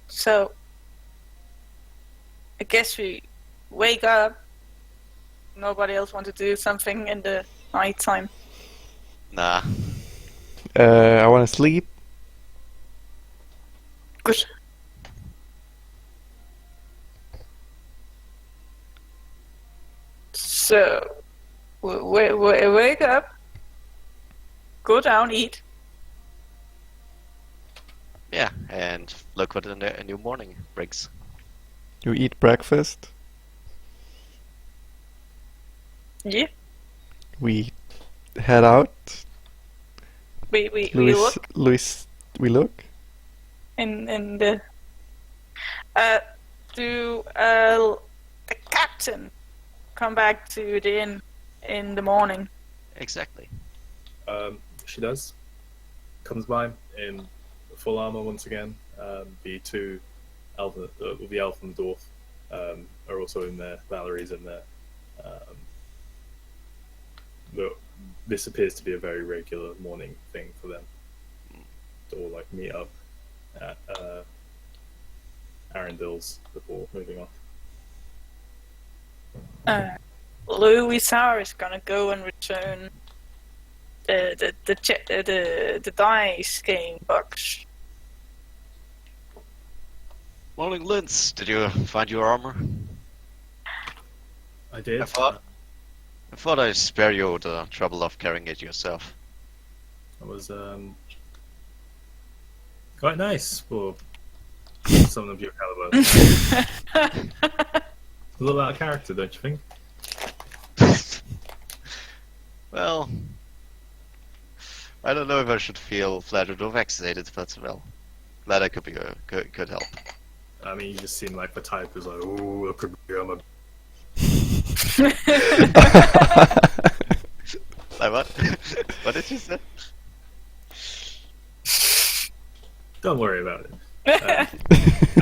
So, I guess we wake up. Nobody else want to do something in the nighttime. Nah. I want to sleep. Good. So, we wake up, go down, eat. Yeah, and look what a new morning brings. You eat breakfast. Yeah. We head out. We look We look. in the do the captain come back to the inn in the morning? Exactly. She does. Comes by in full armor once again. The two elf, the elf and the dwarf are also in there. Valerie's in there. But this appears to be a very regular morning thing for them. To all like meet up at Arundel's before moving off. Louisar is gonna go and return the dice game box. Morning, Linz. Did you find your armor? I did. I thought I'd spare you the trouble of carrying it yourself. It was quite nice for someone of your caliber. A little out of character, don't you think? Well, I don't know if I should feel flattered or vaccinated, but well, glad I could be a good help. I mean, you just seem like the type who's like, ooh, I could be on a... Like what? What did you say? Don't worry about it. I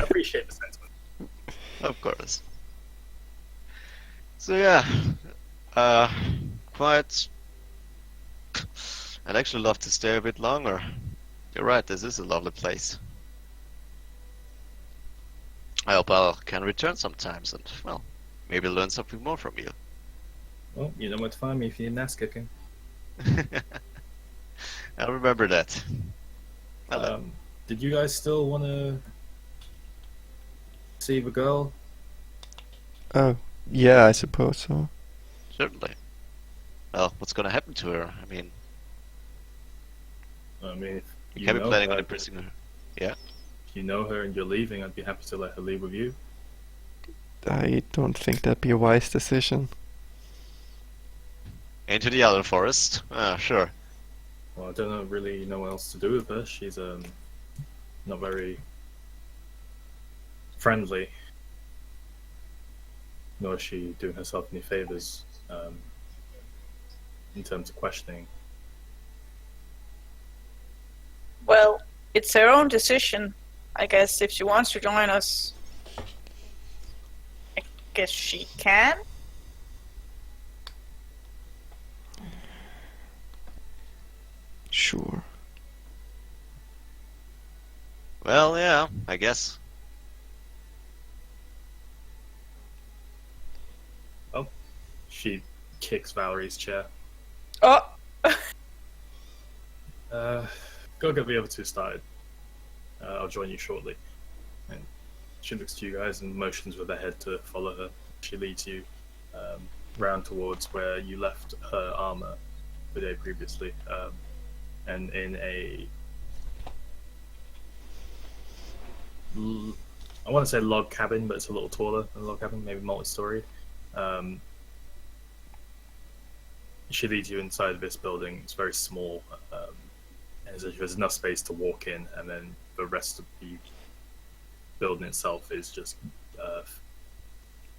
appreciate the sentiment. Of course. So yeah, quite. I'd actually love to stay a bit longer. You're right, this is a lovely place. I hope I can return sometimes and, well, maybe learn something more from you. Well, you know where to find me if you need an ass kicking. I'll remember that. Hello. Did you guys still want to see the girl? Oh, yeah, I suppose so. Certainly. Well, what's gonna happen to her? I mean, If you you can't be know planning on her, imprisoning her. Yeah? if you know her and you're leaving, I'd be happy to let her leave with you. I don't think that'd be a wise decision. Into the other forest? Sure. Well, I don't really know what else to do with her. She's not very friendly, nor is she doing herself any favors in terms of questioning. Well, it's her own decision, I guess. If she wants to join us, I guess she can. Sure. Well, yeah, I guess. She kicks Valerie's chair. Oh, Go get the other two started. I'll join you shortly. And she looks to you guys and motions with her head to follow her. She leads you round towards where you left her armor the day previously, and in a I want to say log cabin, but it's a little taller than a log cabin, maybe multi-storied. She leads you inside of this building. It's very small. And there's enough space to walk in, and then the rest of the building itself is just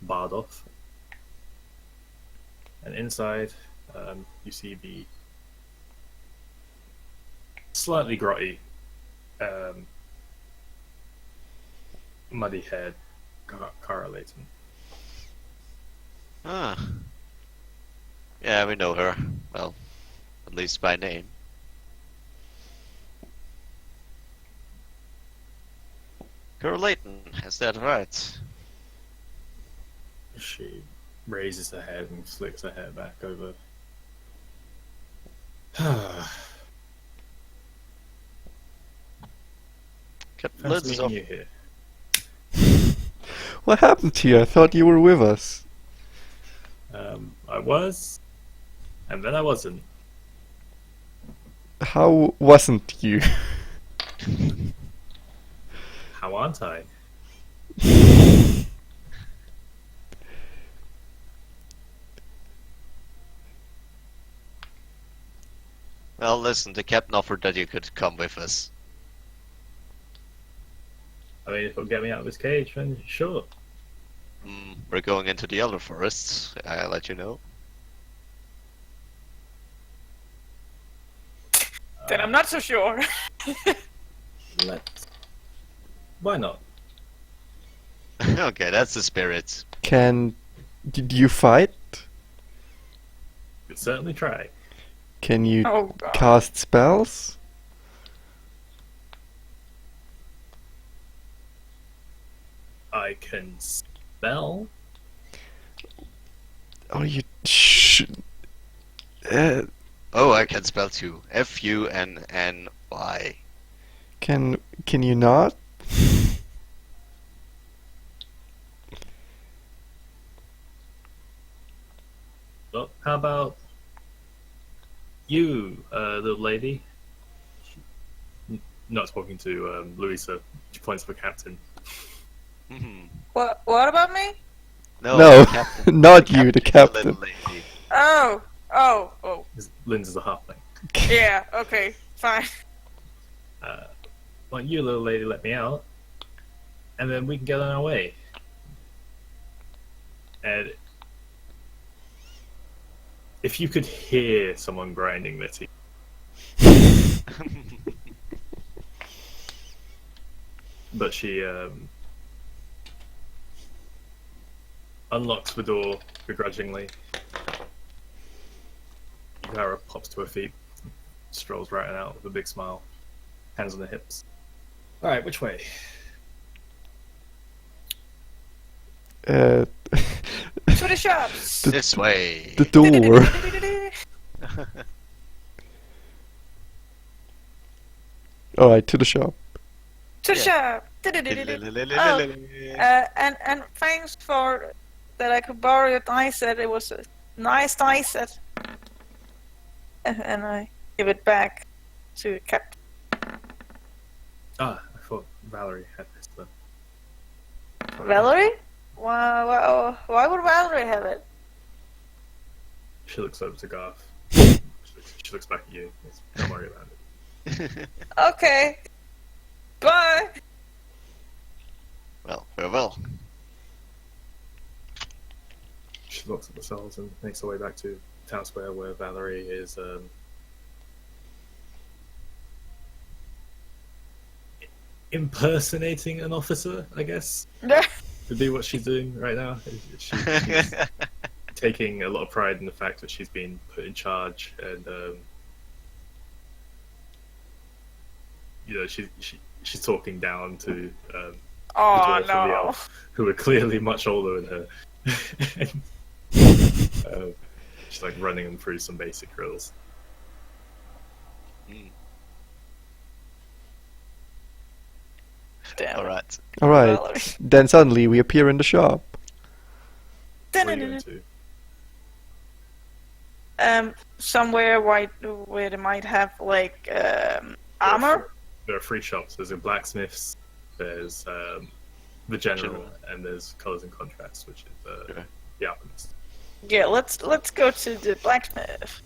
barred off. And inside, you see the slightly grotty, muddy-haired Cara Layton. Ah. Yeah, we know her. Well, at least by name. Carol Layton, is that right? She raises her head and flicks her hair back over. Captain Nice Liz is meeting off. you here. What happened to you? I thought you were with us. I was, and then I wasn't. How wasn't you? How aren't I? Well, listen, the captain offered that you could come with us. I mean, if it'll get me out of this cage, then sure. We're going into the Elder Forests, I'll let you know. Then I'm not so sure. Let's. Why not? Okay, that's the spirit. Did you fight? Could certainly try. Can you Oh god. cast spells? I can spell. Oh, you Oh, I can spell too. Funny. can you not? Well, how about you, little lady? Not talking to Louisa. She points to the captain. What about me? No, Captain. not you, the Captain's captain. little lady. Oh. Lindsay's a halfling. Yeah, okay, fine. Why don't you, little lady, let me out, and then we can get on our way. And if you could hear someone grinding their teeth, but she unlocks the door begrudgingly. Cara pops to her feet, strolls right out with a big smile, hands on her hips. All right, which way? To the shops. This way. The door. Alright, to the shop. To the shop. And thanks for that I could borrow your dice set. It was a nice dice set. And I give it back to the captain. Ah, I thought Valerie had this then. Valerie? Why would Valerie have it? She looks over to Garth. She looks back at you. Don't worry about it. Okay. Bye. Well, farewell. She looks at the cells and makes her way back to town square where Valerie is impersonating an officer, I guess, to do what she's doing right now. She's taking a lot of pride in the fact that she's been put in charge, and she's talking down to the Oh dwarf and the no. elf, who are clearly much older than her. She's like running them through some basic drills. Damn. Alright. Alright, Valerie. then suddenly we appear in the shop. Where are you going to? Somewhere where they might have like armor. There are 3 shops. There's a blacksmith's, there's the general, and there's colors and contrasts, which is Okay. the alchemist. Yeah, let's go to the blacksmith.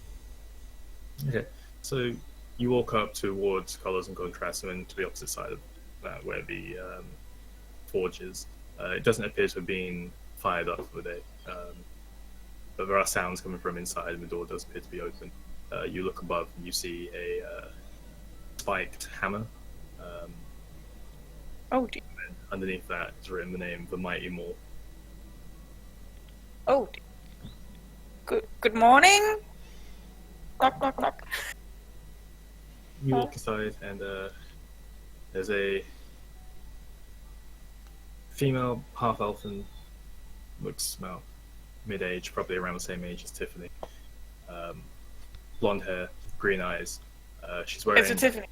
Okay, so you walk up towards colors and contrasts, and then to the opposite side of that, where the forge is. It doesn't appear to have been fired up for the day, but there are sounds coming from inside, and the door does appear to be open. You look above, and you see a spiked hammer. Oh dear. And underneath that is written the name, the Mighty Maul. Oh dear. Good morning. Knock knock knock. You walk inside, and there's a female half-elf, and looks about mid-age, probably around the same age as Tiffany. Blonde hair, green eyes. She's wearing It's a Tiffany.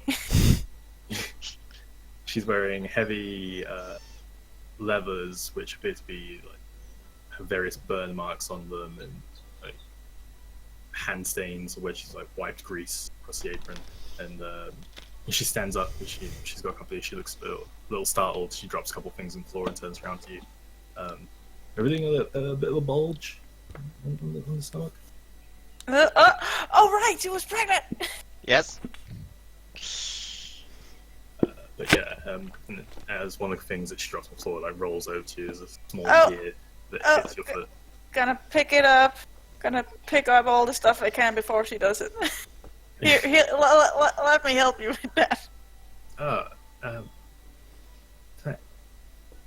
she's wearing heavy leathers, which appear to be like have various burn marks on them, and like hand stains where she's like wiped grease across the apron. And she stands up, and she's got a couple of, she looks a little startled. She drops a couple of things on the floor and turns around to you. Everything a bit of a bulge on the stomach. Oh right, she was pregnant. Yes. But yeah, and as one of the things that she drops on the floor, like rolls over to you, is a small Oh. gear that Oh. hits your foot. Gonna pick it up. Gonna pick up all the stuff I can before she does it. Here, let me help you with that.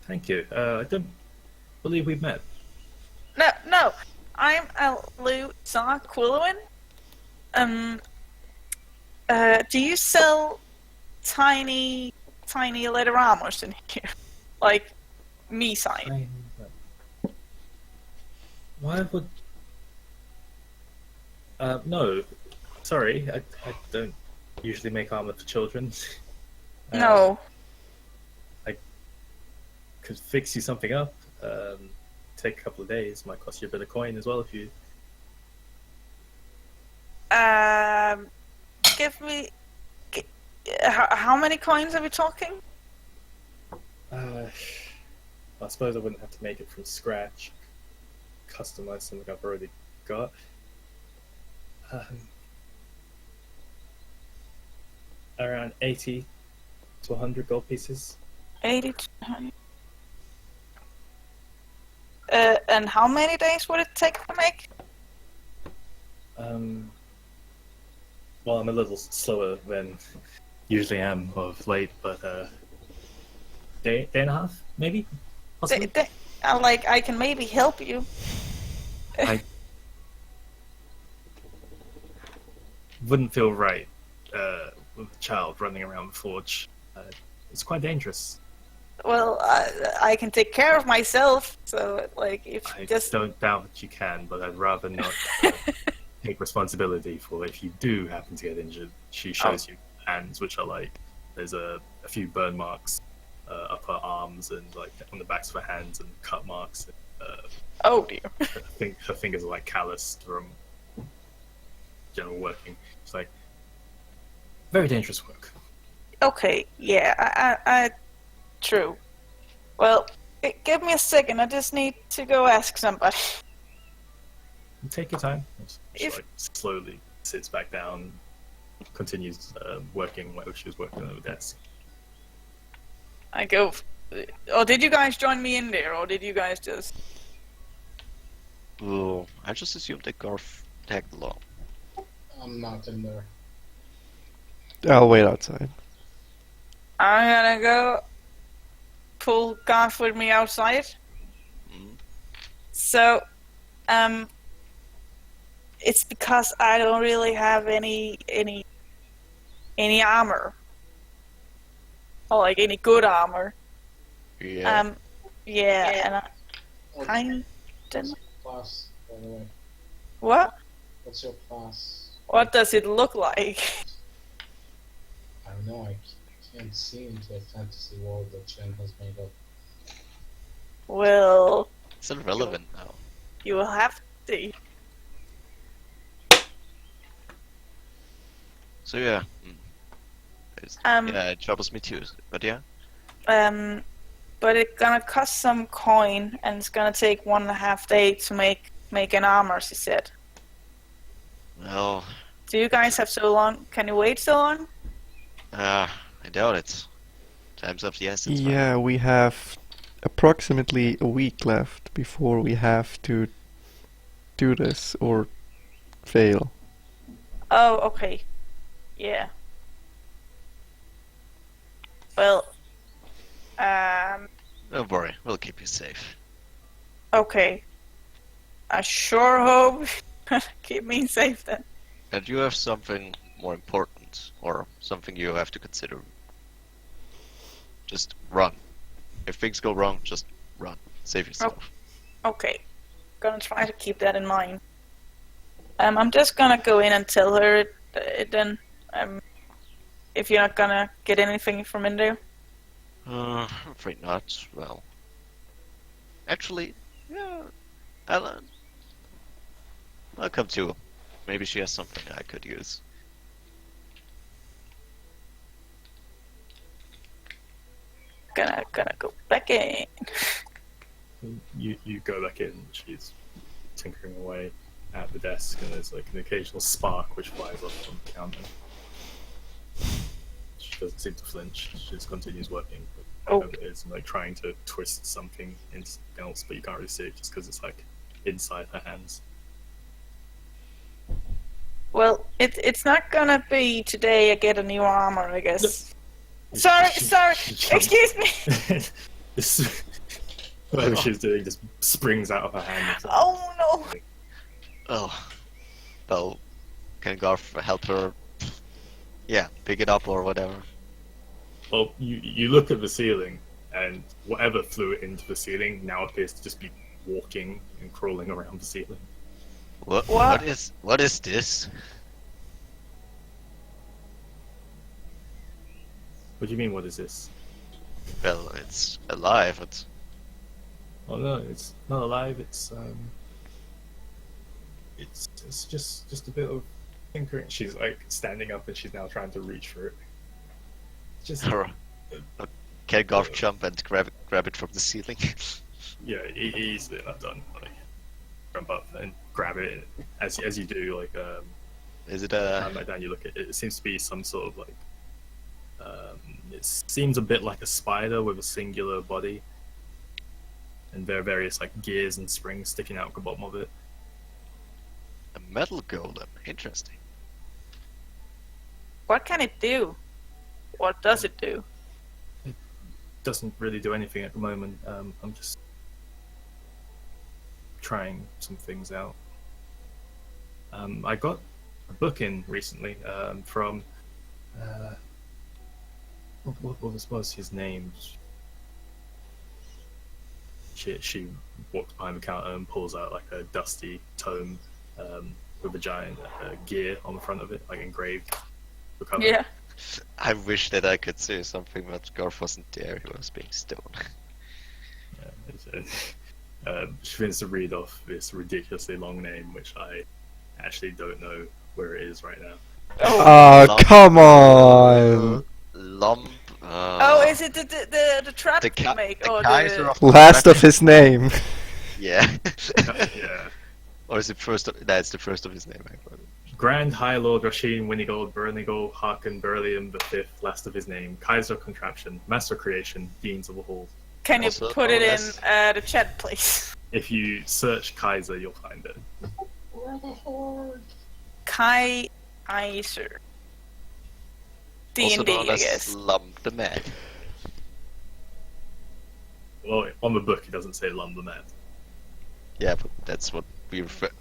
Thank you. I don't believe we've met. No, I'm Lou Quilluin. Do you sell tiny leather armors in here? Like, me size? Why would... no. Sorry, I don't usually make armor for children. No. I could fix you something up. Take a couple of days. Might cost you a bit of coin as well if you... Give me... How many coins are we talking? I suppose I wouldn't have to make it from scratch. Customize something I've already got. Around 80 to 100 gold pieces. 80 to 100. And how many days would it take to make? Well, I'm a little slower than usually am of late, but day and a half, maybe? Possibly? I can maybe help you. I wouldn't feel right with a child running around the forge. It's quite dangerous. Well, I can take care of myself, so, like, if I just... don't doubt that you can, but I'd rather not take responsibility for if you do happen to get injured. She shows you hands, which are like, there's a few burn marks up her arms and like on the backs of her hands, and cut marks. Oh dear. I think her fingers are like calloused from general working. It's like very dangerous work. Okay, yeah, I true. Well, give me a second. I just need to go ask somebody. Take your time. She If- like slowly sits back down, continues working like she was working on the desk. I go. Oh, did you guys join me in there, or did you guys just? Oh, I just assumed that Garth tagged along. I'm not in there. I'll wait outside. I'm gonna go pull Garth with me outside. Mm. So, it's because I don't really have any armor, or like any good armor. Yeah. Yeah, and I What's kind your of. class, by the way? What? What's your class? What does it look like? I don't know. I can't see into a fantasy world that Chen has made up. Well, It's irrelevant now. you will have to. So yeah. Um, Yeah, it troubles me too. But yeah. but it's gonna cost some coin, and it's gonna take 1.5 days to make an armor, she said. Well, Do you guys have so long? Can you wait so long? I doubt it. Time's of the essence. right? Yeah, we have approximately a week left before we have to do this or fail. Oh, okay. Yeah. Well, Don't worry, we'll keep you safe. okay. I sure hope keep me safe then. And you have something more important, or something you have to consider. Just run. If things go wrong, just run. Save yourself. Okay. Gonna try to keep that in mind. I'm just gonna go in and tell her it then. If you're not gonna get anything from in there. I'm afraid not. Well, actually, yeah, I'll come too. Maybe she has something I could use. Gonna go back in. You go back in. She's tinkering away at the desk, and there's like an occasional spark which flies off from the counter. She doesn't seem to flinch. She just continues working. Oh. Whatever it is, and like trying to twist something into something else, but you can't really see it just because it's like inside her hands. Well, it's not gonna be today I get a new armor, I guess. Sorry, excuse me. This, whatever she's doing just springs out of her hand. Oh no. Oh, well, can Garth help her? Yeah, pick it up or whatever. Well, you look at the ceiling, and whatever flew it into the ceiling now appears to just be walking and crawling around the ceiling. What? What? What is this? What do you mean? What is this? Well, it's alive. Oh no, it's not alive. It's just a bit of tinkering. She's like standing up, and she's now trying to reach for it. Just Can Garth jump and grab it from the ceiling? yeah, easily enough done. Like jump up and grab it as you do. Like Is it like down, you look at it. It seems to be some sort of like. It seems a bit like a spider with a singular body, and there are various like gears and springs sticking out at the bottom of it. a metal golem? Interesting. What can it do? What does it do? Doesn't really do anything at the moment. I'm just trying some things out. I got a book in recently from what was his name? She walks behind the counter and pulls out like a dusty tome with a giant gear on the front of it, like engraved. The cover. Yeah. I wish that I could say something, but Garth wasn't there. He was being stolen. She begins to read off this ridiculously long name, which I actually don't know where it is right now. Oh, come on! Lump. Oh, is it the trap the you make? the Or Kaiser the... of Last of his name. Yeah. Yeah. Or is it first? That's the first of his name. Grand High Lord Rasheen Winigold Burnigold Harkin Burlium the Fifth, last of his name, Kaiser Contraption, Master Creation, Deans of the Hall. Can you Also put it known in as- the chat, please? If you search Kaiser, you'll find it. We're the Horde. Kaiser. Also D&D, known I as guess. Lump the Man. Well, on the book, it doesn't say Lumberman. Yeah, but that's what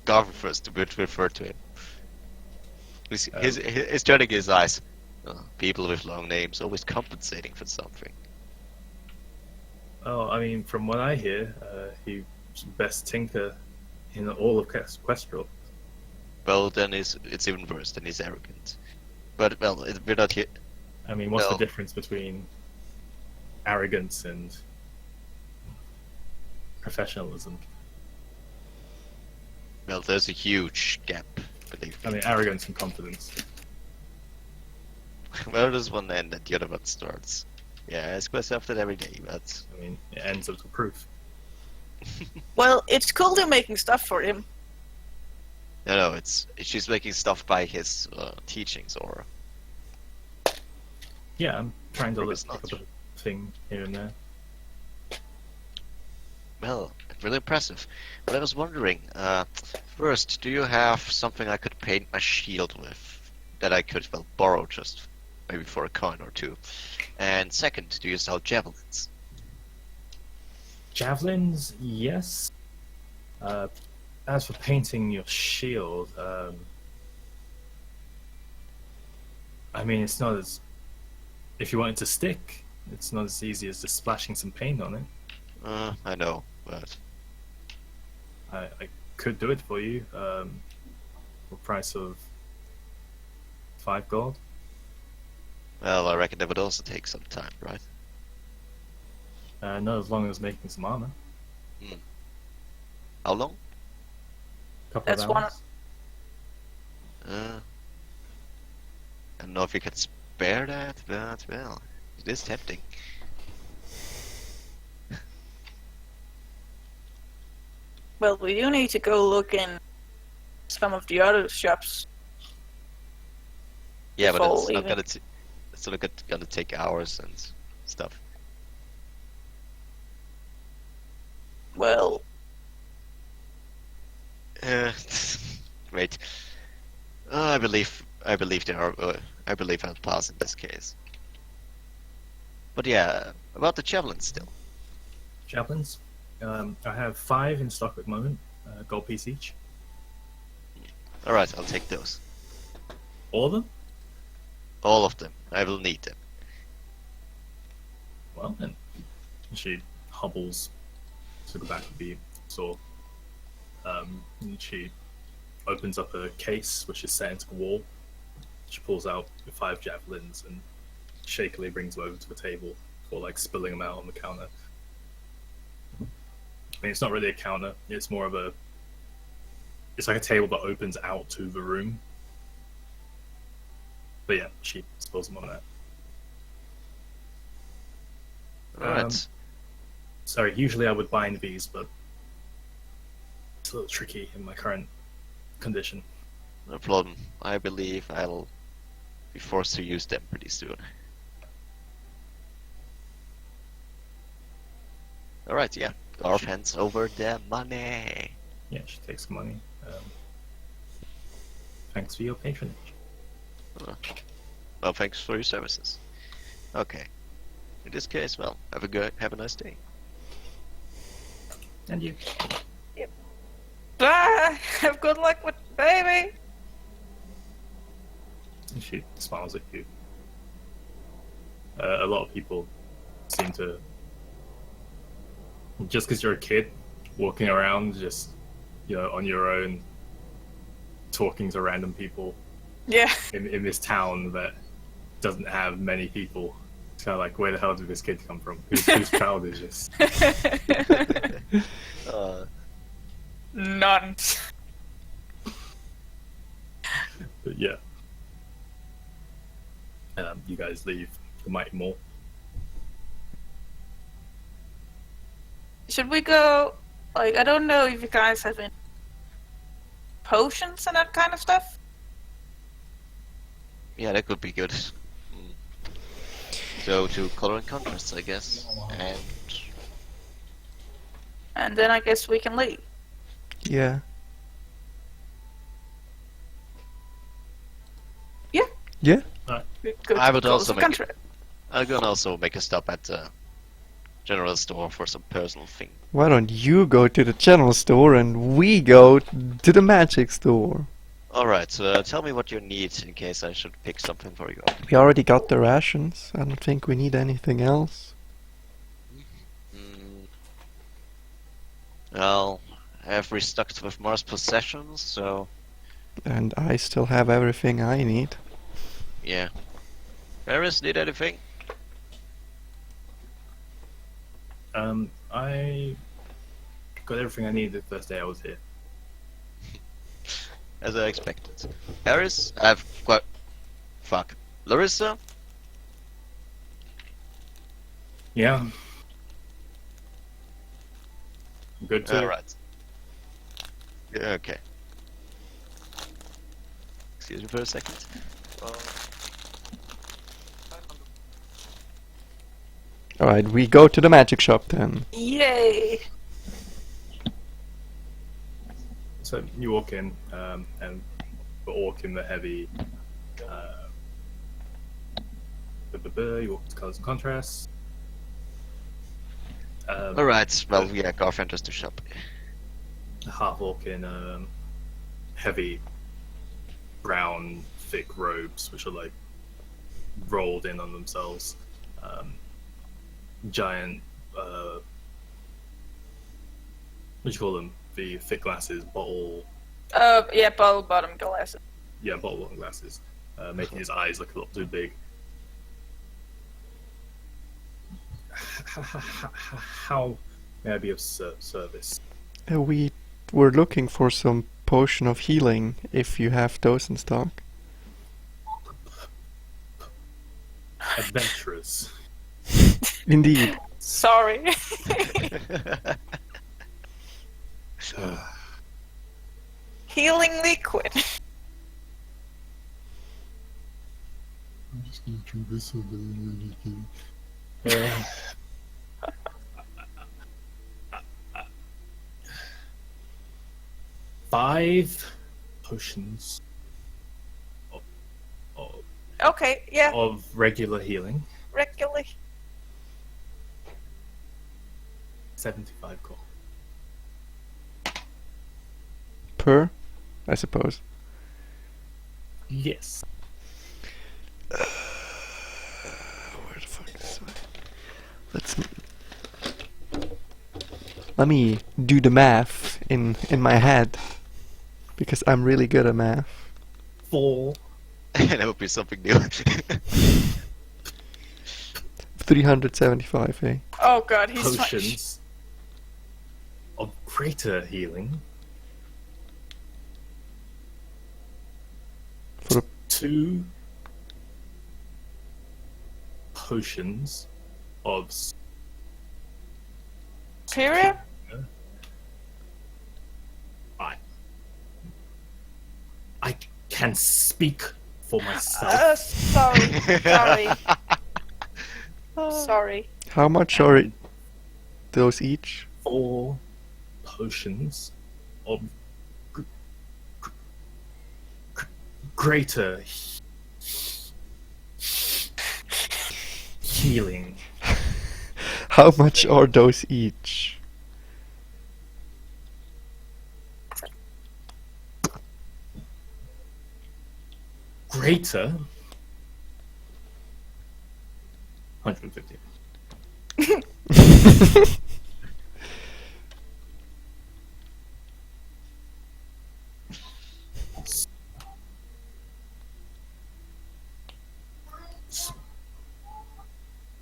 Garth refers to. We refer to him. He's turning his eyes. People with long names always compensating for something. Oh, I mean, from what I hear, he's the best tinker in all of Questral. Well, then it's even worse. Then he's arrogant. But well, we're not here. I mean, what's No. the difference between arrogance and professionalism? Well, there's a huge gap. Believe I me. mean, arrogance and confidence. Where does one end and the other one starts? Yeah, I square stuff that every day, but I mean, it ends up to proof. Well, it's cool they're making stuff for him. no, it's she's making stuff by his teachings, or Yeah, I'm trying to Or look it's pick not. up a thing here and there. well, really impressive. But I was wondering, first, do you have something I could paint my shield with that I could well borrow just maybe for a coin or two? And second, do you sell javelins? Javelins, yes. As for painting your shield, I mean, it's not as. If you want it to stick, it's not as easy as just splashing some paint on it. I know, but I could do it for you for a price of 5 gold. well, I reckon that would also take some time, right? Not as long as making some armor. How long? Couple That's of one- hours. I don't know if you can spare that, but well, it is tempting. Well, we do need to go look in some of the other shops. Yeah, but Before it's not leaving. gonna. It's not gonna take hours and stuff. Well, Wait. I believe there are. I believe I'll pass in this case. But yeah, about the javelins still. Javelins. I have 5 in stock at the moment, gold piece each. All right, I'll take those. All of them? All of them. I will need them. Well then. She hobbles to the back of the store. And she opens up a case which is set into the wall. She pulls out the 5 javelins and shakily brings them over to the table before like spilling them out on the counter. I mean, it's not really a counter. It's more of a. It's like a table that opens out to the room. But yeah, she spills them on that. All right. Sorry, usually I would bind these, but it's a little tricky in my current condition. No problem. I believe I'll be forced to use them pretty soon. All right, yeah. Garf hands over the money. Yeah, she takes the money. Thanks for your patronage. Well, thanks for your services. Okay. In this case, well, have a nice day. And you. bye! Have good luck with the baby! And she smiles at you. A lot of people seem to, just because you're a kid walking around, just on your own, talking to random people Yeah. in this town that doesn't have many people. It's kind of like, where the hell did this kid come from? Whose child is this? None. But yeah. You guys leave the Mighty Mall. Should we go? Like, I don't know if you guys have any potions and that kind of stuff. Yeah, that could be good. Go to color and contrasts, I guess. And then I guess we can leave. Yeah. Yeah. Yeah. We could I would close also the make it- country. I'm gonna also make a stop at the general store for some personal thing. Why don't you go to the general store and we go to the magic store? Alright, so tell me what you need in case I should pick something for you. We already got the rations. I don't think we need anything else. Well, I have restocked with Mars possessions, so And I still have everything I need. yeah. Paris, need anything? I got everything I needed the first day I was here. As I expected. Paris, I've got... Fuck. Larissa? Yeah. Good too. Alright. Yeah, okay. Excuse me for a second. Alright, we go to the magic shop then. Yay! So you walk in, and the orc in the heavy. You walk to Colours and Contrasts. Alright, well, yeah, Garth enters the shop. The half orc in heavy brown thick robes, which are like rolled in on themselves. Giant, what do you call them? The thick glasses, bottle. Yeah, bottle bottom glasses. Yeah, bottle bottom glasses, making his eyes look a lot too big. How may I be of service? We were looking for some potion of healing, if you have those in stock. Adventurers. Indeed. Sorry. Healing liquid. I'm just gonna drink this so Five potions Okay, yeah, of regular healing. regularly. 75 gold. Per, I suppose. Yes. Where the fuck is it? Let me do the math in my head, because I'm really good at math. 4 That would be something new. 375, eh? Oh god, he's potions of greater healing. For 2 potions of superior. I can speak for myself. Sorry. Sorry. how much are those each? 4 potions of greater healing. How much are those each? Greater 150.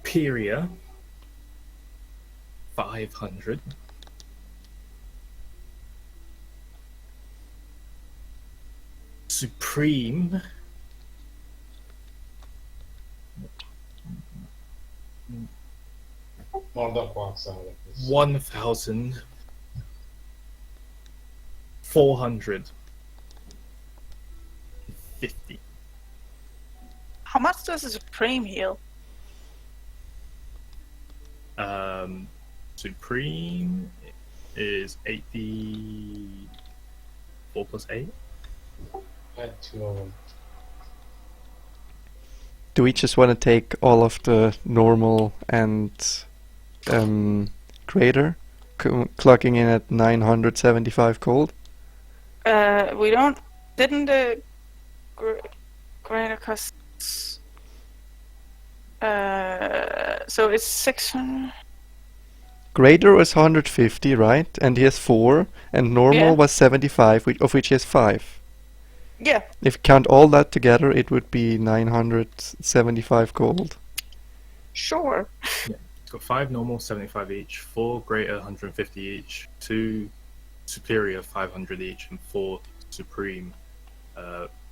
Superior 500. Supreme Mordok walks out of this. 1,450. How much does a supreme heal? Supreme is 84 plus 8. I had 2 of them. Do we just want to take all of the normal and greater, clocking in at 975 gold? We don't. Didn't the greater cost? So it's 600. Greater was 150, right? And he has 4, and normal Yeah. was 75, of which he has 5. Yeah. If you count all that together, it would be 975 gold. Sure. It's got 5 normal, 75 each, 4 greater, 150 each, 2 superior, 500 each, and 4 supreme,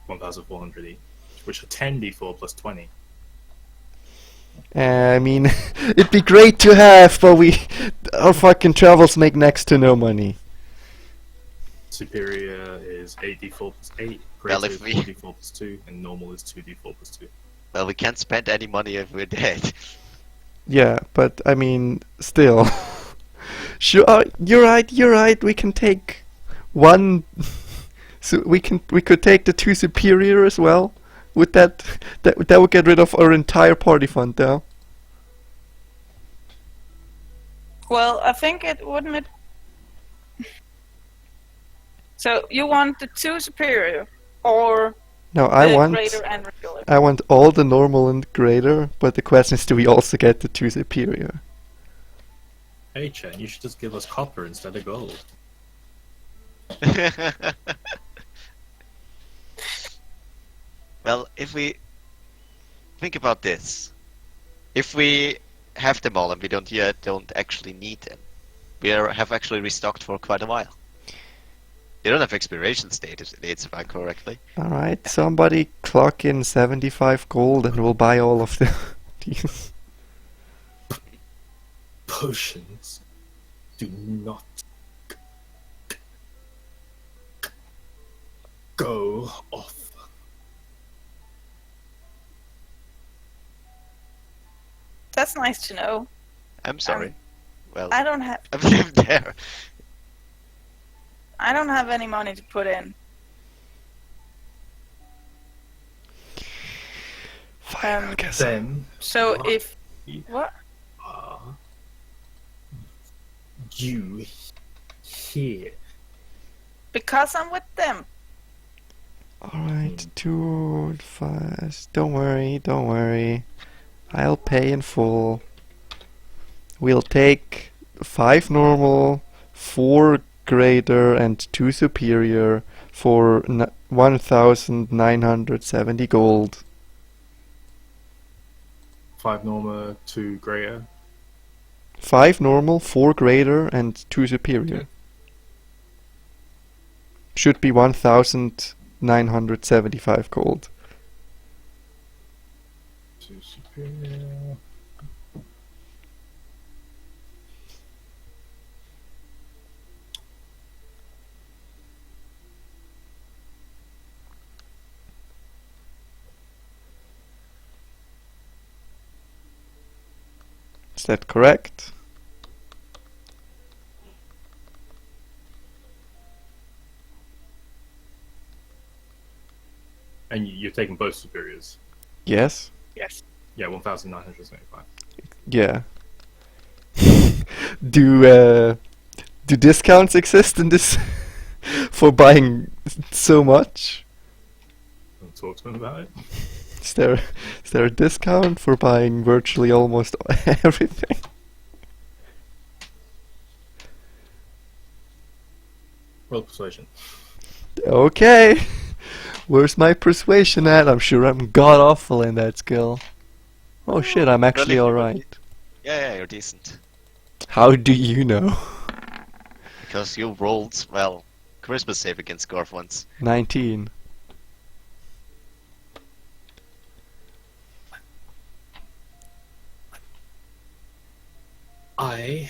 1,400 each, which are 10d4 plus 20. I mean, it'd be great to have, but our fucking travels make next to no money. Superior is 8d4 plus 8, Well, greater if is we- 4d4 plus 2, and normal is 2d4 plus 2. Well, we can't spend any money if we're dead. Yeah, but I mean, still. Sure, you're right. We can take one. So we could take the 2 superior as well. Would that would get rid of our entire party fund, though? Well, I think it wouldn't. So you want the 2 superior or No, the greater and regular? I want all the normal and greater, but the question is, do we also get the 2 superior? Hey Chen, you should just give us copper instead of gold. Well, if we think about this, if we have them all and we don't actually need them, have actually restocked for quite a while. They don't have expiration dates, if I correctly. Alright, somebody clock in 75 gold and we'll buy all of them. These. Potions do not go off. That's nice to know. I'm sorry. Well, I don't have I've lived there. any money to put in. Fine, I guess. Then So what if what? are you here? Because I'm with them. Alright, 2 fast. Don't worry. I'll pay in full. We'll take 5 normal, 4 greater, and 2 superior for 1,970 gold. 5 normal, 2 greater. 5 normal, 4 greater, and 2 superior. Okay. Should be 1,975 gold. 2 superior. Is that correct? And you're taking both superiors. Yes. Yes. Yeah, 1,975. Yeah. Do discounts exist in this for buying so much? Don't talk to him about it. Is there a discount for buying virtually almost everything? Roll persuasion. Okay. Where's my persuasion at? I'm sure I'm god awful in that skill. Oh shit, I'm actually alright. Yeah, you're decent. How do you know? Because you rolled, well, Charisma save against Gorf once. 19. I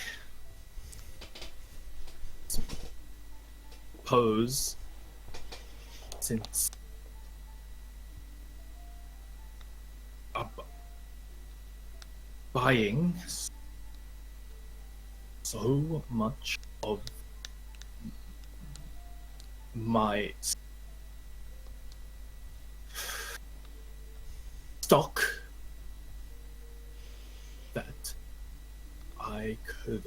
suppose since buying so much of my stock that I could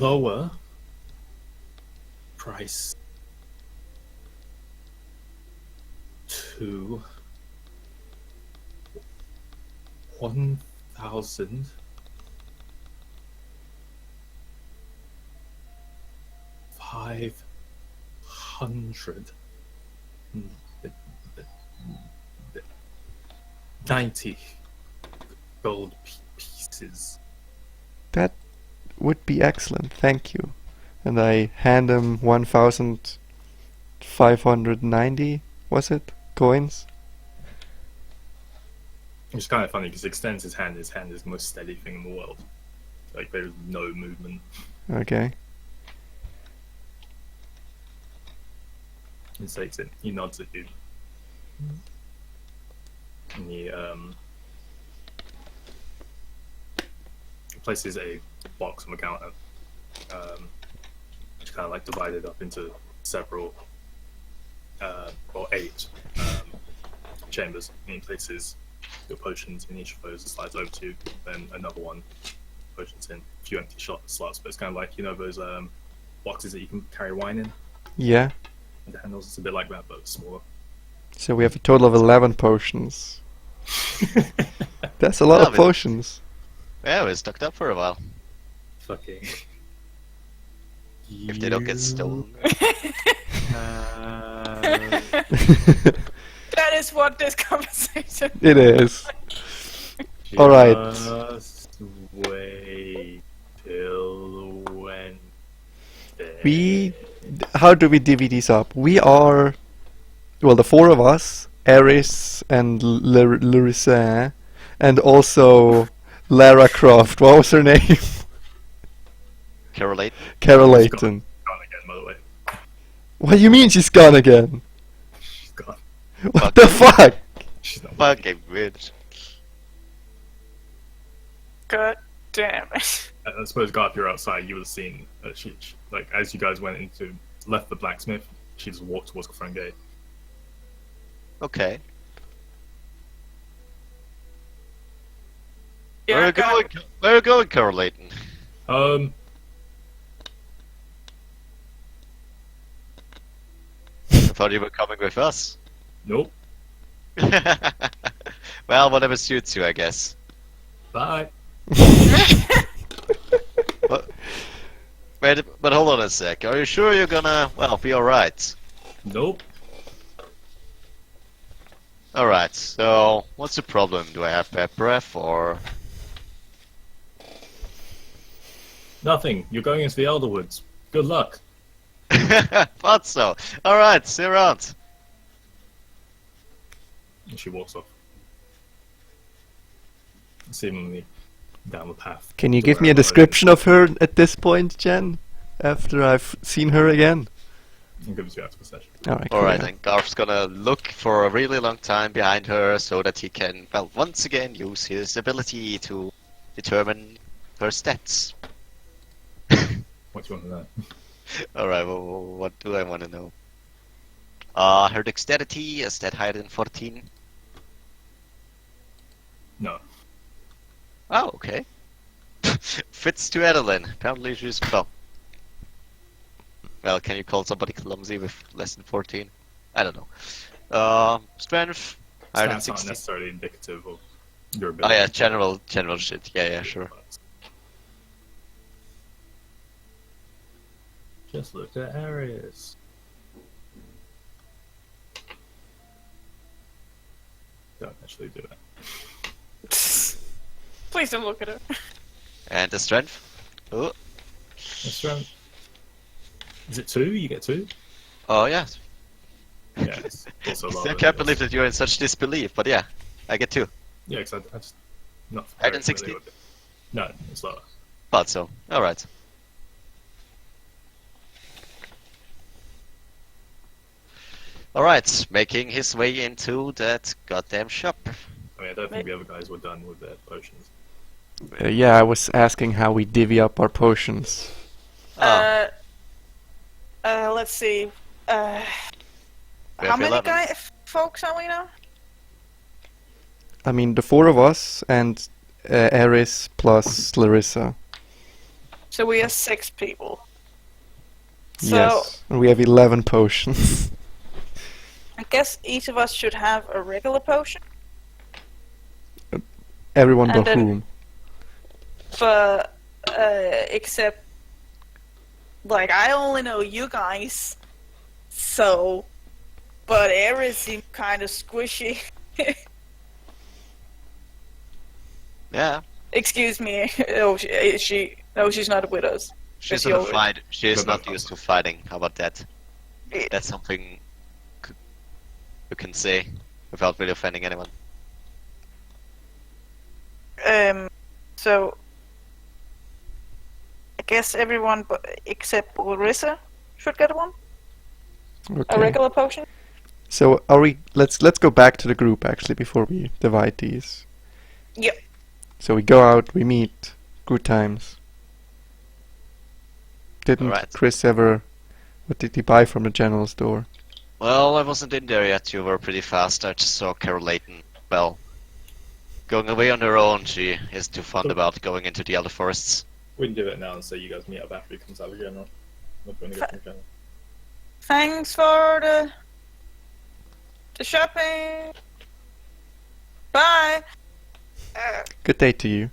lower price to 1,000 500 90 gold pieces. That would be excellent, thank you. And I hand him 1,590, was it? Coins? Which is kind of funny because he extends his hand. His hand is the most steady thing in the world. Like there's no movement. Okay. He takes it. He nods at you. And he places a box on the counter, which kind of like divided up into several, or 8 chambers. And he places your potions in each of those and slides over to you. Then another one, potions in, a few empty slots. But it's kind of like, you know, those boxes that you can carry wine in. Yeah. And the handles, it's a bit like that, but smaller. So we have a total of 11 potions. That's a lot of but- potions. Yeah, we're stuck up for a while. Fucking. If they don't get stolen. That is what this conversation. It is. All right. Just wait till Wednesday. How do we divvy these up? We are, well, the 4 of us, Eris and Larissa, and also Lara Croft. What was her name? Correlate. Carol She's Layton. Gone again, by the way. What do you mean she's gone again? She's gone. What the fuck? She's not. Fucking bitch. God damn it. I suppose, Garth, you're outside. You would have seen she, like, as you guys left the blacksmith, she just walked towards the front gate. Okay. Yeah, Where are you going, Correlating? I thought you were coming with us. Nope. Well, whatever suits you, I guess. Bye. But hold on a sec. Are you sure you're gonna, well, be alright? Nope. Alright, so what's the problem? Do I have bad breath or... Nothing. You're going into the Elderwoods. Good luck. Thought so. Alright, see you around. And she walks off. Seemingly down the path. Can you to give where me a everybody- description of her at this point, Jen? After I've seen her again? I'll give it to you after the session. Alright, cool, Alright, yeah. and Garth's gonna look for a really long time behind her so that he can, well, once again use his ability to determine her stats. What do you want to know? Alright, well, what do I want to know? Her dexterity, is that higher than 14? No. Oh, okay. Fits to Adeline. Apparently she's, well, can you call somebody clumsy with less than 14? I don't know. Strength, higher than Stats aren't 16. necessarily indicative of your Oh ability. yeah, general shit. Yeah, sure. Just look at Arius. Don't actually do that. Please don't look at her. And the strength? Oh, That's right. Is it 2? You get 2? oh yeah. Yeah, it's also lower. I can't believe that you're in such disbelief, but yeah, I get 2. Yeah, because I just not Higher very than 60? familiar with it. No, it's lower. Thought so. Alright. Alright, making his way into that goddamn shop. I mean, I don't think the other guys were done with their potions. Yeah, I was asking how we divvy up our potions. Oh, Let's see. we How have many 11. folks are we now? I mean, the 4 of us and Eris plus Larissa. So we are 6 people. So Yes, and we have 11 potions. I guess each of us should have a regular potion. Everyone And but then- whom? But except like I only know you guys. So but Ares seems kind of squishy. Yeah, Excuse me. Oh, is she? No, she's not with us. she's she not a already- fight. She is Good not enough. used to fighting. How about that? Yeah. That's something you can say without really offending anyone. So I guess everyone except Larissa should get one. A Okay. regular potion. So are we? Let's go back to the group actually before we divide these. Yep. So we go out, we meet, good times. Didn't Alright. Chris ever? What did he buy from the general store? Well, I wasn't in there yet. You were pretty fast. I just saw Carol Layton. Well, going away on her own. She is too fond about going into the other forests. We can do it now and say you guys meet up after he comes out of general. Not going to get from general. Thanks for the shopping. Bye. Good day to you.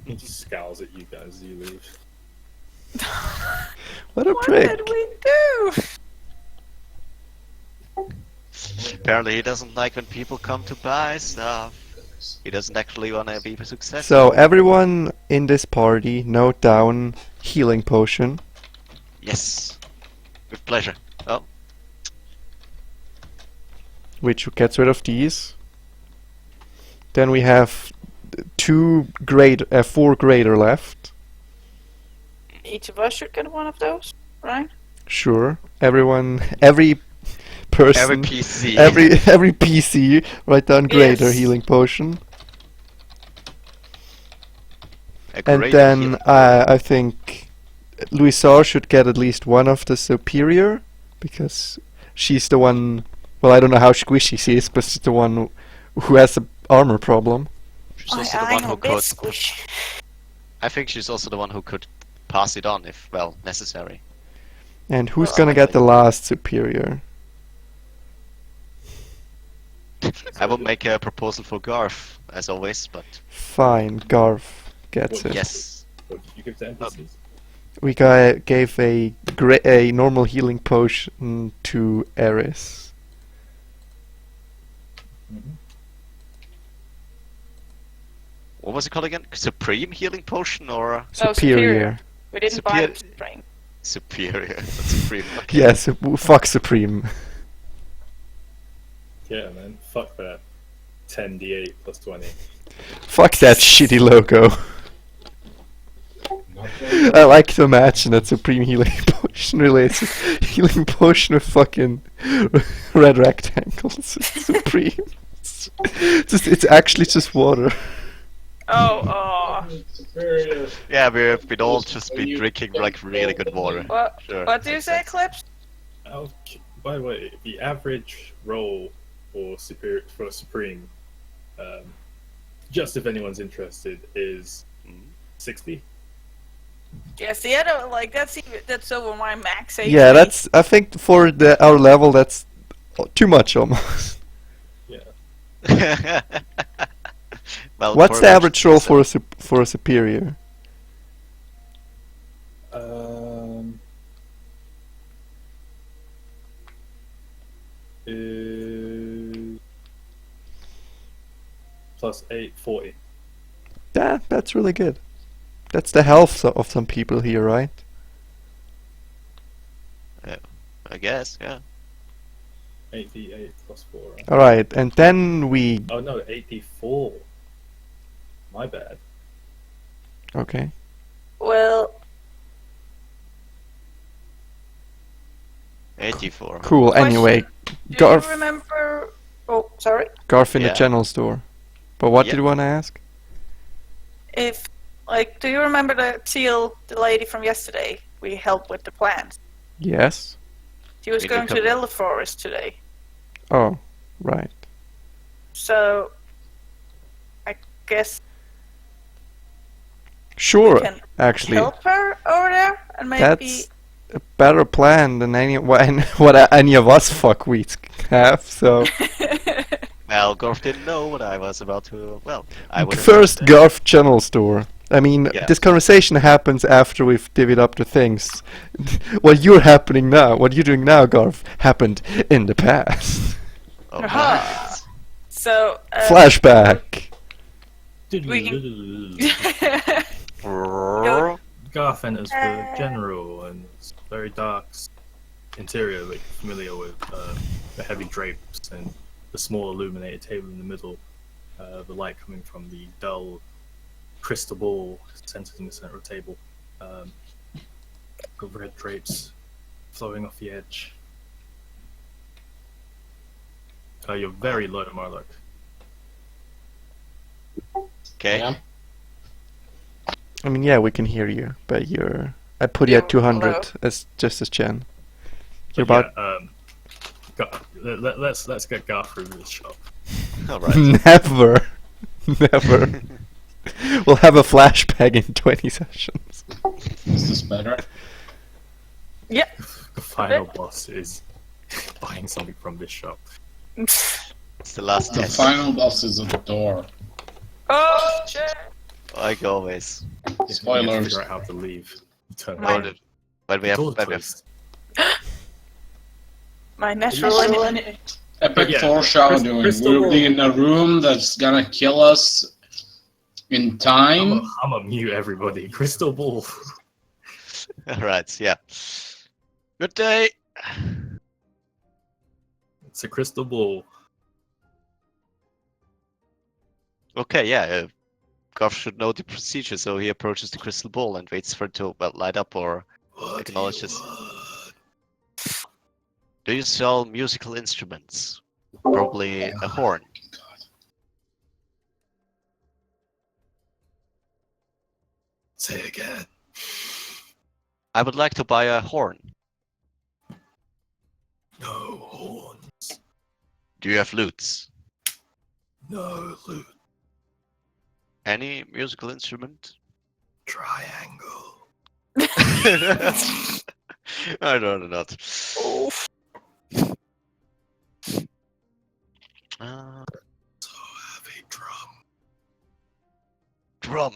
He just scowls at you guys as you leave. What a What prick! did we do? Apparently, he doesn't like when people come to buy stuff. He doesn't actually want to be successful. So everyone in this party, note down healing potion. Yes, with pleasure. Oh, Which gets rid of these. Then we have four greater left. Each of us should get one of those, right? Sure. Every person, every PC. every PC, write down greater Yes. healing potion. A And great then healing. I think Louisar should get at least one of the superior, because she's the one. Well, I don't know how squishy she is, but she's the one who has the armor problem. She's also the one know who this could. squish. I think she's also the one who could pass it on if, well, necessary. And who's Well, gonna get the likely. last superior? I will make a proposal for Garth, as always, but Fine, Garth gets What- it. yes. What did you give to NPCs? We gave a normal healing potion to Eris. What was it called again? Supreme healing potion or No, Superior. We didn't buy Superior- the spring. superior? Not supreme. Okay. Yes, fuck Supreme. Yeah, man. Fuck that. 10d8 plus 20. Fuck that shitty logo. Not really. I like to imagine that Supreme healing potion relates healing potion with fucking red rectangles. Supreme. It's actually just water. Oh, Superior. Yeah, we've been all just When been you drinking get like really good water. what? Sure. What do you makes say, sense. Clips? Okay. By the way, the average roll for Supreme, just if anyone's interested, is 60. Yes, the other that's over my max HP. Yeah, that's. I think for our level, that's too much almost. Yeah. Well, What's for the average roll so- for a superior? Is plus 8, 40. That's really good. That's the health of some people here, right? I guess, yeah. 8d8 plus 4. Right? Alright, and then we. Oh no, 8d4. My bad. Okay. Well, 84. Cool, Question. anyway. do Garth, you remember? Oh, sorry. Garth in the Yeah. general store. But what Yeah. did you want to ask? If do you remember the lady from yesterday? We helped with the plans. Yes. She was Did you going to come- the Elder Forest today. Oh, right. So, I guess Sure, we can actually. help her over there and maybe. That's a better plan than what any of us fuckweeds have, so. Well, Gorf didn't know what I was about to. Well, I was First, Garth general store. I mean, Yeah. this conversation happens after we've divvied up the things. What you're doing now, Garth, happened in the past. Oh, Aha. nice. So. Flashback. Garth enters the general and it's very dark interior, like familiar with the heavy drapes and the small illuminated table in the middle. the light coming from the dull crystal ball centered in the center of the table. Overhead drapes flowing off the edge. You're very low, Marlock. Okay. Yeah. I mean, yeah, we can hear you, but you're. I put you at You're 200 low. as just as Chen. You're But about. let's get Garth through this shop. All right. Never. Never. We'll have a flashback in 20 sessions. Is this better? Yep. The final boss is buying something from this shop. It's the last The test. final boss is a door. Oh shit! Like always. You have to Spoilers. figure out how to leave. Turn Mine. around. When we The have, door's when we have closed. My natural enemy. Epic Yeah, foreshadowing. Crystal We'll be in a room that's gonna kill us in time. I'm a mute everybody. Crystal ball. all right, yeah. Good day. It's a crystal ball. Okay, yeah. Goff should know the procedure, so he approaches the crystal ball and waits for it to light up or acknowledges. Do you sell musical instruments? Probably a horn. Say again. I would like to buy a horn. No horns. Do you have lutes? No loot. Any musical instrument? Triangle. I don't know. Not. Oof. So have a drum. Drum.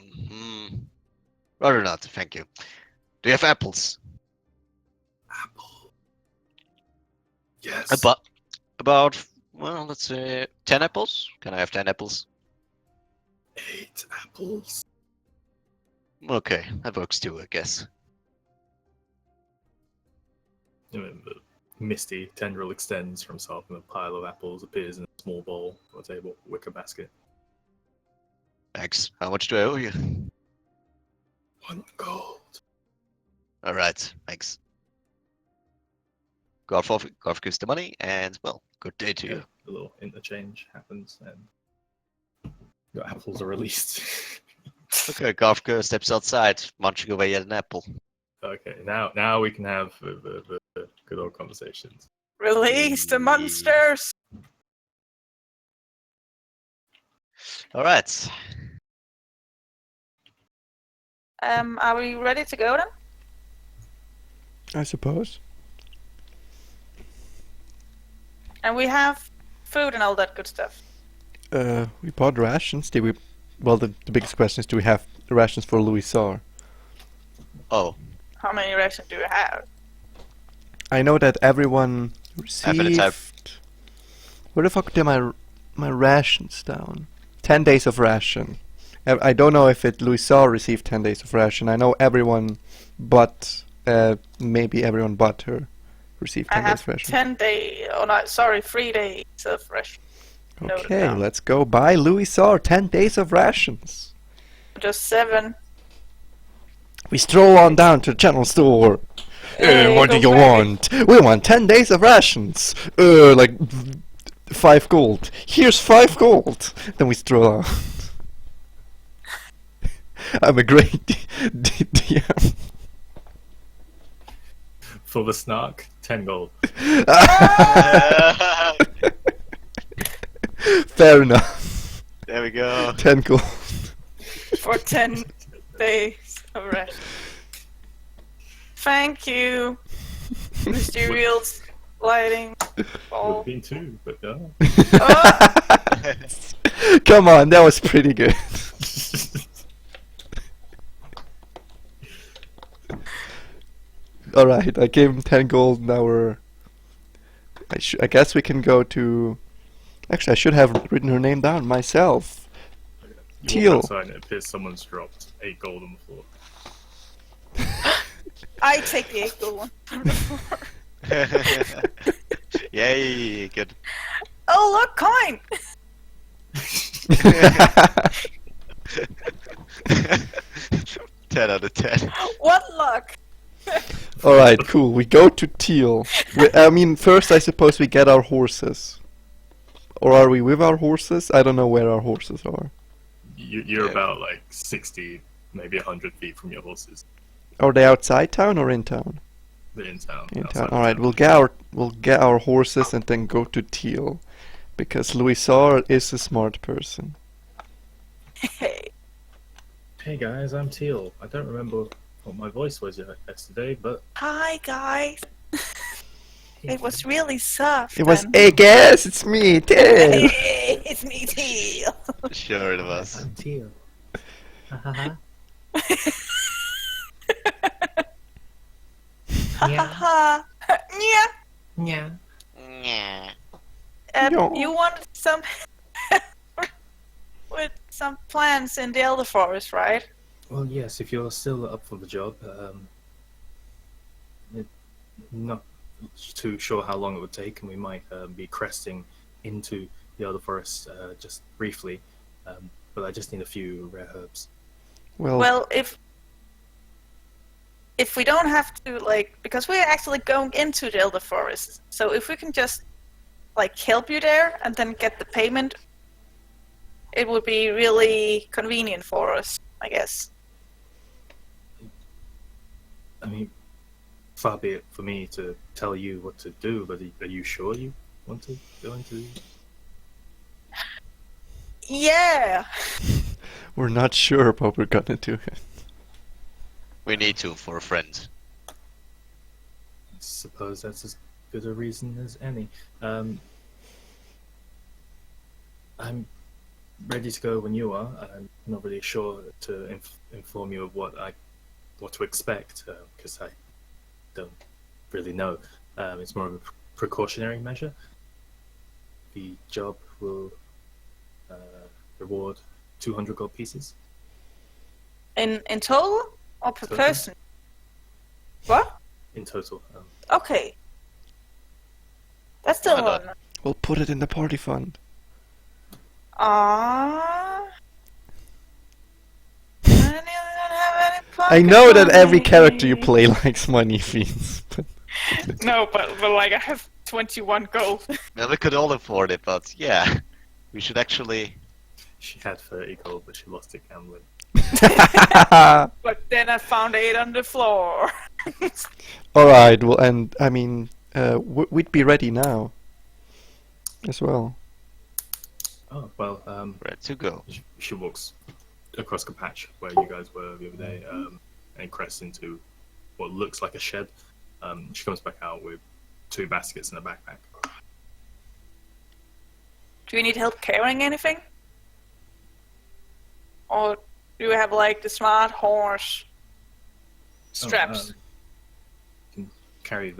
Rather not, thank you. Do you have apples? Apple. Yes. About, well, let's say 10 apples? Can I have 10 apples? 8 apples. Okay, that works too, I guess. Misty tendril extends from himself and a pile of apples appears in a small bowl on a table, wicker basket. Thanks. How much do I owe you? 1 gold. Alright, thanks. Golf gives the money, and, well, good day to you. A little interchange happens and your apples are released. Okay, Golf steps outside, munching away at an apple. Okay, now we can have the good old conversations. Release the monsters! Alright. Are we ready to go then? I suppose. And we have food and all that good stuff. We bought rations. Did we? Well, the biggest question is, do we have rations for Louis Sar? Oh, How many rations do we have? I know that everyone Half at a time. received. Where the fuck did my rations down? 10 days of ration. I don't know if Louis Sar received 10 days of ration. I know everyone, but maybe everyone but her received I 10 days have of ration. 10 days. Oh no, sorry, 3 days of ration. noted Okay, down. let's go buy Louis Sar 10 days of rations. Just 7. We stroll on down to the general store. Hey, What do you go back. want? We want 10 days of rations. Like 5 gold. Here's 5 gold. Then we stroll out. I'm a great DM. For the snark, 10 gold. Fair enough. There we go. 10 gold. For 10 days of rest. Thank you, Mysterious Lighting Would Ball. have been 2, but no. Oh, Come on, that was pretty good. Alright, I gave him 10 gold, now we're... I guess we can go to... Actually, I should have written her name down myself. You Teal. walk outside and it appears someone's dropped 8 gold on the floor. I take the 8 gold one from the floor. Yay, good. Oh, look, coin! 10 out of 10. What luck! All right, cool. We go to Teal. I mean, first I suppose we get our horses. Or are we with our horses? I don't know where our horses are. You're Yeah. about like 60, maybe 100 feet from your horses. Are they outside town or in town? They're in town. In outside town. of All right, town. we'll get our horses and then go to Teal, because Louisar is a smart person. Hey, Hey guys, I'm Teal. I don't remember what my voice was yesterday, but hi guys. It was really soft. It was, and- hey guys, it's me, Teal. Hey, it's me, Teal. Sure it was. I'm Teal. Ha ha ha. Yeah. Yeah. Yeah. No. You wanted some with some plans in the Elder Forest, right? Well, yes, if you're still up for the job, not too sure how long it would take, and we might be cresting into the Elder Forest just briefly, but I just need a few rare herbs. Well, if we don't have to, like, because we're actually going into the Elder Forest, so if we can just, like, help you there and then get the payment, it would be really convenient for us, I guess. I mean, far be it for me to tell you what to do, but are you sure you want to go into? Yeah. We're not sure, but we're gonna do it. We need to for a friend. I suppose that's as good a reason as any. I'm ready to go when you are. I'm not really sure to inform you of what to expect, because I don't really know. It's more of a precautionary measure. The job will reward 200 gold pieces. In total or per Total. person? What? In total. Okay. That's still Why not? one. We'll put it in the party fund. Ah. I don't have any I know pocket that every money. character you play likes money, Fiends. But No, but like I have 21 gold. Well, we could all afford it, but yeah. We should actually... She had 30 gold, but she lost it gambling. But then I found 8 on the floor. all right. Well, and I mean, we'd be ready now, as well. Oh, well, Ready to go. she walks across the patch where you guys were the other day, and crests into what looks like a shed. She comes back out with 2 baskets and a backpack. Do you need help carrying anything? Or do you have like the smart horse straps? You can carry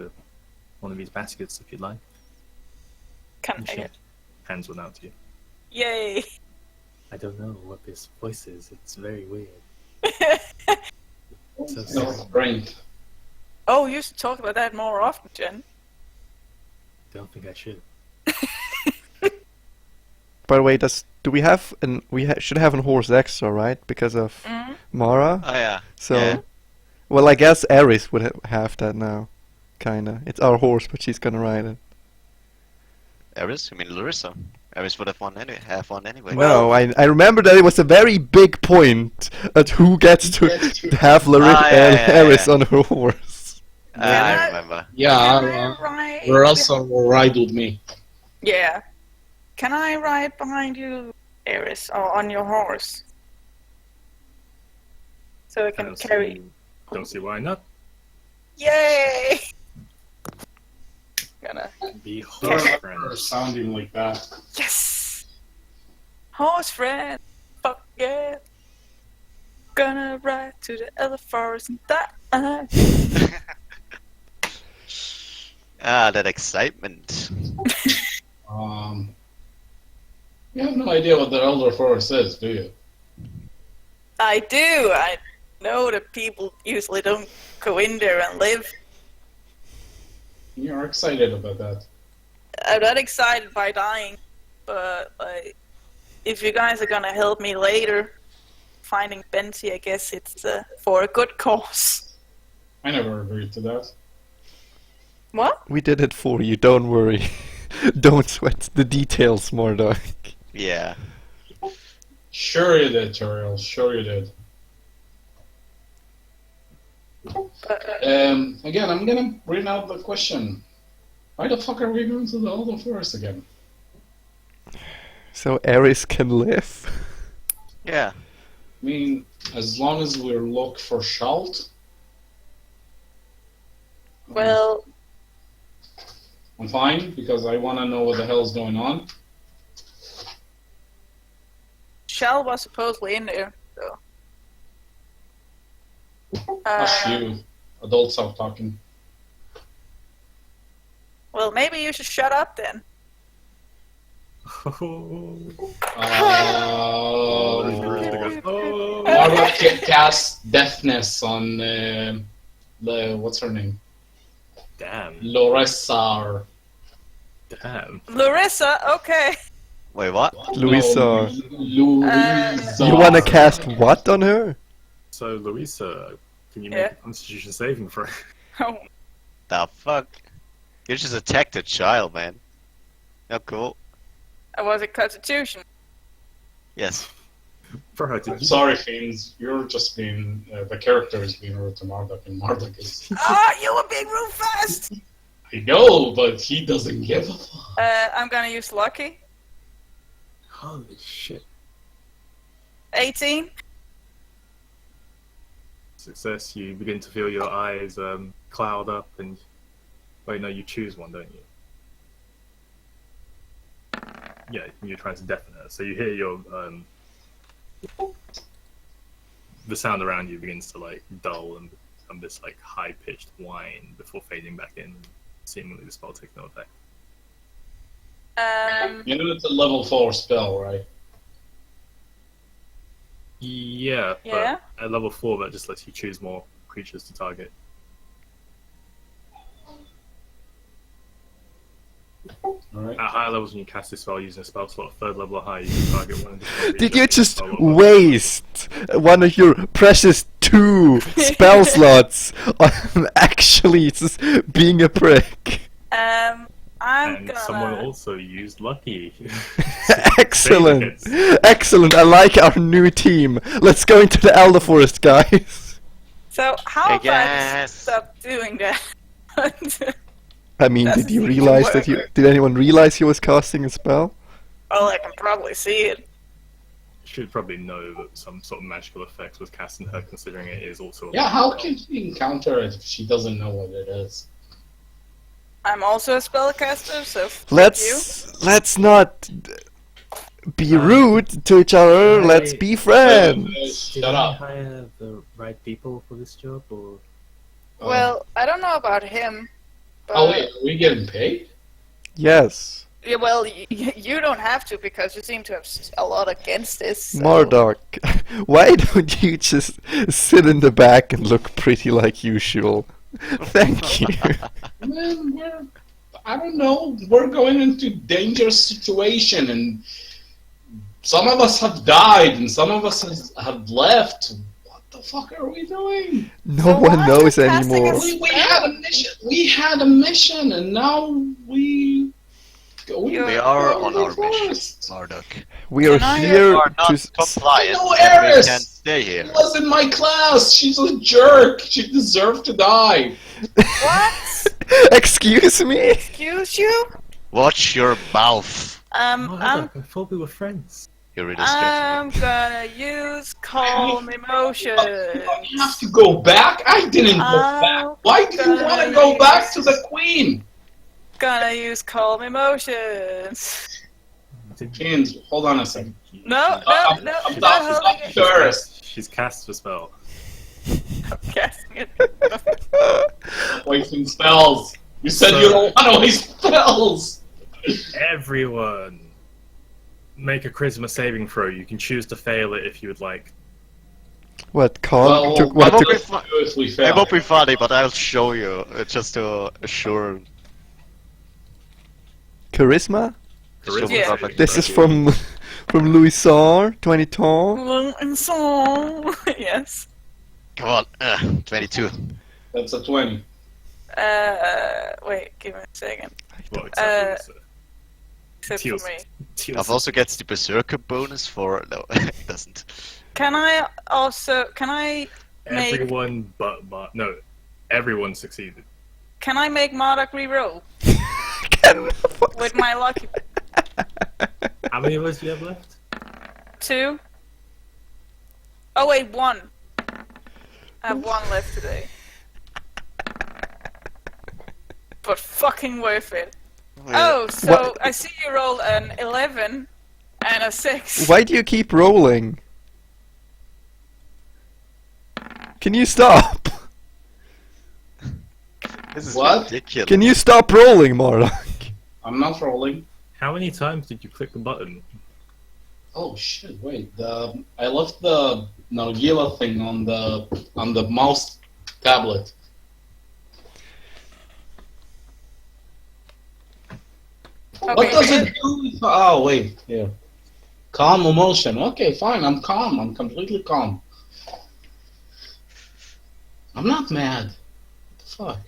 one of these baskets if you'd like. Can And she hands one out to you. Yay! I don't know what this voice is. It's very weird. So No, sorry. brain. Oh, you should talk about that more often, Jen. Don't think I should. By the way, do we have should have a horse extra, right? Because of Mm. Mara. Oh yeah. So, Yeah. well, I guess Eris would have that now, kinda. It's our horse, but she's gonna ride it. Eris? You mean Larissa? Eris would have one anyway. No, I remember that it was a very big point at who gets to have Eris on her horse. I remember. Yeah, Can I ride? Russell will ride with me. Yeah. Can I ride behind you, Eris, or on your horse? So I can carry. Don't see why not. Yay! Gonna. Be horse Her friends. sounding like that. Yes! Horse friend! Fuck yeah! Gonna ride to the Elder Forest and die! Ah, that excitement. You have no idea what the Elder Forest is, do you? I do! I know that people usually don't go in there and live. You're excited about that. I'm not excited by dying, but like, if you guys are gonna help me later finding Benty, I guess it's for a good cause. I never agreed to that. What? We did it for you, don't worry. Don't sweat the details, Mordok. Yeah. Sure you did, Turiel. Sure you did. Again, I'm gonna bring out the question. Why the fuck are we going to the Elder Forest again? So Eris can live? Yeah. I mean, as long as we look for Shalt, Well, I'm fine, because I want to know what the hell's going on. Shell was supposedly in there, so. Hush you. Adults are talking. Well, maybe you should shut up then. Margaret cast deafness on what's her name? Damn. Loressa. Damn. Larissa, okay. Wait, what? Louisa. Louisa. You wanna cast what on her? So, Louisa, can you make Yeah. a Constitution saving throw? Oh, The fuck? You just attacked a child, man. Oh, cool. was it Constitution? Yes. Bro, did you... Sorry, Fiends. You're just being the character is being rude to Marduk, and Marduk is. Oh, you were being real fast! I know, but he doesn't give a fuck. I'm gonna use Lucky. Holy shit. 18. Success, you begin to feel your eyes cloud up and... Wait, no, you choose one, don't you? Yeah, you're trying to deafen her. So you hear your... the sound around you begins to, like, dull and become this, like, high-pitched whine before fading back in. Seemingly the spell takes no effect. You know it's a level 4 spell, right? Yeah, Yeah? but at level 4 that just lets you choose more creatures to target. Alright. At higher levels when you cast this spell using a spell slot, 3rd level or higher, you can target one additional Did creature you with a just spell level. waste one of your precious 2 spell slots on actually just being a prick? I'm And gonna... someone also used Lucky. Excellent! Excellent, I like our new team. Let's go into the Elder Forest, guys. So, how Hey, about I guys. stop doing that? I mean, Doesn't did you seem to realize that work. did anyone realize he was casting a spell? Well, I can probably see it. You should probably know that some sort of magical effect was cast in her, considering it is also. Yeah, how can she encounter it if she doesn't know what it is? I'm also a spellcaster, so fuck you. Let's not be rude to each other. Hey. Let's be friends. Shut up. hire the right people for this job, or Well, I don't know about him, but... Oh wait, are we getting paid? Yes, Yeah, well, you don't have to, because you seem to have a lot against this. So. Marduk. Why don't you just sit in the back and look pretty like usual? Thank you. Man, I don't know, we're going into dangerous situation, and some of us have died, and some of us have left. What the fuck are we doing? No So one why knows are you casting anymore. a We had a mission. We had a mission, and now we We are on our mission, forest. Marduk. We are Can I- here You are not to. compliant, No, and we Eris! can't stay here. She was in my class. She's a jerk. She deserved to die. What? Excuse me? Excuse you? Watch your mouth. I'm I thought we were friends. You're really scared. I'm gonna use calm emotion. You have to go back. I didn't go back. Why do you want to go back to the queen? Gonna use calm emotions. James, hold on a second. No, I'm not talking holding it. first. She's cast the spell. I'm casting it. Wasting spells. You said So- you don't want to waste spells. Everyone, make a charisma saving throw. You can choose to fail it if you would like. What, calm? Well, took, what, I'm took, okay. If we It fail. won't be funny, but I'll show you, just to assure. charisma? Show Yeah. perfect This is thank you. From Louisard, 20 tall. And so, yes. Come on, 22. That's a 20. Wait, give me a second. Well, except Except Teals. for me. I've also gets the Berserker bonus for... No, it doesn't. Can I make everyone but no, everyone succeeded. can I make Marduk reroll with my lucky How many of us do you have left? 2? Oh wait, 1. I have 1 left today. But fucking worth it. Oh, so What? I see you roll an 11 and a 6. Why do you keep rolling? Can you stop? This is What? ridiculous. Can you stop rolling, Marlon? I'm not rolling. How many times did you click the button? Oh shit! Wait, I left the Nargila thing on the mouse tablet. What does it do? Oh wait, yeah. Calm emotion. Okay, fine. I'm calm. I'm completely calm. I'm not mad. What the fuck?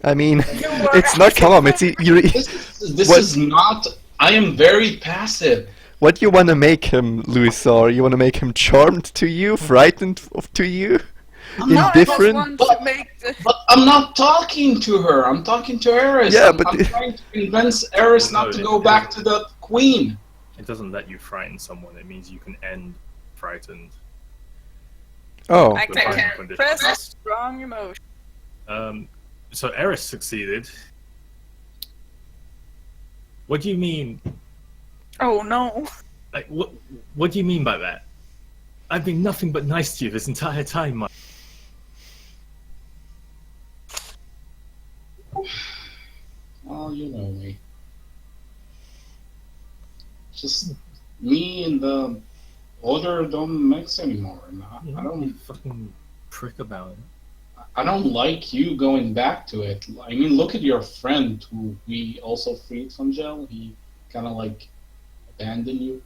I mean, You were it's not calm. It's This What? is not. I am very passive. what you want to make him, Louisard? You want to make him charmed to you, frightened to you, I'm not, indifferent? want to make the but I'm not talking to her. I'm talking to Eris. Yeah, I'm trying to convince Eris not to go back to the queen. It doesn't let you frighten someone. It means you can end frightened. Oh, I the frightened can condition. press a strong emotion. So Eris succeeded. What do you mean? Oh no. Like, what do you mean by that? I've been nothing but nice to you this entire time, Mike. Oh, you know me. Just me and the order don't mix anymore. And You I don't be don't. a fucking prick about it. I don't like you going back to it. I mean, look at your friend who we also freed from jail. He kind of like abandoned you.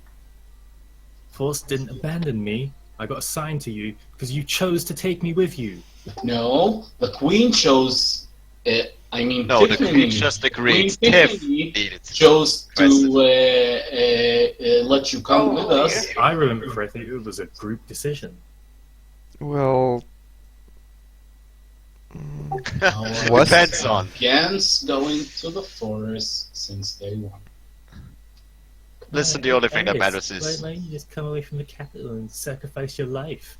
Force didn't abandon me. I got assigned to you because you chose to take me with you. No, the queen chose it. I mean, No, the Tiffany, queen just agreed. Queen Tiff Tiffany needed to chose to request let you come Oh, with us. I remember correctly, it was a group decision. well, What? Depends on. Against going to the forest since day one. Listen, the only thing that matters Why is... don't you just come away from the capital and sacrifice your life?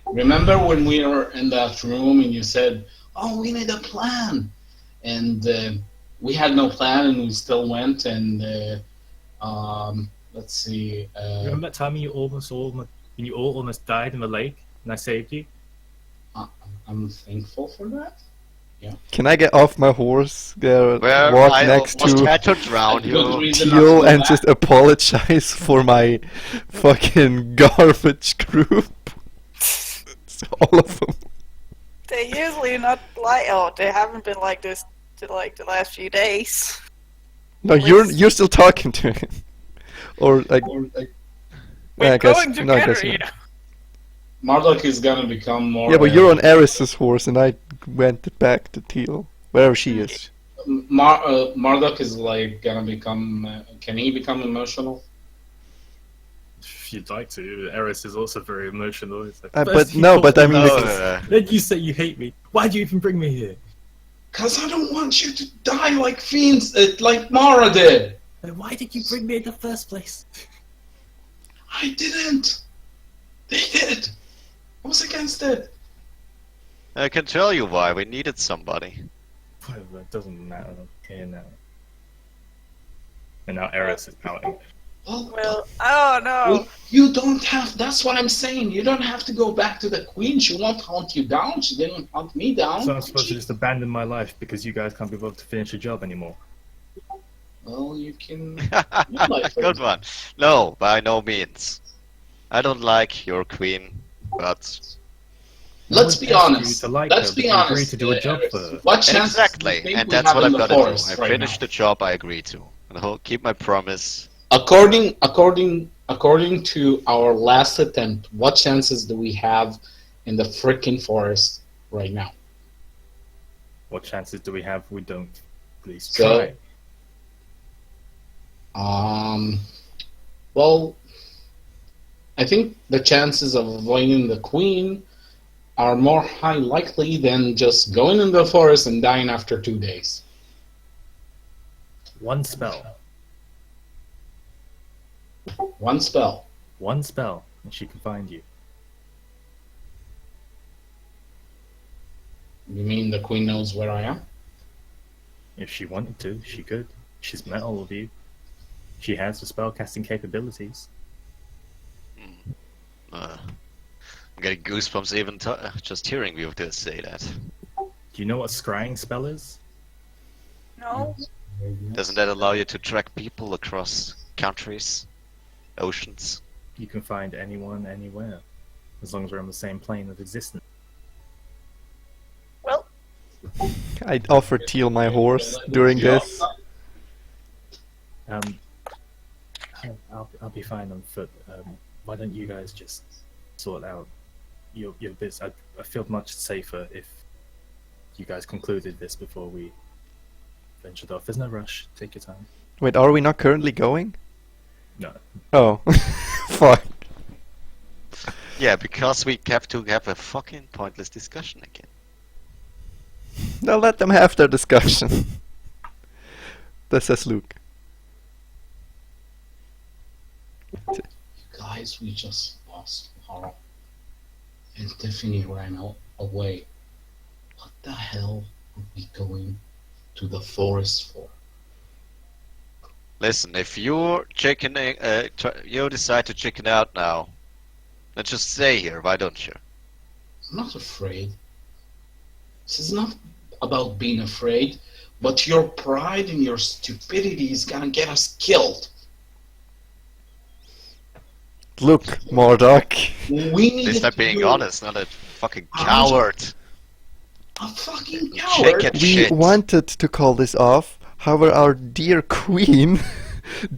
Remember when we were in that room and you said, "Oh, we need a plan," and we had no plan and we still went and let's see. Remember that time when you all almost died in the lake and I saved you? I'm thankful for that. can I get off my horse there, Where walk I next almost to had to drown Good you. reason not to Teal go and back. just apologize for my fucking garbage group? All of them. They usually not like. Oh, they haven't been like this to like the last few days. No, you're still talking to him, or like. We're I guess, going no, I together, guess you not. know. Marduk is gonna become more. Yeah, but you're on Eris's horse, and I went back to Teal, wherever she is. Marduk is like gonna become. Can he become emotional? If you'd like to. Eris is also very emotional. It's like, But first you no, called but I me mean, nice, then you say you hate me. Why do you even bring me here? Cause I don't want you to die like fiends, like Mara did. Then why did you bring me in the first place? I didn't. They did. I was against it. I can tell you why. We needed somebody. Whatever, it doesn't matter. Okay, now. And now Eris is pouting. Well, oh no. You don't have. That's what I'm saying. You don't have to go back to the queen. She won't hunt you down. She didn't hunt me down. So I'm supposed to just abandon my life because you guys can't be bothered to finish a job anymore. Well, you can. Good one. No, by no means. I don't like your queen, but... Let's be honest. To like Let's her, be but you honest. agree to do a job for her. What chances do you Exactly, think and we that's have what in I'm the gonna do. forest I right finished now? the job I agreed to. And I'll keep my promise. According to our last attempt, what chances do we have in the freaking forest right now? What chances do we have? We don't. Please So- try. Well, I think the chances of avoiding the queen are more high likely than just going in the forest and dying after 2 days. One spell. One spell. One spell, and she can find you. You mean the queen knows where I am? If she wanted to, she could. She's met all of you. She has the spellcasting capabilities. I'm getting goosebumps even just hearing you say that. Do you know what scrying spell is? No. Doesn't that allow you to track people across countries, oceans? You can find anyone, anywhere, as long as we're on the same plane of existence. Well, I offered Teal my horse during this. I'll be fine on foot. Why don't you guys just sort out your bits? I feel much safer if you guys concluded this before we ventured off. There's no rush. Take your time. Wait, are we not currently going? No. Oh, fuck. Yeah, because we have to have a fucking pointless discussion again. Now let them have their discussion. This says Luke. Guys, we just lost Carl. And Tiffany ran away. What the hell are we going to the forest for? Listen, if you're you decide to chicken out now, then just stay here, why don't you? I'm not afraid. This is not about being afraid, but your pride and your stupidity is gonna get us killed. Look, Mordok. We At need least I'm being honest, not a fucking coward. A fucking coward. Chicken We shit. wanted to call this off, however our dear queen,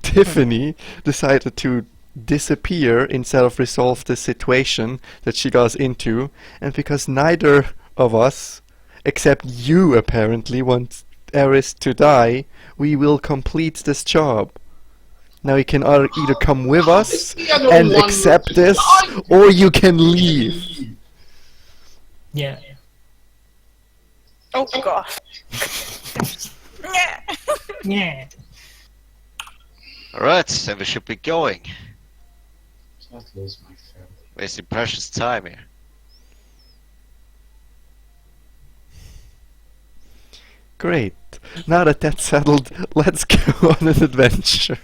Tiffany, decided to disappear instead of resolve the situation that she got us into, and because neither of us, except you apparently, want Eris to die, we will complete this job. Now you can either come with us The other and one accept to this, die. or you can leave. Yeah. oh god. Yeah. Yeah. Alright, then we should be going. Can't lose my family. Wasting precious time here. Great. Now that that's settled, let's go on an adventure.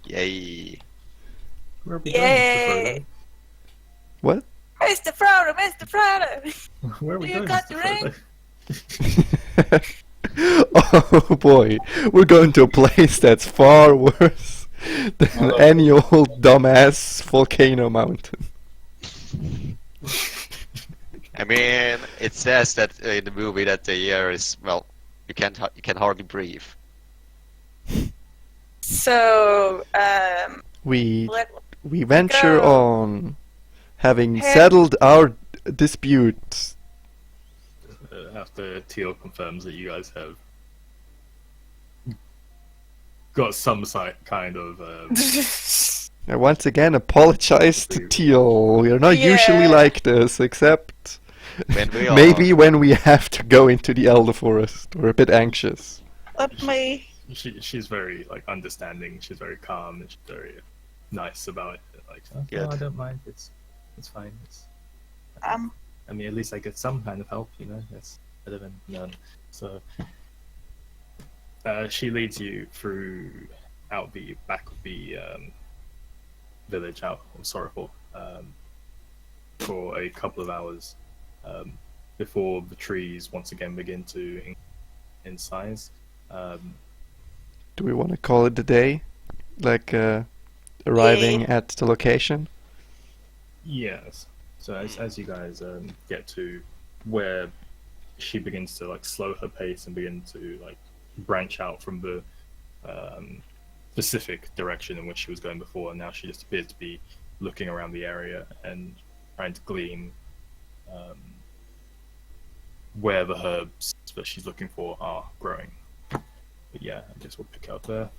Yay. Where are we Yay. going, Mr. Frodo, Mr. Frodo. Mr. Frodo? Where are we You going, got Mr. the ring? Oh boy, we're going to a place that's far worse than any old dumbass volcano mountain. I mean, it says that in the movie that the air is, well, you can hardly breathe. So, We let venture go. on, having Head- settled our dispute. After Teal confirms that you guys have got some kind of I once again apologize to Teal. We are not usually Yeah. like this, except When we are. maybe when we have to go into the Elder Forest. We're a bit anxious. let me. she's very like understanding. She's very calm and she's very nice about it. Like, oh, Good. no, I don't mind. It's fine. I mean, at least I get some kind of help. You know, that's better than none. So she leads you through out the back of the village out of Sorrowful for a couple of hours before the trees once again begin to in size. Do we want to call it a day? Like, arriving Yeah. at the location? Yes. So as you guys get to where she begins to like slow her pace and begin to like branch out from the specific direction in which she was going before, and now she just appears to be looking around the area and trying to glean where the herbs that she's looking for are growing. But yeah, I guess we'll pick up there.